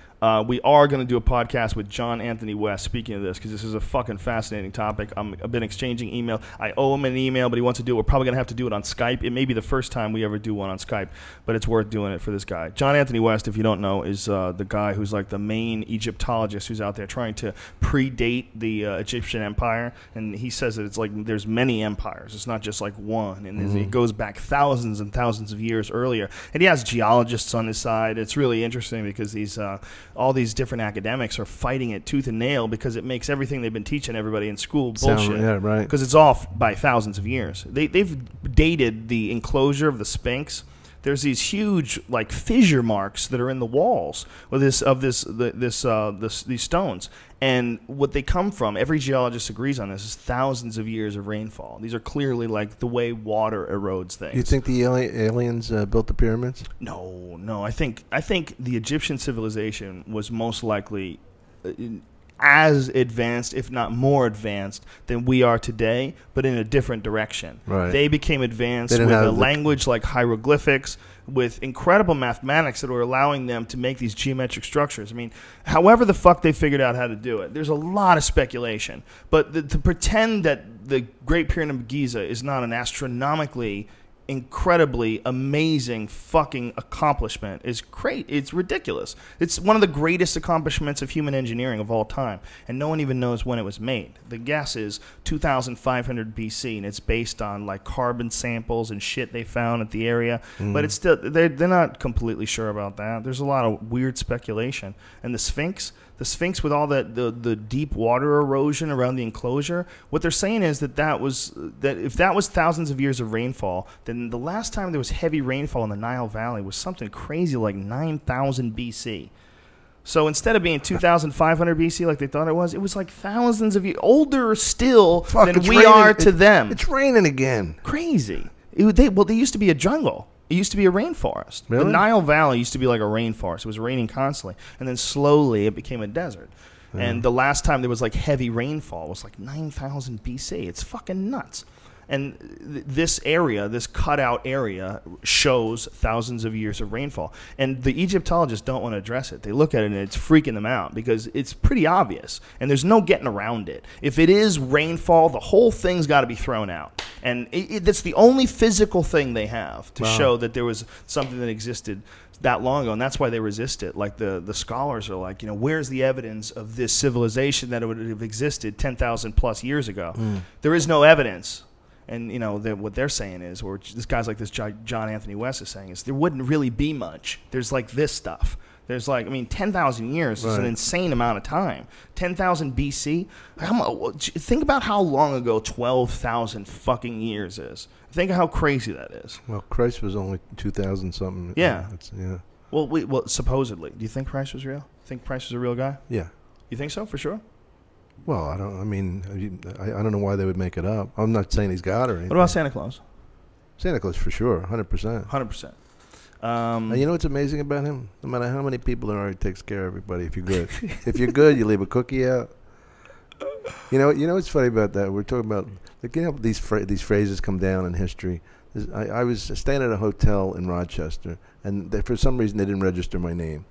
A: we are going to do a podcast with John Anthony West, speaking of this, because this is a fucking fascinating topic. I've been exchanging email. I owe him an email, but he wants to do it. We're probably going to have to do it on Skype. It may be the first time we ever do one on Skype, but it's worth doing it for this guy. John Anthony West, if you don't know, is the guy who's like the main Egyptologist who's out there trying to predate the Egyptian empire, and he says that it's like there's many empires. It's not just like one, and it goes back thousands and thousands of years earlier. And he has geologists on his side. It's really interesting because these all these different academics are fighting it tooth and nail because it makes everything they've been teaching everybody in school bullshit.
B: Yeah, right.
A: Because it's off by thousands of years. They've dated the enclosure of the Sphinx. There's these huge like fissure marks that are in the walls of these stones, and what they come from. Every geologist agrees on this. Is thousands of years of rainfall. These are clearly like the way water erodes things.
B: You think the aliens built the pyramids?
A: No. I think the Egyptian civilization was most likely as advanced, if not more advanced, than we are today, but in a different direction.
B: Right.
A: They became advanced with a language like hieroglyphics, with incredible mathematics that were allowing them to make these geometric structures. I mean, however the fuck they figured out how to do it, there's a lot of speculation. But to pretend that the Great Pyramid of Giza is not an astronomically incredibly amazing fucking accomplishment is great. It's ridiculous. It's one of the greatest accomplishments of human engineering of all time, and no one even knows when it was made. The guess is 2500 BC, and it's based on like carbon samples and shit they found at the area. But it's still they're not completely sure about that. There's a lot of weird speculation. And the Sphinx The Sphinx with all the deep water erosion around the enclosure. What they're saying is that if that was thousands of years of rainfall, then the last time there was heavy rainfall in the Nile Valley was something crazy like 9,000 BC. So instead of being 2,500 BC like they thought it was like thousands of years older still than we are to them.
B: It's raining again.
A: Crazy. They used to be a jungle. It used to be a rainforest.
B: Really?
A: The Nile Valley used to be like a rainforest. It was raining constantly. And then slowly it became a desert. Yeah. And the last time there was like heavy rainfall was like 9,000 BC. It's fucking nuts. And this area, this cutout area, shows thousands of years of rainfall. And the Egyptologists don't want to address it. They look at it and it's freaking them out because it's pretty obvious. And there's no getting around it. If it is rainfall, the whole thing's got to be thrown out. And that's the only physical thing they have to show that there was something that existed that long ago. And that's why they resist it. Like the scholars are like, where's the evidence of this civilization that it would have existed 10,000 plus years ago? There is no evidence. And, what they're saying is, or this guy's like this John Anthony West is saying, is there wouldn't really be much. There's like this stuff. There's 10,000 years is an insane amount of time. 10,000 BC. Think about how long ago 12,000 fucking years is. Think of how crazy that is.
B: Well, Christ was only 2,000 something.
A: Yeah.
B: Yeah.
A: Well, supposedly. Do you think Christ was real? Think Christ was a real guy?
B: Yeah.
A: You think so, for sure?
B: Well, I don't know why they would make it up. I'm not saying he's God or anything.
A: What about Santa Claus?
B: Santa Claus for sure, 100%.
A: 100%.
B: And you know what's amazing about him? No matter how many people there are, he takes care of everybody. If you're good, if you're good, you leave a cookie out. You know what's funny about that? We're talking about these phrases come down in history. I was staying at a hotel in Rochester, and for some reason they didn't register my name.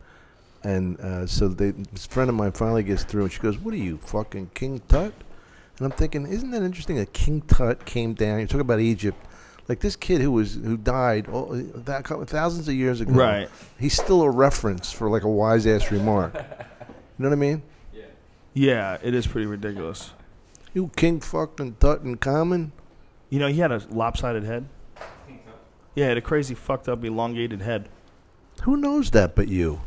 B: And so this friend of mine finally gets through, and she goes, "What are you, fucking King Tut?" And I'm thinking, isn't that interesting that King Tut came down? You're talking about Egypt. Like this kid who died thousands of years ago.
A: Right.
B: He's still a reference for like a wise-ass remark. You know what I mean?
A: Yeah. Yeah, it is pretty ridiculous.
B: You King fucking Tutankhamun?
A: He had a lopsided head. Yeah, he had a crazy fucked up elongated head.
B: Who knows that but you?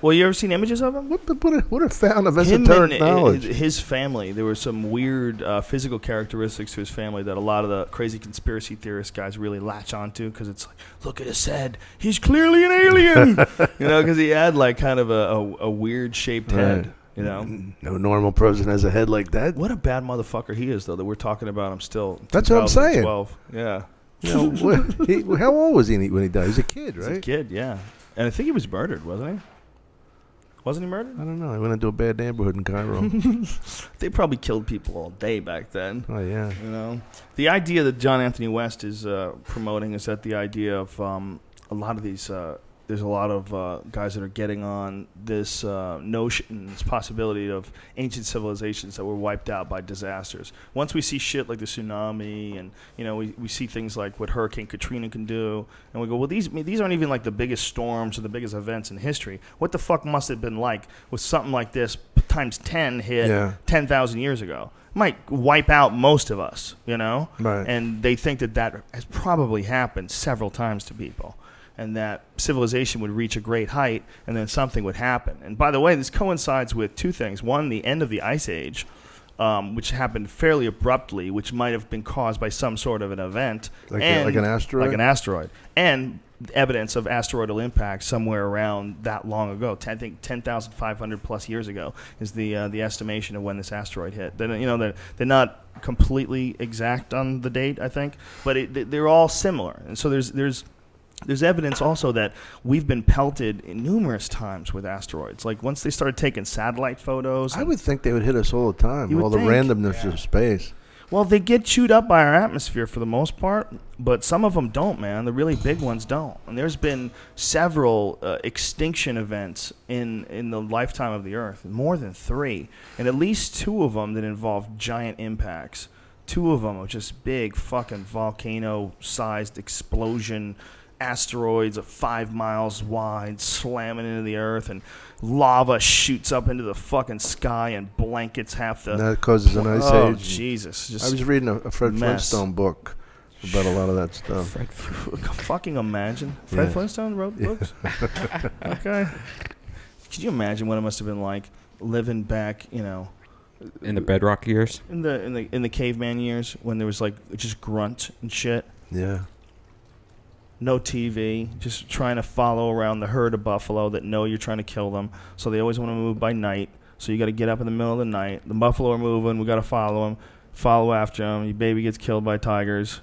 A: Well, you ever seen images of him?
B: What a fountain of esoteric knowledge.
A: His family, there were some weird physical characteristics to his family that a lot of the crazy conspiracy theorist guys really latch onto because it's like, look at his head. He's clearly an alien. Because he had like kind of a weird shaped head.
B: No normal person has a head like that.
A: What a bad motherfucker he is, though, that we're talking about him still.
B: That's what I'm saying.
A: Yeah.
B: How old was he when he died? He was a kid, right?
A: He was a kid, yeah. And I think he was murdered, wasn't he? Wasn't he murdered?
B: I don't know. He went into a bad neighborhood in Cairo.
A: They probably killed people all day back then.
B: Oh, yeah.
A: The idea that John Anthony West is promoting is that the idea of a lot of these there's a lot of guys that are getting on this notion, this possibility of ancient civilizations that were wiped out by disasters. Once we see shit like the tsunami and, we see things like what Hurricane Katrina can do, and we go, well, these aren't even like the biggest storms or the biggest events in history. What the fuck must it have been like with something like this times 10 hit 10,000 years ago? Might wipe out most of us, Right. And they think that has probably happened several times to people. And that civilization would reach a great height, and then something would happen. And by the way, this coincides with two things. One, the end of the Ice Age, which happened fairly abruptly, which might have been caused by some sort of an event.
B: Like an asteroid?
A: Like an asteroid. And evidence of asteroidal impact somewhere around that long ago. I think 10,500 plus years ago is the estimation of when this asteroid hit. They're not completely exact on the date, I think, but they're all similar. And so there's evidence also that we've been pelted numerous times with asteroids. Like once they started taking satellite photos.
B: I would think they would hit us all the time. All the randomness of space.
A: Well, they get chewed up by our atmosphere for the most part, but some of them don't, man. The really big ones don't. And there's been several extinction events in the lifetime of the Earth, more than 3, and at least 2 of them that involve giant impacts. 2 of them are just big fucking volcano-sized explosion asteroids of 5 miles wide slamming into the earth, and lava shoots up into the fucking sky and blankets half the...
B: That causes an ice age.
A: Oh, Jesus.
B: I was reading a Fred Flintstone book about a lot of that stuff.
A: Fucking imagine. Fred Flintstone wrote books? Okay. Could you imagine what it must have been like living back, you know,
C: in the bedrock years,
A: in the caveman years when there was like just grunt and shit.
B: Yeah.
A: No TV, just trying to follow around the herd of buffalo that know you're trying to kill them. So they always want to move by night. So you got to get up in the middle of the night. The buffalo are moving. We got to follow them, follow after them. Your baby gets killed by tigers.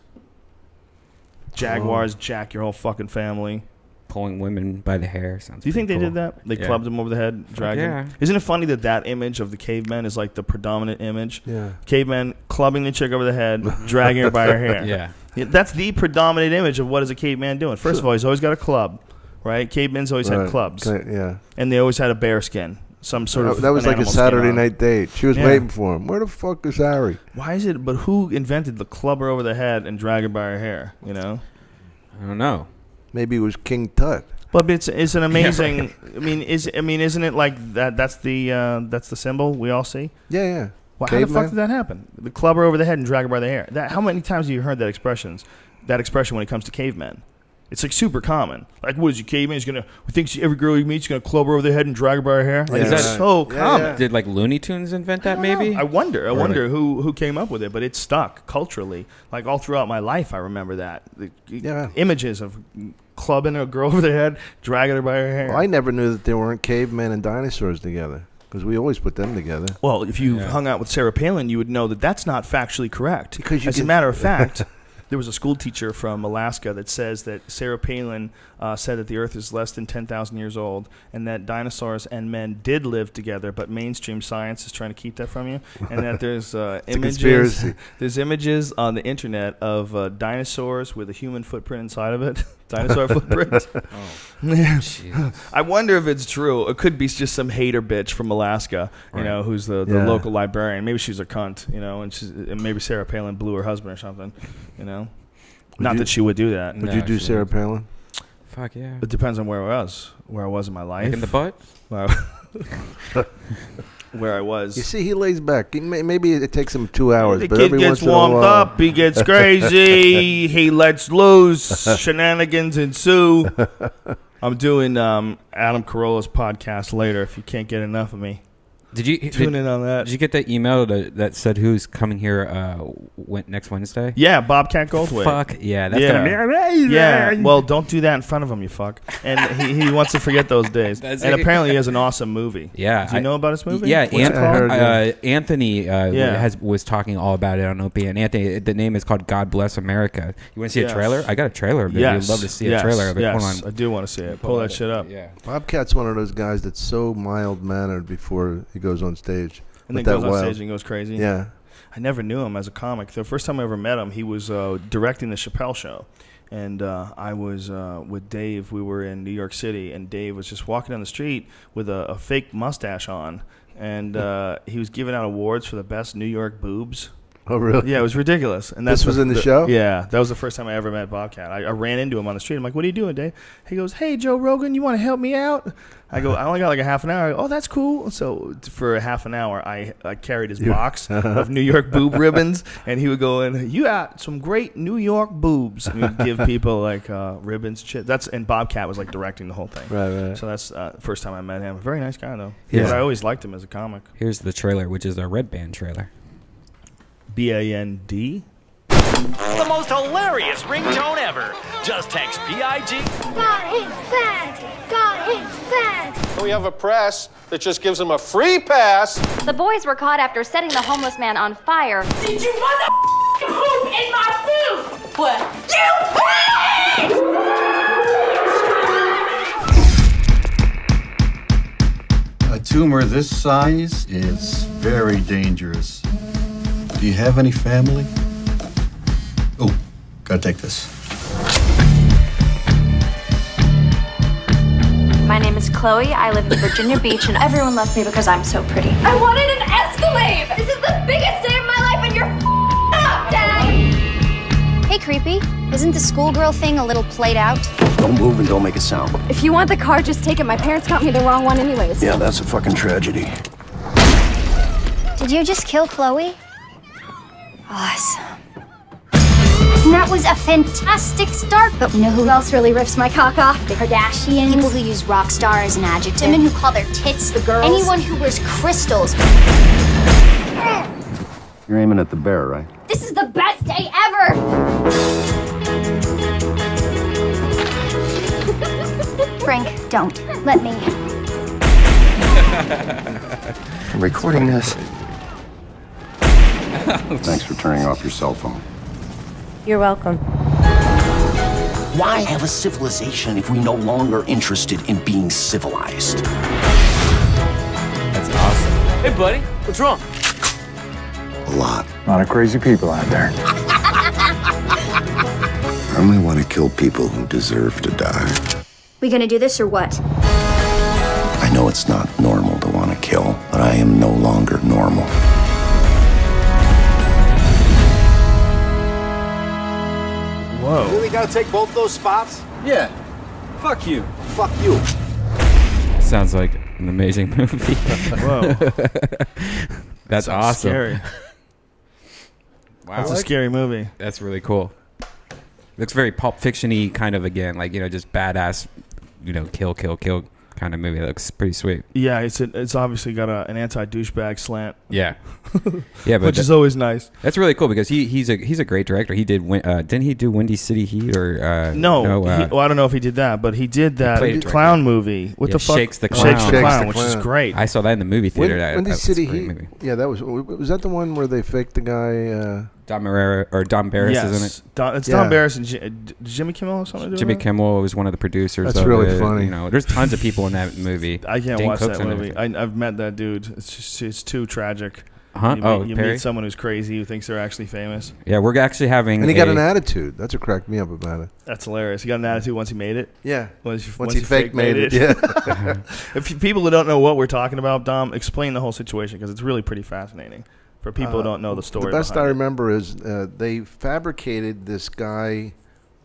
A: Jaguars jack your whole fucking family.
C: pulling women by the hair. Sounds.
A: Do you think they
C: cool.
A: did that? They clubbed them over the head, dragged them. Isn't it funny that that image of the caveman is like the predominant image?
B: Yeah.
A: Caveman clubbing the chick over the head, dragging her by her hair.
C: Yeah.
A: That's the predominant image of what is a caveman doing. First of all, he's always got a club, right? Cavemen's always had clubs.
B: Yeah.
A: And they always had a bear skin. Some sort of
B: that was like a Saturday night date. She was waiting for him. Where the fuck is Harry?
A: Why is it? But who invented the club her over the head and drag her by her hair? You know,
C: I don't know.
B: Maybe it was King Tut.
A: But it's an amazing. I mean, isn't it like that? That's the symbol we all see.
B: Yeah, yeah.
A: Well, how the fuck did that happen? The club her over the head and drag her by the hair. How many times have you heard that expression when it comes to cavemen? It's like super common. Like, what is your caveman? He's gonna thinks every girl he meets is gonna club her over the head and drag her by her hair. Like, it's so common.
C: Yeah. Did like Looney Tunes invent that? Maybe.
A: I wonder. I wonder who came up with it, but it stuck culturally. Like all throughout my life, I remember that. Images of clubbing a girl over the head, dragging her by her hair.
B: Well, I never knew that there weren't cavemen and dinosaurs together because we always put them together.
A: Well, if you hung out with Sarah Palin, you would know that that's not factually correct.
B: Because
A: as a matter of fact. There was a school teacher from Alaska that says that Sarah Palin said that the Earth is less than 10,000 years old and that dinosaurs and men did live together, but mainstream science is trying to keep that from you. And that there's images on the internet of dinosaurs with a human footprint inside of it. Dinosaur footprint. I wonder if it's true. It could be just some hater bitch from Alaska, you know, who's the local librarian. Maybe she's a cunt, you know, and maybe Sarah Palin blew her husband or something, you know. Not that she would do that.
B: Would you do Sarah Palin?
C: Fuck yeah.
A: It depends on where I was in my life.
C: Like in the butt?
A: Where I was.
B: You see, he lays back. Maybe it takes him 2 hours.
A: The
B: but
A: kid
B: every
A: gets
B: once in a while,
A: warmed up. He gets crazy. He lets loose. Shenanigans ensue. I'm doing Adam Carolla's podcast later if you can't get enough of me.
C: Did you
A: tune in on that?
C: Did you get that email that said who's coming here next Wednesday?
A: Yeah, Bobcat Goldthwait.
C: Fuck yeah, that's gonna be amazing.
A: Yeah, well, don't do that in front of him, you fuck. And he wants to forget those days. And apparently he has an awesome movie.
C: Yeah,
A: do you know about his movie?
C: Yeah, Anthony was talking all about it on Opie. And Anthony, the name is called God Bless America. You want to see a trailer? I got a trailer of it. I'd love to see a trailer of it.
A: Yes,
C: hold on.
A: I do want to see it. Pull that shit up.
C: Yeah,
B: Bobcat's one of those guys that's so mild mannered before he goes on stage.
A: And then goes on stage and goes crazy.
B: Yeah.
A: I never knew him as a comic. The first time I ever met him, he was directing the Chappelle Show. And I was with Dave. We were in New York City, and Dave was just walking down the street with a fake mustache on. And he was giving out awards for the best New York boobs.
B: Oh, really?
A: Yeah, it was ridiculous. And
B: this was in the show?
A: Yeah, that was the first time I ever met Bobcat. I ran into him on the street. I'm like, what are you doing, Dave? He goes, hey, Joe Rogan, you want to help me out? I go, I only got like a half an hour. I go, oh, that's cool. So for a half an hour, I carried his box of New York boob ribbons, and he would go in, you got some great New York boobs. And he would give people like ribbons, shit. And Bobcat was like directing the whole thing.
B: Right.
A: So that's the first time I met him. Very nice guy, though. Yeah. But I always liked him as a comic.
C: Here's the trailer, which is a Red Band trailer.
A: BAND.
J: The most hilarious ringtone ever. Just text PIG.
K: God hates fags. God hates fags.
L: We have a press that just gives them a free pass.
M: The boys were caught after setting the homeless man on fire.
K: Did you mother poop in my food? What? You pig!
N: A tumor this size is very dangerous. Do you have any family? Oh, gotta take this.
O: My name is Chloe. I live in Virginia Beach, and everyone loves me because I'm so pretty.
K: I wanted an Escalade! This is the biggest day of my life, and you're up, Dad!
P: Hey, creepy. Isn't the schoolgirl thing a little played out?
N: Don't move and don't make a sound.
O: If you want the car, just take it. My parents got me the wrong one anyways.
N: Yeah, that's a fucking tragedy.
P: Did you just kill Chloe? Awesome. And that was a fantastic start. But you know who else really rips my cock off? The Kardashians. People who use rock star as an adjective. Women who call their tits the girls. Anyone who wears crystals.
Q: You're aiming at the bear, right?
P: This is the best day ever! Frank, don't. Let me.
Q: I'm recording this. Thanks for turning off your cell phone.
R: You're welcome.
S: Why have a civilization if we're no longer interested in being civilized?
C: That's awesome.
J: Hey, buddy, what's wrong?
Q: A lot.
N: A lot of crazy people out there.
Q: I only want to kill people who deserve to die.
P: We gonna do this or what?
S: I know it's not normal to want to kill, but I am no longer normal.
A: Whoa.
D: Really gotta take both those spots?
Q: Yeah. Fuck you.
D: Fuck you.
C: Sounds like an amazing movie.
A: Whoa.
C: That's awesome.
A: Scary.
C: Wow.
A: That's a scary movie.
C: That's really cool. Looks very Pulp Fiction-y kind of, again, like, just badass, kill kind of movie. That looks pretty sweet.
A: Yeah, it's obviously got an anti-douchebag slant.
C: Yeah. Yeah, but
A: which is always nice.
C: That's really cool because he's a great director. He did didn't he do Windy City Heat or
A: no? Well, I don't know if he did that, but he did that clown movie. What the fuck?
C: Shakes the Clown.
A: Shakes the Clown, which is great.
C: I saw that in the movie theater.
B: Windy City Heat. Yeah, that was that the one where they faked the guy?
C: Don Irrera or Don Barris, isn't it?
A: It's Don Barris and Jimmy Kimmel or something.
C: Jimmy Kimmel was one of the producers.
B: That's really funny.
C: There's tons of people in that movie.
A: I can't
C: Dane
A: watch
C: Cook's
A: that
C: in
A: movie. I've met that dude. It's too tragic.
C: Huh?
A: You
C: Perry?
A: meet someone who's crazy who thinks they're actually famous.
C: Yeah, we're actually having.
B: And he got an attitude. That's what cracked me up about it.
A: That's hilarious. He got an attitude once he made it.
B: Yeah.
A: Once
B: he fake made it. Yeah.
A: If people who don't know what we're talking about, Dom, explain the whole situation because it's really pretty fascinating for people who don't know the story.
B: The best I remember is they fabricated this guy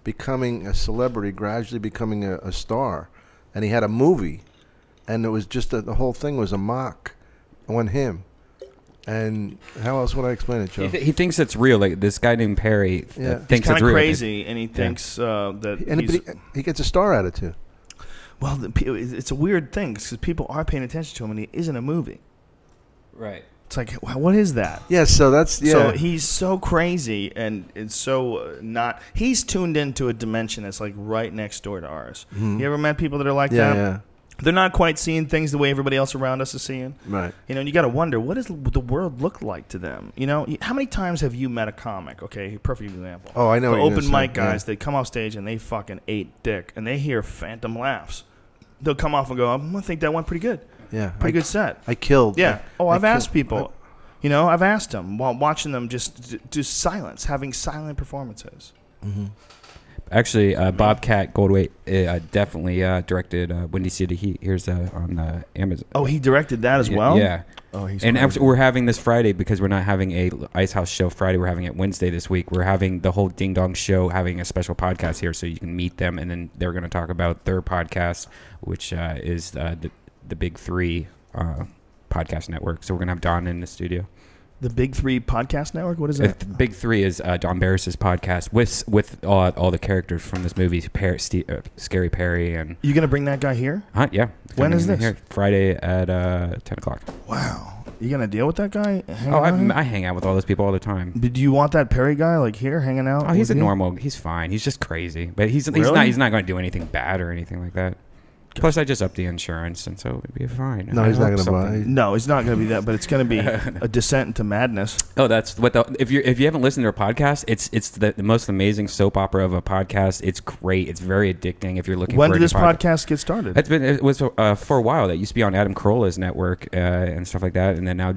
B: becoming a celebrity, gradually becoming a star, and he had a movie, and it was just the whole thing was a mock on him. And how else would I explain it, Joe?
C: He thinks it's real. Like this guy named Perry thinks
A: he's
C: it's real.
A: Crazy, and he thinks that
B: he gets a star attitude.
A: Well, it's a weird thing because people are paying attention to him, and he isn't a movie.
C: Right.
A: It's like, what is that?
B: Yeah, so that's
A: So he's so crazy, and it's so not. He's tuned into a dimension that's like right next door to ours.
B: Mhm.
A: You ever met people that are like
B: Yeah,
A: that?
B: yeah.
A: They're not quite seeing things the way everybody else around us is seeing.
B: Right.
A: And you got to wonder, what does the world look like to them? How many times have you met a comic? Okay, perfect example.
B: Oh, I know
A: The
B: what you're
A: open
B: gonna
A: mic
B: say,
A: guys,
B: yeah.
A: they come off stage and they fucking ate dick, and they hear phantom laughs. They'll come off and go, I think that went pretty good.
B: Yeah.
A: Pretty good set.
B: I killed.
A: Yeah. I've asked people.
B: I-
A: I've asked them while watching them just do silence, having silent performances.
B: Mm-hmm.
C: Actually, Bobcat Goldthwait definitely directed Windy City Heat. Here's on Amazon.
A: Oh, he directed that as well?
C: Yeah.
A: Oh, he's
C: and
A: crazy.
C: we're having this Friday because we're not having a Ice House show Friday. We're having it Wednesday this week. We're having the whole Ding Dong show, having a special podcast here so you can meet them, and then they're going to talk about their podcast, which is the Big Three podcast network. So we're going to have Don in the studio.
A: The Big Three podcast network? What is that?
C: The Big Three is Don Barris's podcast with all the characters from this movie, Scary Perry and.
A: You gonna bring that guy here?
C: Yeah.
A: When is this?
C: Here, Friday at 10 o'clock.
A: Wow. You gonna deal with that guy?
C: I hang out with all those people all the time.
A: Do you want that Perry guy here hanging out?
C: Oh, he's
A: with you?
C: normal. He's fine. He's just crazy, but he's
A: Really?
C: not going to do anything bad or anything like that. Plus, I just upped the insurance, and so it'd be fine.
B: No, he's not going to buy.
A: No, he's not going to be that, but it's going to be a descent into madness.
C: Oh, that's what if you haven't listened to our podcast, it's the most amazing soap opera of a podcast. It's great. It's very addicting. If you're looking.
A: When
C: for
A: did this podcast get started?
C: It was for a while. That used to be on Adam Carolla's network and stuff like that. And then now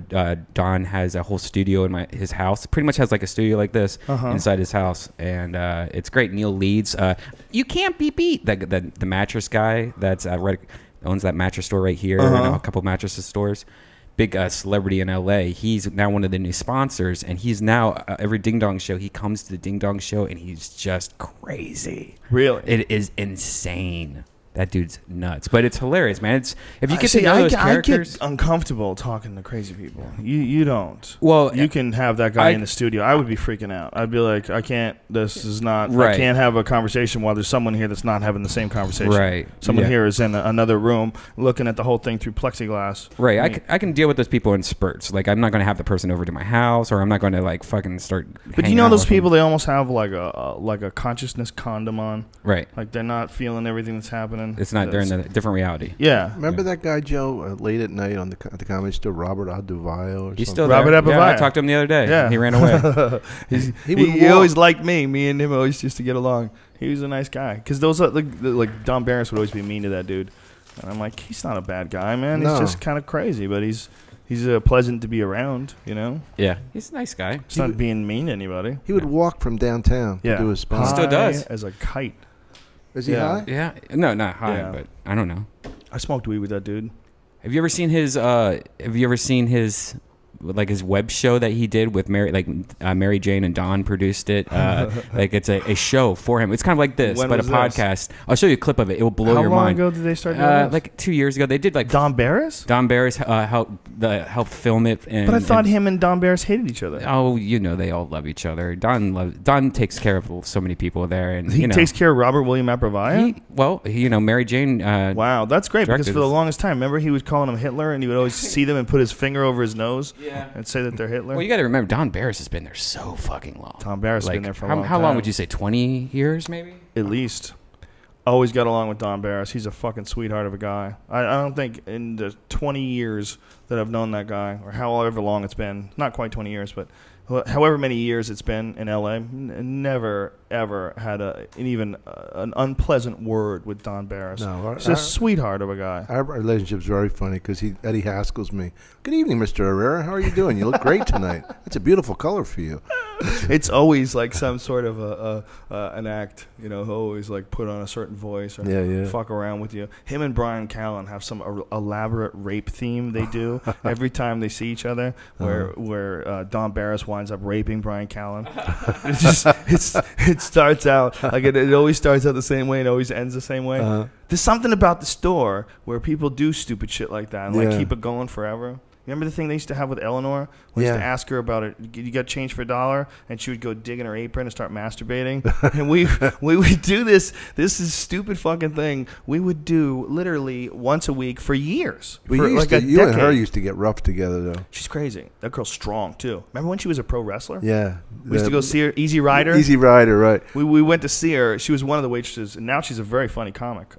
C: Don has a whole studio in his house. Pretty much has like a studio like this inside his house, and it's great. Neil Leeds. You can't be beat. The mattress guy that's owns that mattress store right here and a couple mattress stores. Big celebrity in LA. He's now one of the new sponsors, and he's now every Ding Dong show. He comes to the Ding Dong show, and he's just crazy.
A: Really,
C: it is insane. that dude's nuts. But it's hilarious, man. It's if you get to know those characters.
A: I get uncomfortable talking to crazy people. You don't.
C: Well,
A: you can have that guy in the studio. I would be freaking out. I'd be like, I can't. This is not.
C: Right.
A: I can't have a conversation while there's someone here that's not having the same conversation.
C: Right.
A: Someone here is in another room looking at the whole thing through plexiglass.
C: Right. I can deal with those people in spurts. Like, I'm not going to have the person over to my house, or I'm not going to like fucking start.
A: But you know those people, they almost have like a consciousness condom on.
C: Right.
A: Like they're not feeling everything that's happening.
C: It's not. They're in a different reality.
A: Yeah.
B: Remember that guy, Joe, late at night at the Comedy Store, Robert Aduvayo?
C: He's still there. Robert Aduvayo. Yeah, I talked to him the other day.
A: Yeah.
C: He ran away.
A: he always liked me. Me and him always used to get along. He was a nice guy. Because those like Don Barris would always be mean to that dude. And I'm like, he's not a bad guy, man.
B: No.
A: He's just kind of crazy, but he's pleasant to be around, you know?
C: Yeah. He's a nice guy.
A: He's not being mean to anybody.
B: He would walk from downtown to do his spot.
C: He still does.
A: As a kite.
B: Is he high?
C: Yeah. No, not high, but I don't know.
A: I smoked weed with that dude.
C: Have you ever seen his like his web show that he did with Mary Jane and Don produced it. Like it's a show for him. It's kind of like this, but a podcast. I'll show you a clip of it. It will blow your mind.
A: How long ago did they start doing this?
C: Like 2 years ago. They did like
A: Don Barris.
C: Don Barris helped film it.
A: But I thought him and Don Barris hated each other.
C: Oh, they all love each other. Don takes care of so many people there, and
A: he takes care of Robert William Aprovaya.
C: Mary Jane.
A: Wow, that's great because for the
C: this.
A: longest time, remember he was calling him Hitler, and he would always see them and put his finger over his nose.
C: Yeah.
A: And say that they're Hitler.
C: Well, you got to remember, Don Barris has been there so fucking long.
A: Don Barris has been there for a long time.
C: How long would you say? 20 years, maybe?
A: At least. Always got along with Don Barris. He's a fucking sweetheart of a guy. I don't think in the 20 years that I've known that guy, or however long it's been, not quite 20 years, but however many years it's been in L.A., never, ever had an unpleasant word with Don Barris.
B: No,
A: he's a sweetheart of a guy.
B: Our relationship's very funny because Eddie Haskell's me. Good evening, Mr. Irrera. How are you doing? You look great tonight. That's a beautiful color for you.
A: It's always like some sort of an act, he'll always like put on a certain voice or fuck around with you. Him and Brian Callen have some elaborate rape theme they do every time they see each other, where Don Barris winds up raping Brian Callen. It starts out like it always starts out the same way and always ends the same way. There's something about the store where people do stupid shit like that and like keep it going forever. Remember the thing they used to have with Eleanor? We used to ask her about it. You got change for $1, and she would go dig in her apron and start masturbating. And we would do this. This is stupid fucking thing. We would do literally once a week for years.
B: You and her used to get rough together, though.
A: She's crazy. That girl's strong too. Remember when she was a pro wrestler?
B: Yeah.
A: We used to go see her. Easy Rider.
B: Easy Rider, right?
A: We went to see her. She was one of the waitresses, and now she's a very funny comic.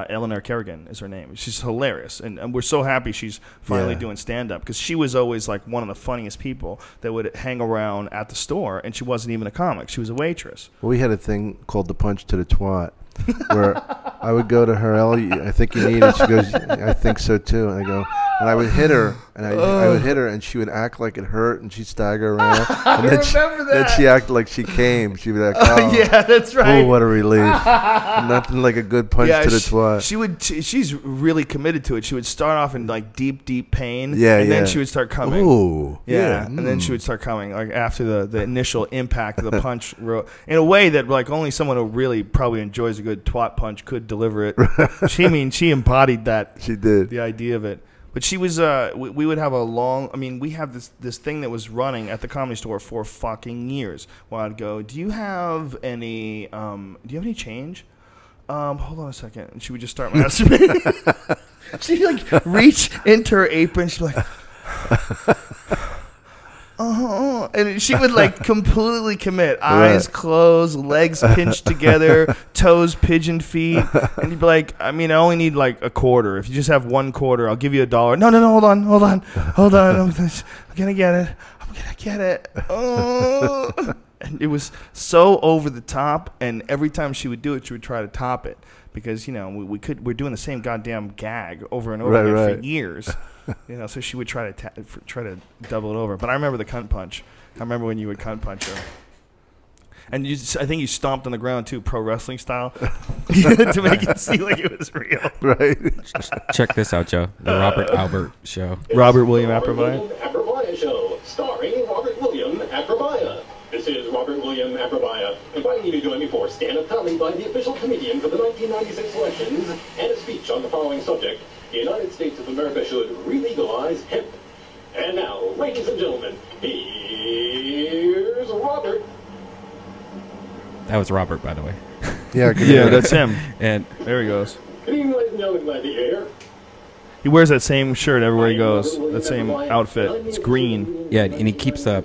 A: Eleanor Kerrigan is her name. She's hilarious, and we're so happy she's finally doing stand-up because she was always like one of the funniest people that would hang around at the store, and she wasn't even a comic. She was a waitress.
B: Well, we had a thing called the punch to the twat, where I would go to her, Ellie, I think you need it. She goes, I think so too. And I go, and I would hit her, and I would hit her, and she would act like it hurt, and she'd stagger around. And then she acted like she came. She'd be like, oh,
A: yeah, that's right.
B: Oh, what a relief. Nothing like a good punch to the twat.
A: She's really committed to it. She would start off in like deep pain,
B: and
A: then she would start coming.
B: Ooh,
A: and then she would start coming like after the initial impact of the punch, in a way that like only someone who really probably enjoys a good twat punch could deliver it. She embodied that.
B: She did.
A: The idea of it. But she was, we would have we have this thing that was running at the Comedy Store for fucking years. Where I'd go, do you have any change? Hold on a second. And she would just start masturbating. She'd like reach into her apron. She'd be like, and she would like completely commit, eyes closed, legs pinched together, toes pigeon feet, and you'd be like, I only need like a quarter. If you just have one quarter, I'll give you $1. No, hold on, I'm gonna get it. Oh. And it was so over the top, and every time she would do it, she would try to top it because we're doing the same goddamn gag over and over again for years. So she would try to double it over. But I remember the cunt punch. I remember when you would cunt punch her. And I think you stomped on the ground too, pro wrestling style, to make it seem like it was real.
B: Right.
C: Check this out, Joe. The Robert Albert Show.
A: Robert William Aprovaya.
T: Show, starring Robert William Aprovaya. This is Robert William Aprovaya, inviting you may join me for stand-up comedy by the official comedian for the 1996 elections and a speech on the following subject: the United States of America should re-legalize hemp. And now, ladies and gentlemen, here's Robert.
C: That was Robert, by the way.
B: Yeah,
A: that's him.
C: And
A: there he goes.
T: Good evening, ladies and gentlemen. Glad to be here.
A: He wears that same shirt everywhere he goes. That same outfit. It's green.
C: Yeah, and he keeps a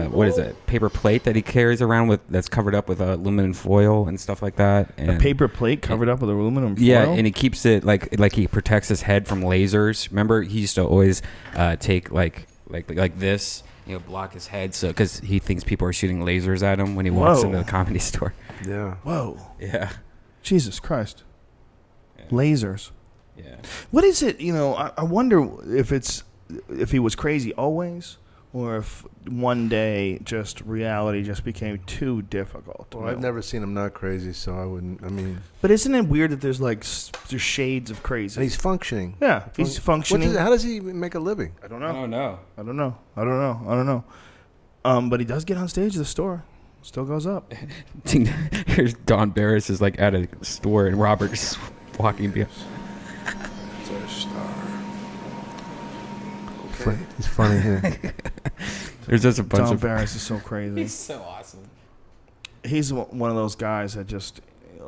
C: what is it? Paper plate that he carries around with that's covered up with aluminum foil and stuff like that. And
A: a paper plate covered up with aluminum foil.
C: Yeah, and he keeps it like he protects his head from lasers. Remember, he used to always take like this, you know, block his head so because he thinks people are shooting lasers at him when he walks into the comedy store.
B: Yeah.
A: Whoa.
C: Yeah.
A: Jesus Christ. Yeah. Lasers.
C: Yeah.
A: What is it? You know, I wonder if he was crazy always, or if one day just reality just became too difficult.
B: Well, I've never seen him not crazy, so I wouldn't. I mean,
A: but isn't it weird that there's there's shades of crazy?
B: And he's functioning.
A: Yeah, he's functioning.
B: How does he make a living?
A: I don't know.
C: I don't know.
A: I don't know. I don't know. I don't know. But he does get on stage at the store. Still goes up.
C: Here's Don Barris is like at a store, and Robert just walking behind.
B: Okay. He's funny here.
C: There's just a bunch
A: Don
C: of
A: Barris is so crazy.
C: He's so awesome.
A: He's one of those guys that just,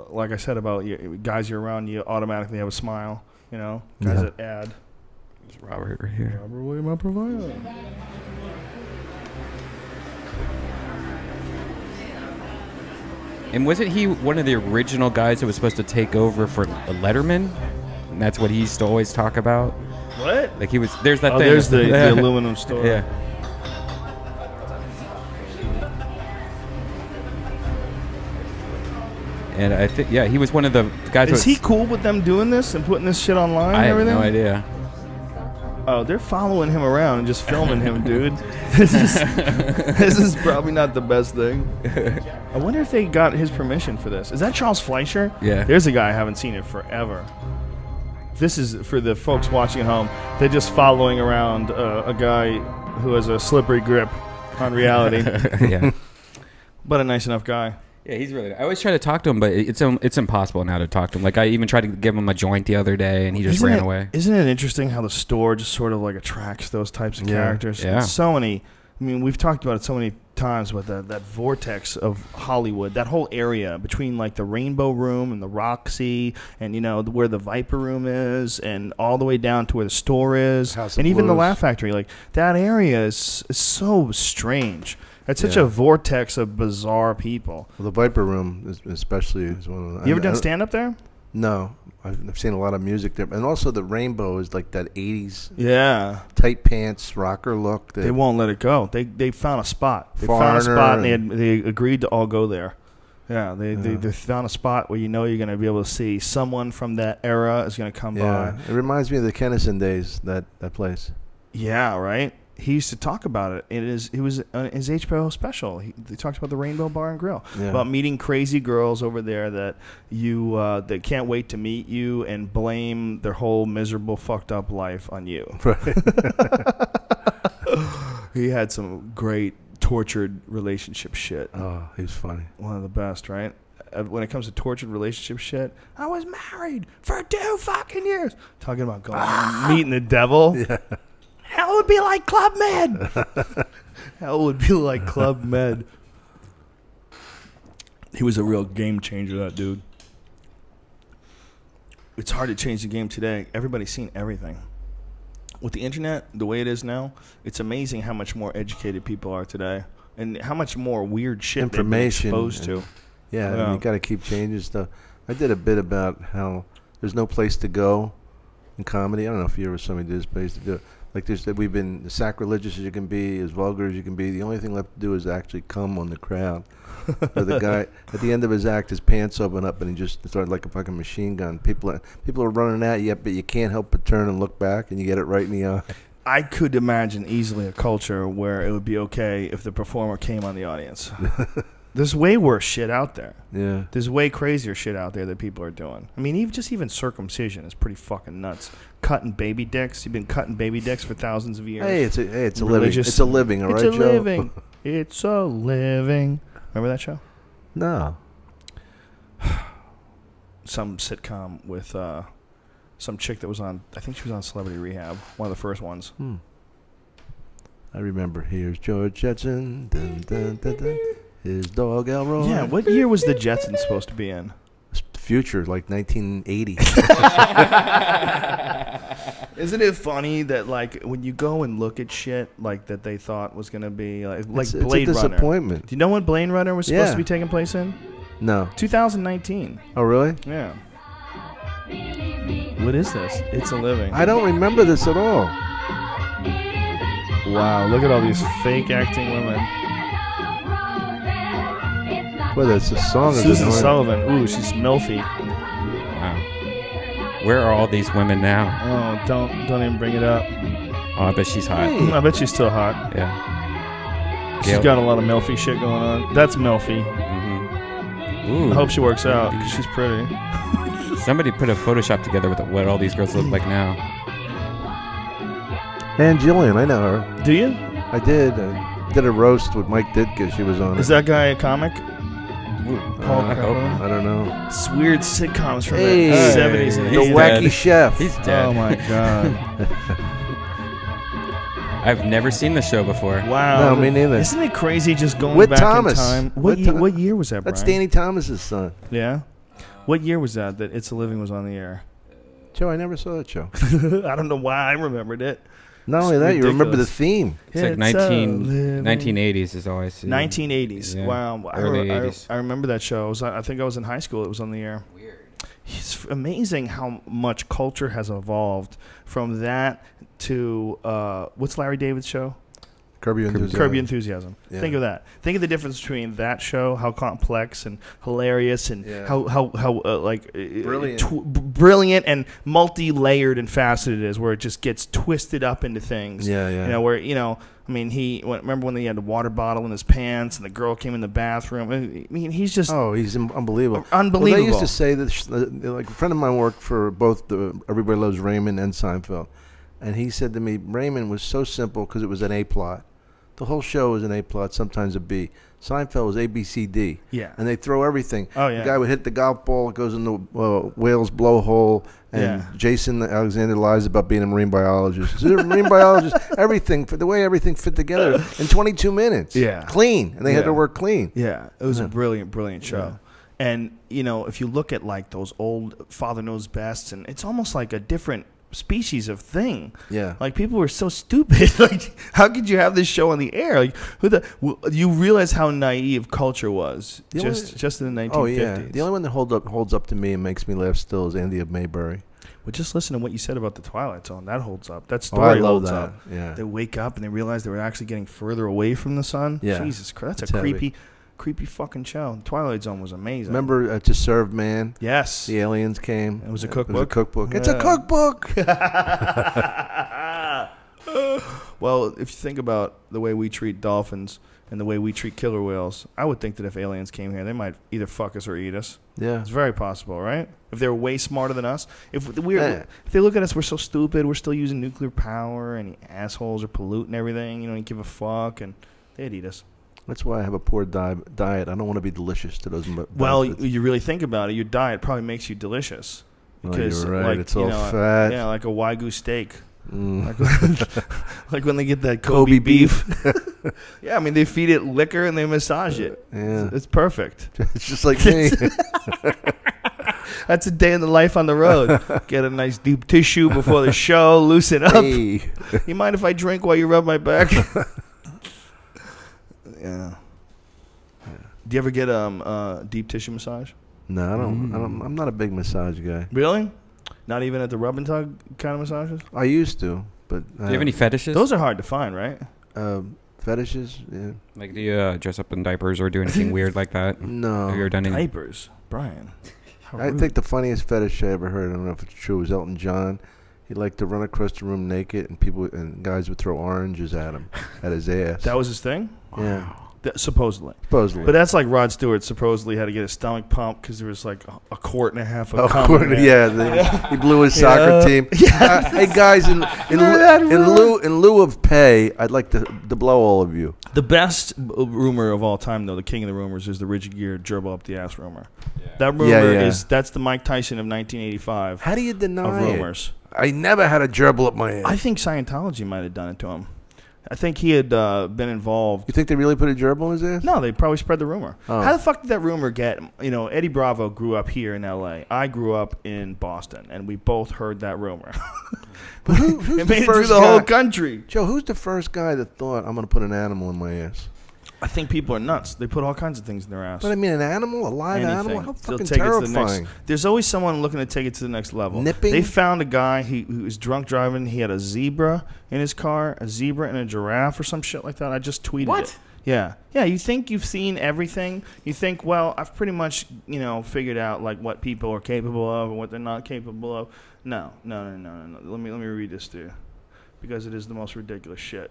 A: like I said about you, guys you're around, you automatically have a smile. You know, guys that add.
C: There's Robert right here.
A: Robert William Aprovaya.
C: And wasn't he one of the original guys that was supposed to take over for Letterman? And that's what he used to always talk about.
A: What?
C: Like he was. There's that thing.
A: There's the aluminum store.
C: Yeah. And I think, yeah, he was one of the guys.
A: Is he cool with them doing this and putting this shit online and everything?
C: I have no idea.
A: Oh, they're following him around and just filming him, dude. This is probably not the best thing. I wonder if they got his permission for this. Is that Charles Fleischer?
C: Yeah.
A: There's a guy I haven't seen in forever. This is for the folks watching at home. They're just following around a guy who has a slippery grip on reality.
C: Yeah.
A: But a nice enough guy.
C: Yeah, he's really. I always try to talk to him, but it's impossible now to talk to him. Like I even tried to give him a joint the other day, and he just ran away.
A: Isn't it interesting how the store just sort of like attracts those types of characters?
C: Yeah.
A: It's so many. I mean, we've talked about it so many times with that vortex of Hollywood, that whole area between like the Rainbow Room and the Roxy, and you know where the Viper Room is, and all the way down to where the store is, and even the Laugh Factory. Like that area is so strange. It's such a vortex of bizarre people.
B: Well, the Viper Room, especially, is one of them.
A: You ever done stand up there?
B: No, I've seen a lot of music there, and also the Rainbow is like that '80s, tight pants rocker look.
A: They won't let it go. They found a spot. They found a spot, and they agreed to all go there. Yeah, they found a spot where you know you're going to be able to see someone from that era is going to come by.
B: It reminds me of the Kennison days. That place.
A: Yeah, right. He used to talk about it. It was his HBO special. They talked about the Rainbow Bar and Grill, about meeting crazy girls over there that that can't wait to meet you and blame their whole miserable, fucked up life on you.
B: Right.
A: He had some great tortured relationship shit.
B: Oh, he was funny.
A: One of the best, right? When it comes to tortured relationship shit, I was married for 2 fucking years. Talking about going and meeting the devil.
B: Yeah.
A: Hell would be like Club Med. Hell would be like Club Med. He was a real game changer, that dude. It's hard to change the game today. Everybody's seen everything. With the internet, the way it is now, it's amazing how much more educated people are today. And how much more weird shit they've been exposed to.
B: Yeah, you got to keep changing stuff. I did a bit about how there's no place to go in comedy. I don't know if you ever saw me do this place to do it. Like we've been as sacrilegious as you can be, as vulgar as you can be. The only thing left to do is actually come on the crowd. So the guy at the end of his act, his pants open up and he just started like a fucking machine gun. People are running at you, but you can't help but turn and look back, and you get it right in the eye.
A: I could imagine easily a culture where it would be okay if the performer came on the audience. There's way worse shit out there.
B: Yeah.
A: There's way crazier shit out there that people are doing. I mean, even circumcision is pretty fucking nuts. Cutting baby dicks. You've been cutting baby dicks for thousands of years.
B: Hey, it's a living. It's a living, all right, Joe?
A: It's a living. It's a living. Remember that show?
B: No.
A: some sitcom with some chick that was on. I think she was on Celebrity Rehab, one of the first ones.
B: I remember. Here's George Jetson. Dun, dun, dun, dun. His dog Elroy.
A: Yeah, what year was the Jetsons supposed to be in?
B: Future, like 1980.
A: Isn't it funny that like when you go and look at shit like that they thought was gonna be like
B: It's
A: Blade
B: a
A: Runner?
B: disappointment.
A: Do you know when Blade Runner was supposed to be taking place in?
B: No.
A: 2019.
B: Oh, really?
A: Yeah. What is this? It's a Living.
B: I don't remember this at all.
A: Wow, look at all these fake acting women.
B: Well, that's a song.
A: Susan Sullivan. Ooh, she's milfy.
C: Wow. Where are all these women now?
A: Oh, don't even bring it up.
C: Oh, I bet she's hot.
A: I bet she's still hot.
C: Yeah.
A: She's got a lot of milfy shit going on. That's milfy.
C: Ooh.
A: I hope she works out because she's pretty.
C: Somebody put a Photoshop together with what all these girls look like now.
B: And Jillian, I know her.
A: Do you?
B: I did. I did a roast with Mike Ditka. She was on.
A: Is that guy a comic?
B: I don't know.
A: It's weird sitcoms from the 70s and
B: The
A: 80s.
B: Wacky Chef.
C: He's dead.
A: Oh my god.
C: I've never seen the show before.
A: Wow.
B: No, me neither.
A: Isn't it crazy just going
B: With
A: back
B: Thomas.
A: in time? What year was that, Brian?
B: That's Danny Thomas's son.
A: Yeah? What year was that It's a Living was on the air?
B: Joe, I never saw that show.
A: I don't know why I remembered it.
B: Not only that, you remember the theme.
C: It's like 1980s is all I see.
A: 1980s.
C: Yeah.
A: Wow.
C: Early 80s.
A: I remember that show. I think I was in high school. It was on the air. Weird. It's amazing how much culture has evolved from that to what's Larry David's show?
B: Curb Your Enthusiasm.
A: Curb Your Enthusiasm.
B: Yeah.
A: Think of that. Think of the difference between that show, how complex and hilarious, and how brilliant and multi-layered and faceted it is, where it just gets twisted up into things.
B: Yeah, yeah.
A: You know, where I mean, remember when he had a water bottle in his pants and the girl came in the bathroom? I mean, he's just
B: he's unbelievable.
A: Unbelievable.
B: Well, they used to say that, like a friend of mine worked for both the Everybody Loves Raymond and Seinfeld, and he said to me, Raymond was so simple because it was an A plot. The whole show was an A plot, sometimes a B. Seinfeld was A, B, C, D.
A: Yeah.
B: And they throw everything.
A: Oh, yeah.
B: The guy would hit the golf ball, it goes in the whale's blowhole, and Jason Alexander lies about being a marine biologist. He's a marine biologist. Everything, the way everything fit together in 22 minutes.
A: Yeah.
B: Clean. And they had to work clean.
A: Yeah. It was a brilliant show. Yeah. And, if you look at, like, those old Father Knows Best, and it's almost like a different species of thing.
B: Yeah.
A: Like, people were so stupid. Like, how could you have this show on the air? Like, you realize how naive culture was just in the 1950s.
B: Oh, yeah. The only one that holds up to me and makes me laugh still is Andy of Mayberry.
A: Well, just listen to what you said about the Twilight Zone. That holds up. That story holds up.
B: Yeah.
A: They wake up and they realize they were actually getting further away from the sun.
B: Yeah.
A: Jesus Christ. That's a creepy fucking show. The Twilight Zone was amazing.
B: Remember To Serve Man?
A: Yes.
B: The aliens came.
A: It was a cookbook.
B: It was a cookbook. It's a cookbook.
A: Well, if you think about the way we treat dolphins and the way we treat killer whales, I would think that if aliens came here, they might either fuck us or eat us.
B: Yeah.
A: It's very possible, right? If they're way smarter than us. If they look at us, we're so stupid, we're still using nuclear power, and assholes are polluting everything, you give a fuck, and they'd eat us.
B: That's why I have a poor diet. I don't want to be delicious to those.
A: Well, you really think about it, your diet probably makes you delicious. Because,
B: you're right. It's all fat.
A: Yeah, like a Wagyu steak. Like when they get that Kobe beef. Yeah, I mean, they feed it liquor and they massage it.
B: Yeah.
A: It's perfect.
B: It's just like me.
A: That's a day in the life on the road. Get a nice deep tissue before the show. Loosen up.
B: Hey.
A: You mind if I drink while you rub my back? Yeah. Do you ever get deep tissue massage?
B: No, I don't. I'm not a big massage guy.
A: Really? Not even at the rub and tug kind of massages?
B: I used to, but
C: do you have any fetishes?
A: Those are hard to find, right?
B: Fetishes, yeah.
C: Like, do you dress up in diapers or do anything weird like that?
B: No.
C: Have you ever done any
A: diapers, Brian?
B: I think the funniest fetish I ever heard, I don't know if it's true, was Elton John. He liked to run across the room naked, and guys would throw oranges at him, at his ass.
A: That was his thing?
B: Yeah.
A: Supposedly.
B: Supposedly.
A: But that's like Rod Stewart supposedly had to get his stomach pumped because there was like a quart and a half of
B: Oh,
A: cum.
B: he blew his soccer team. Hey guys, in lieu of pay, I'd like to blow all of you.
A: The best rumor of all time, though, the king of the rumors, is the Richard Gere gerbil up the ass rumor. That rumor that's the Mike Tyson of 1985.
B: How do you deny
A: of rumors?
B: I never had a gerbil up my ass.
A: I think Scientology might have done it to him. I think he had been involved.
B: You think they really put a gerbil in his ass?
A: No, they probably spread the rumor.
B: Oh.
A: How the fuck did that rumor get? You know, Eddie Bravo grew up here in L.A. I grew up in Boston, and we both heard that rumor.
B: But who's
A: it made it through the whole country.
B: Joe, who's the first guy that thought, I'm going to put an animal in my ass?
A: I think people are nuts. They put all kinds of things in their ass.
B: But I mean, an animal, a live animal? How fucking
A: take
B: terrifying.
A: There's always someone looking to take it to the next level.
B: Nipping?
A: They found a guy who was drunk driving. He had a zebra in his car, a zebra and a giraffe or some shit like that. I just tweeted it. Yeah. Yeah, you think you've seen everything. You think, well, I've pretty much, figured out like what people are capable of and what they're not capable of. No. Let me read this to you because it is the most ridiculous shit.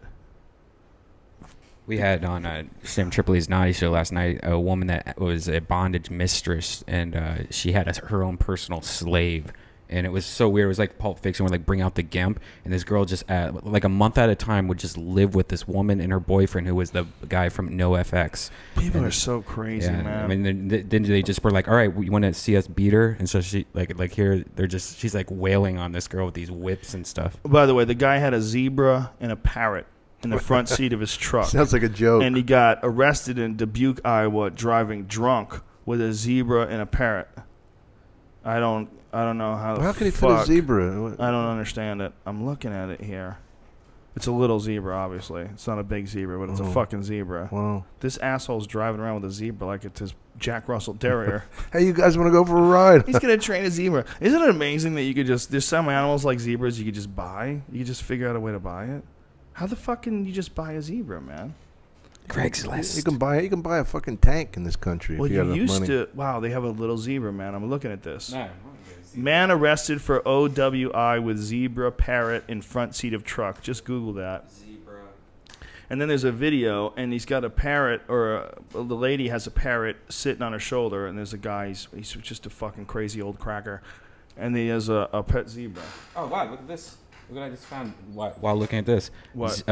C: We had on Sam Tripoli's Naughty Show last night a woman that was a bondage mistress, and she had her own personal slave. And it was so weird. It was like Pulp Fiction, where like bring out the gimp, and this girl just like a month at a time would just live with this woman and her boyfriend, who was the guy from NoFX.
A: People are so crazy, man.
C: I mean, then they just were like, "All right, you want to see us beat her?" And so she like here she's like wailing on this girl with these whips and stuff.
A: By the way, the guy had a zebra and a parrot in the front seat of his truck.
B: Sounds like a joke.
A: And he got arrested in Dubuque, Iowa, driving drunk with a zebra and a parrot. I don't know how.
B: How could he fit a zebra?
A: I don't understand it. I'm looking at it here. It's a little zebra, obviously. It's not a big zebra, but it's a fucking zebra.
B: Wow.
A: This asshole's driving around with a zebra like it's his Jack Russell Terrier.
B: Hey, you guys want to go for a ride?
A: He's going to train a zebra. Isn't it amazing that you could just... There's some animals like zebras you could just buy. You could just figure out a way to buy it. How the fuck can you just buy a zebra, man?
C: Craigslist.
B: You can buy a fucking tank in this country if you have enough money.
A: Wow, they have a little zebra, man. I'm looking at this. Man arrested for OWI with zebra parrot in front seat of truck. Just Google that. Zebra. And then there's a video, and he's got a parrot, or the lady has a parrot sitting on her shoulder, and there's a guy. He's just a fucking crazy old cracker, and he has a pet zebra.
C: Oh wow! Look at this. Look what I just found while looking at this.
A: What?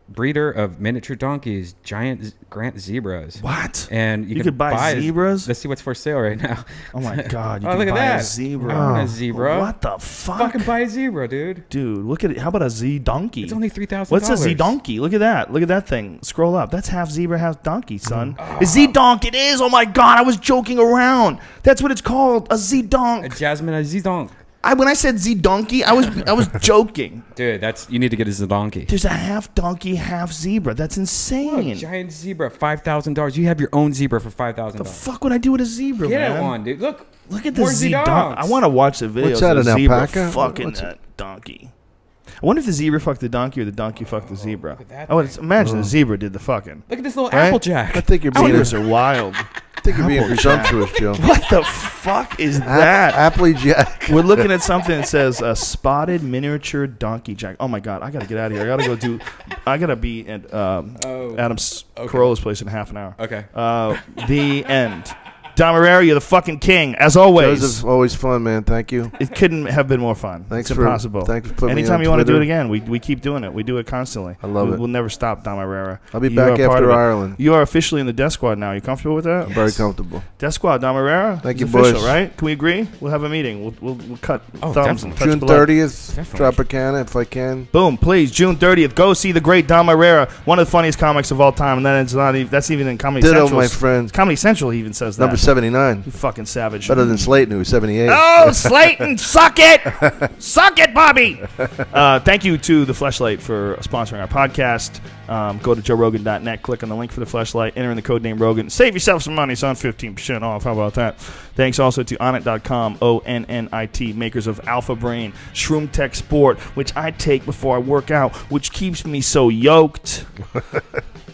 C: Breeder of miniature donkeys, giant Grant zebras.
A: What?
C: And you
A: could buy zebras?
C: Let's see what's for sale right now.
A: Oh my god! You
C: look
A: can
C: at
A: buy
C: that.
A: a zebra.
C: I want a zebra.
A: What the fuck?
C: Fucking buy a zebra, dude.
A: Dude, look at it. How about a Z donkey?
C: It's only $3,000.
A: What's a Z donkey? Look at that. Look at that thing. Scroll up. That's half zebra, half donkey, son. A Z donk. It is. Oh my god! I was joking around. That's what it's called. A Z donk.
C: A Jasmine, a Z donk.
A: When I said Z donkey, I was joking.
C: Dude, you need to get a donkey.
A: There's a half donkey, half zebra. That's insane.
C: Look, giant zebra, $5,000. You have your own zebra for $5,000.
A: The fuck would I do with a zebra,
C: man?
A: Get
C: one, dude. Look
A: at the Z donkey. I want to watch the video.
B: What's that, an alpaca?
A: Fucking that donkey. I wonder if the zebra fucked the donkey or the donkey fucked the zebra. Imagine the zebra did the fucking.
C: Look at this little Applejack.
B: I think you're being
A: are wild.
B: I think you're being presumptuous, Joe.
A: What the fuck is that?
B: Applejack.
A: We're looking at something that says a spotted miniature donkey jack. Oh my god, I gotta get out of here. I gotta be at Adam Carolla's place in half an hour.
C: Okay.
A: The end. Don Irrera, you're the fucking king, as always.
B: Those are always fun, man. Thank you.
A: It couldn't have been more fun.
B: Thanks
A: it's impossible.
B: Thanks for putting
A: Anytime
B: me on
A: you want to do
B: Twitter.
A: it again, we keep doing it. We do it constantly.
B: I love it.
A: We'll never stop, Don Irrera.
B: I'll be back after Ireland.
A: You are officially in the Death Squad now. You comfortable with that?
B: I'm very comfortable.
A: Death Squad, Don Irrera.
B: Thank you,
A: official,
B: boys.
A: Right? Can we agree? We'll have a meeting. We'll cut thumbs and touch
B: June
A: blood.
B: 30th, Tropicana, if I can.
A: Boom, please, June 30th. Go see the great Don Irrera, one of the funniest comics of all time. And then that's even in Comedy Central.
B: Ditto, my friend.
A: Comedy Central even says that.
B: Number 79.
A: You fucking savage.
B: Better than Slayton, who was 78.
A: Oh, Slayton, suck it! Suck it, Bobby! Thank you to The Fleshlight for sponsoring our podcast. Go to joerogan.net, click on the link for The Fleshlight, enter in the code name Rogan. Save yourself some money, son. 15% off. How about that? Thanks also to Onnit.com, ONNIT, makers of Alpha Brain, Shroom Tech Sport, which I take before I work out, which keeps me so yoked.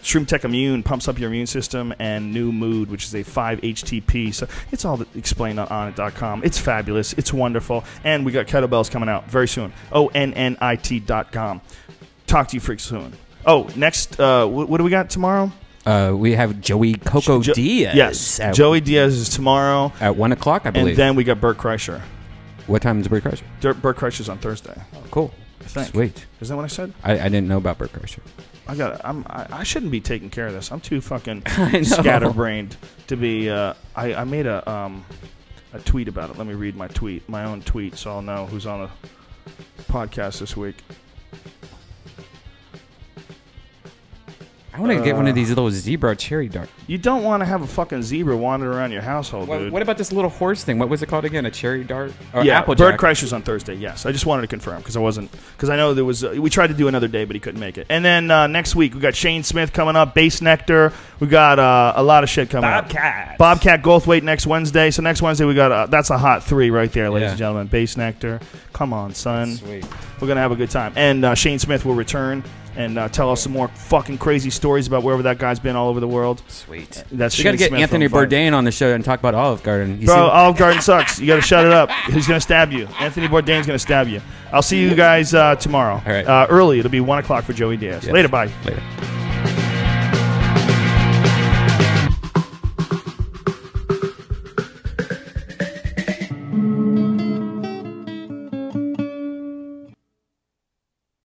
A: Shroom Tech Immune pumps up your immune system, and New Mood, which is a 5-HTP. So it's all explained on Onnit.com. It's fabulous. It's wonderful. And we got kettlebells coming out very soon. ONNIT.com. Talk to you freaks soon. Oh, next, what do we got tomorrow?
C: We have Joey Coco Diaz.
A: Yes, Joey Diaz is tomorrow
C: at 1 o'clock, I believe.
A: And then we got Bert Kreischer.
C: What time is Bert Kreischer?
A: Bert Kreischer's on Thursday.
C: Oh, cool.
A: I think.
C: Sweet.
A: Is that what I said?
C: I didn't know about Bert Kreischer.
A: I shouldn't be taking care of this. I'm too fucking scatterbrained to be. I made a tweet about it. Let me read my own tweet, so I'll know who's on the podcast this week.
C: I want to get one of these little zebra cherry dart.
A: You don't want to have a fucking zebra wandering around your household, dude.
C: What about this little horse thing? What was it called again? A cherry dart? Or
A: yeah,
C: Applejack?
A: Bert Kreischer's on Thursday. Yes, I just wanted to confirm because I know there was. We tried to do another day, but he couldn't make it. And then next week we got Shane Smith coming up, Bass Nectar. We got a lot of shit coming up. Bobcat Goldthwait next Wednesday. So next Wednesday we got that's a hot 3 right there, ladies and gentlemen. Bass Nectar, come on, son.
C: Sweet.
A: We're gonna have a good time. And Shane Smith will return and tell us some more fucking crazy stories about wherever that guy's been all over the world.
C: Sweet.
A: That's
C: we got to get
A: Smith
C: Anthony Bourdain on the show and talk about Olive Garden.
A: Bro, Olive Garden sucks. You got to shut it up. He's going to stab you. Anthony Bourdain's going to stab you. I'll see you guys tomorrow.
C: All right.
A: Early. It'll be 1 o'clock for Joey Diaz.
C: Yes.
A: Later, bye.
C: Later.